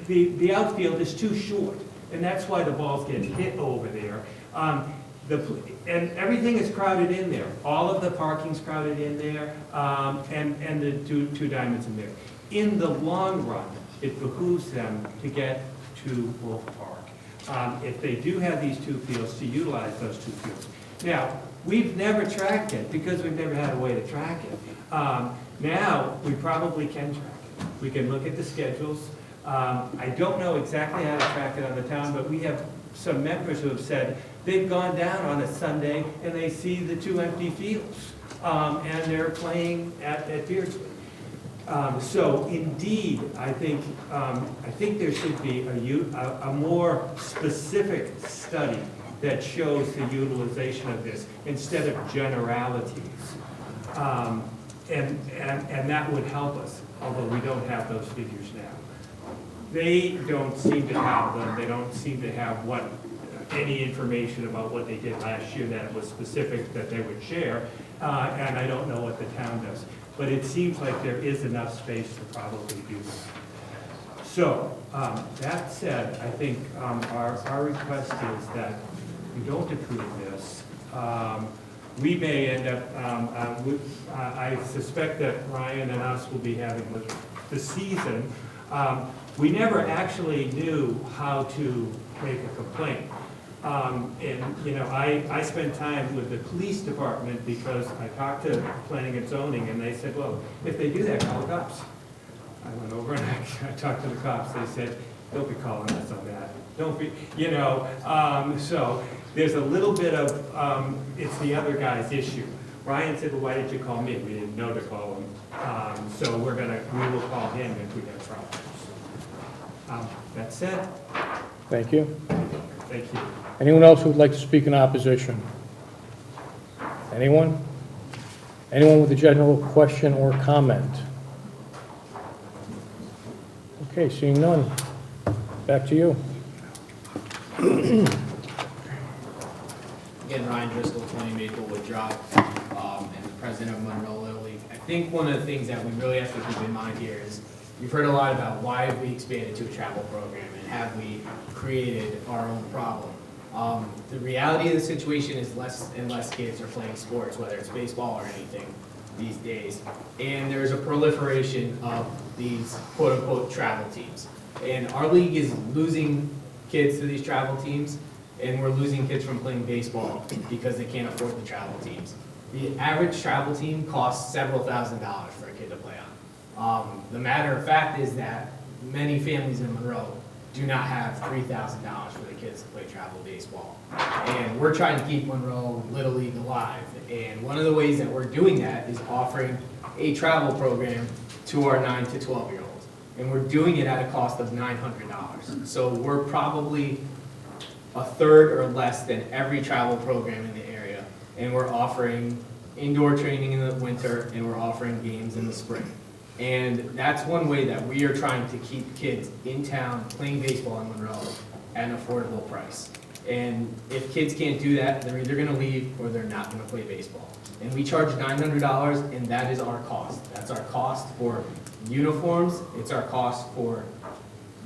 the outfield is too short, and that's why the balls get hit over there. And everything is crowded in there. All of the parking's crowded in there, and the two diamonds in there. In the long run, it behooves them to get to Wolf Park. If they do have these 2 fields, to utilize those 2 fields. Now, we've never tracked it because we've never had a way to track it. Now, we probably can track it. We can look at the schedules. I don't know exactly how to track it on the town, but we have some members who have said they've gone down on a Sunday and they see the 2 empty fields, and they're playing at Beardsley. So indeed, I think there should be a more specific study that shows the utilization of this instead of generalities. And that would help us, although we don't have those figures now. They don't seem to have them. They don't seem to have any information about what they did last year that it was specific that they would share, and I don't know what the town does. But it seems like there is enough space to probably do that. So, that said, I think our request is that we don't approve this. We may end up, I suspect that Ryan and us will be having the season. We never actually knew how to make a complaint. And, you know, I spent time with the police department because I talked to planning and zoning, and they said, well, if they do that, call the cops. I went over and I talked to the cops. They said, don't be calling us on that. Don't be, you know, so there's a little bit of, it's the other guy's issue. Ryan said, well, why did you call me? We didn't know to call him. So we will call him if we have problems. That said. Thank you. Thank you. Anyone else who would like to speak in opposition? Anyone? Anyone with a general question or comment? Okay, seeing none. Back to you. Again, Ryan Driscoll, 20 Maplewood Drive, and the president of Monroe Little League. I think one of the things that we really have to keep in mind here is we've heard a lot about why have we expanded to a travel program and have we created our own problem. The reality of the situation is less and less kids are playing sports, whether it's baseball or anything these days. And there's a proliferation of these quote-unquote travel teams. And our league is losing kids to these travel teams, and we're losing kids from playing baseball because they can't afford the travel teams. The average travel team costs several $1,000s for a kid to play on. The matter of fact is that many families in Monroe do not have $3,000 for the kids to play travel baseball. And we're trying to keep Monroe Little League alive. And one of the ways that we're doing that is offering a travel program to our 9 to 12-year-olds. And we're doing it at a cost of $900. So we're probably a third or less than every travel program in the area. And we're offering indoor training in the winter, and we're offering games in the spring. And that's one way that we are trying to keep kids in town playing baseball in Monroe at an affordable price. And if kids can't do that, they're either gonna leave or they're not gonna play baseball. And we charge $900, and that is our cost. That's our cost for uniforms, it's our cost for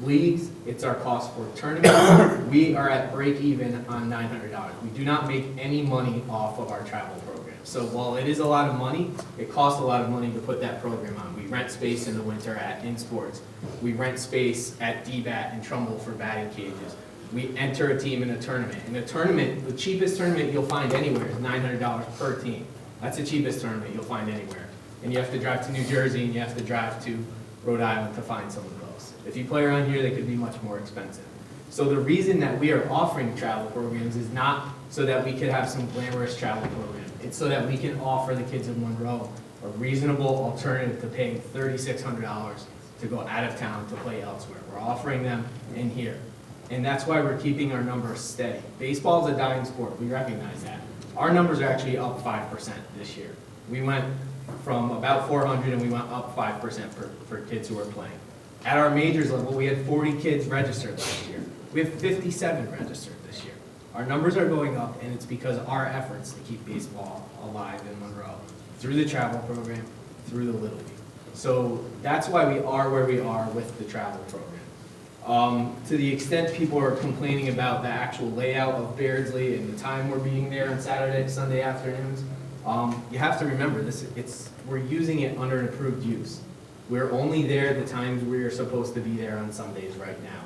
leagues, it's our cost for tournaments. We are at break even on $900. We do not make any money off of our travel program. So while it is a lot of money, it costs a lot of money to put that program on. We rent space in the winter at In Sports. We rent space at DBAT and Trumbull for batting cages. We enter a team in a tournament. In a tournament, the cheapest tournament you'll find anywhere is $900 per team. That's the cheapest tournament you'll find anywhere. And you have to drive to New Jersey and you have to drive to Rhode Island to find some of those. If you play around here, they could be much more expensive. So the reason that we are offering travel programs is not so that we could have some glamorous travel program. It's so that we can offer the kids in Monroe a reasonable alternative to paying $3,600 to go out of town to play elsewhere. We're offering them in here. And that's why we're keeping our numbers steady. Baseball is a dying sport, we recognize that. Our numbers are actually up 5% this year. We went from about 400 and we went up 5% for kids who are playing. At our majors level, we had 40 kids registered last year. We have 57 registered this year. Our numbers are going up, and it's because of our efforts to keep baseball alive in Monroe, through the travel program, through the Little League. So that's why we are where we are with the travel program. To the extent people are complaining about the actual layout of Beardsley and the time we're being there on Saturday, Sunday afternoons, you have to remember we're using it under an approved use. We're only there the times we are supposed to be there on Sundays right now.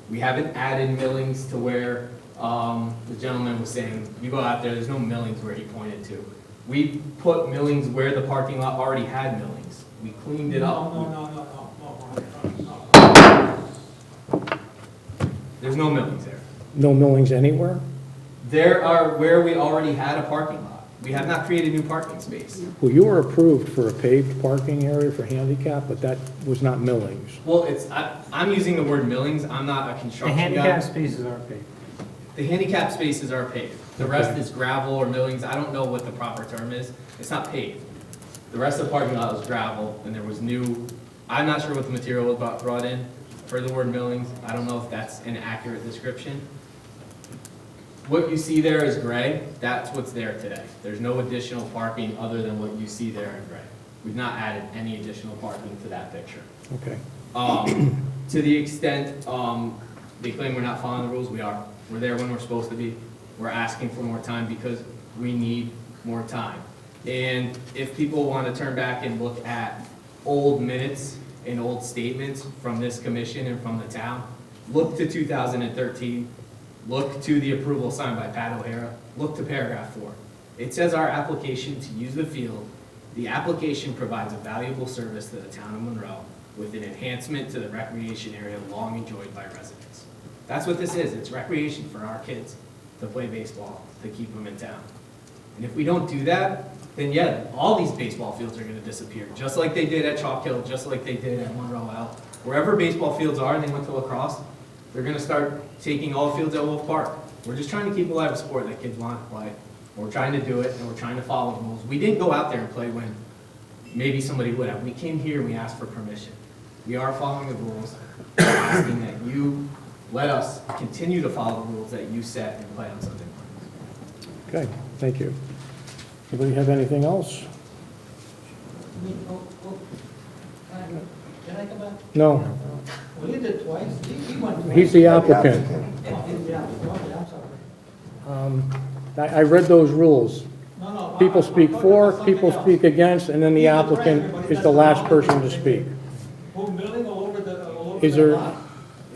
We haven't added millings to where the gentleman was saying, you go out there, there's no millings where he pointed to. We put millings where the parking lot already had millings. We cleaned it up. There's no millings there. No millings anywhere? There are where we already had a parking lot. We have not created new parking space. Well, you were approved for a paved parking area for handicap, but that was not millings. Well, I'm using the word millings, I'm not a The construction guy. handicap spaces are paved. The handicap spaces are paved. The rest is gravel or millings, I don't know what the proper term is. It's not paved. The rest of the parking lot was gravel, and there was new, I'm not sure what the material was brought in. For the word millings, I don't know if that's an accurate description. What you see there is gray, that's what's there today. There's no additional parking other than what you see there in gray. We've not added any additional parking to that picture. Okay. To the extent they claim we're not following the rules, we are. We're there when we're supposed to be. We're asking for more time because we need more time. And if people want to turn back and look at old minutes and old statements from this commission and from the town, look to 2013, look to the approval signed by Pat O'Hara, look to paragraph 4. It says our application to use the field, the application provides a valuable service to the town of Monroe with an enhancement to the recreation area long enjoyed by residents. That's what this is. It's recreation for our kids to play baseball, to keep them in town. And if we don't do that, then yeah, all these baseball fields are gonna disappear, just like they did at Chalk Hill, just like they did at Monroe L. Wherever baseball fields are, and they went to lacrosse, they're gonna start taking all fields at Wolf Park. We're just trying to keep alive a sport that kids want to play. We're trying to do it, and we're trying to follow the rules. We didn't go out there and play when maybe somebody would have. We came here and we asked for permission. We are following the rules. We're asking that you let us continue to follow the rules that you set and play on Sunday mornings. Okay, thank you. Anybody have anything else? Can I come back? No. Well, he did twice. He went twice. He's the applicant. Oh, he's the applicant. Okay, I'm sorry. I read those rules. No, no. People speak I'm for, talking people about speak against, and then the applicant is the last person to speak. Put milling all over the Is the there, lot.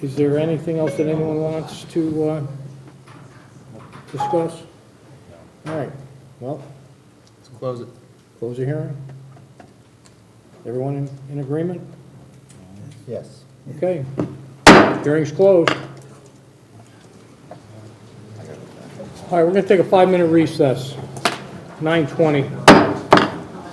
is there anything else that anyone wants to discuss? All right, well, Let's close it. close the hearing. Everyone in agreement? Yes. Okay. Hearing's closed. All right, we're going to take a 5-minute recess, 9:20.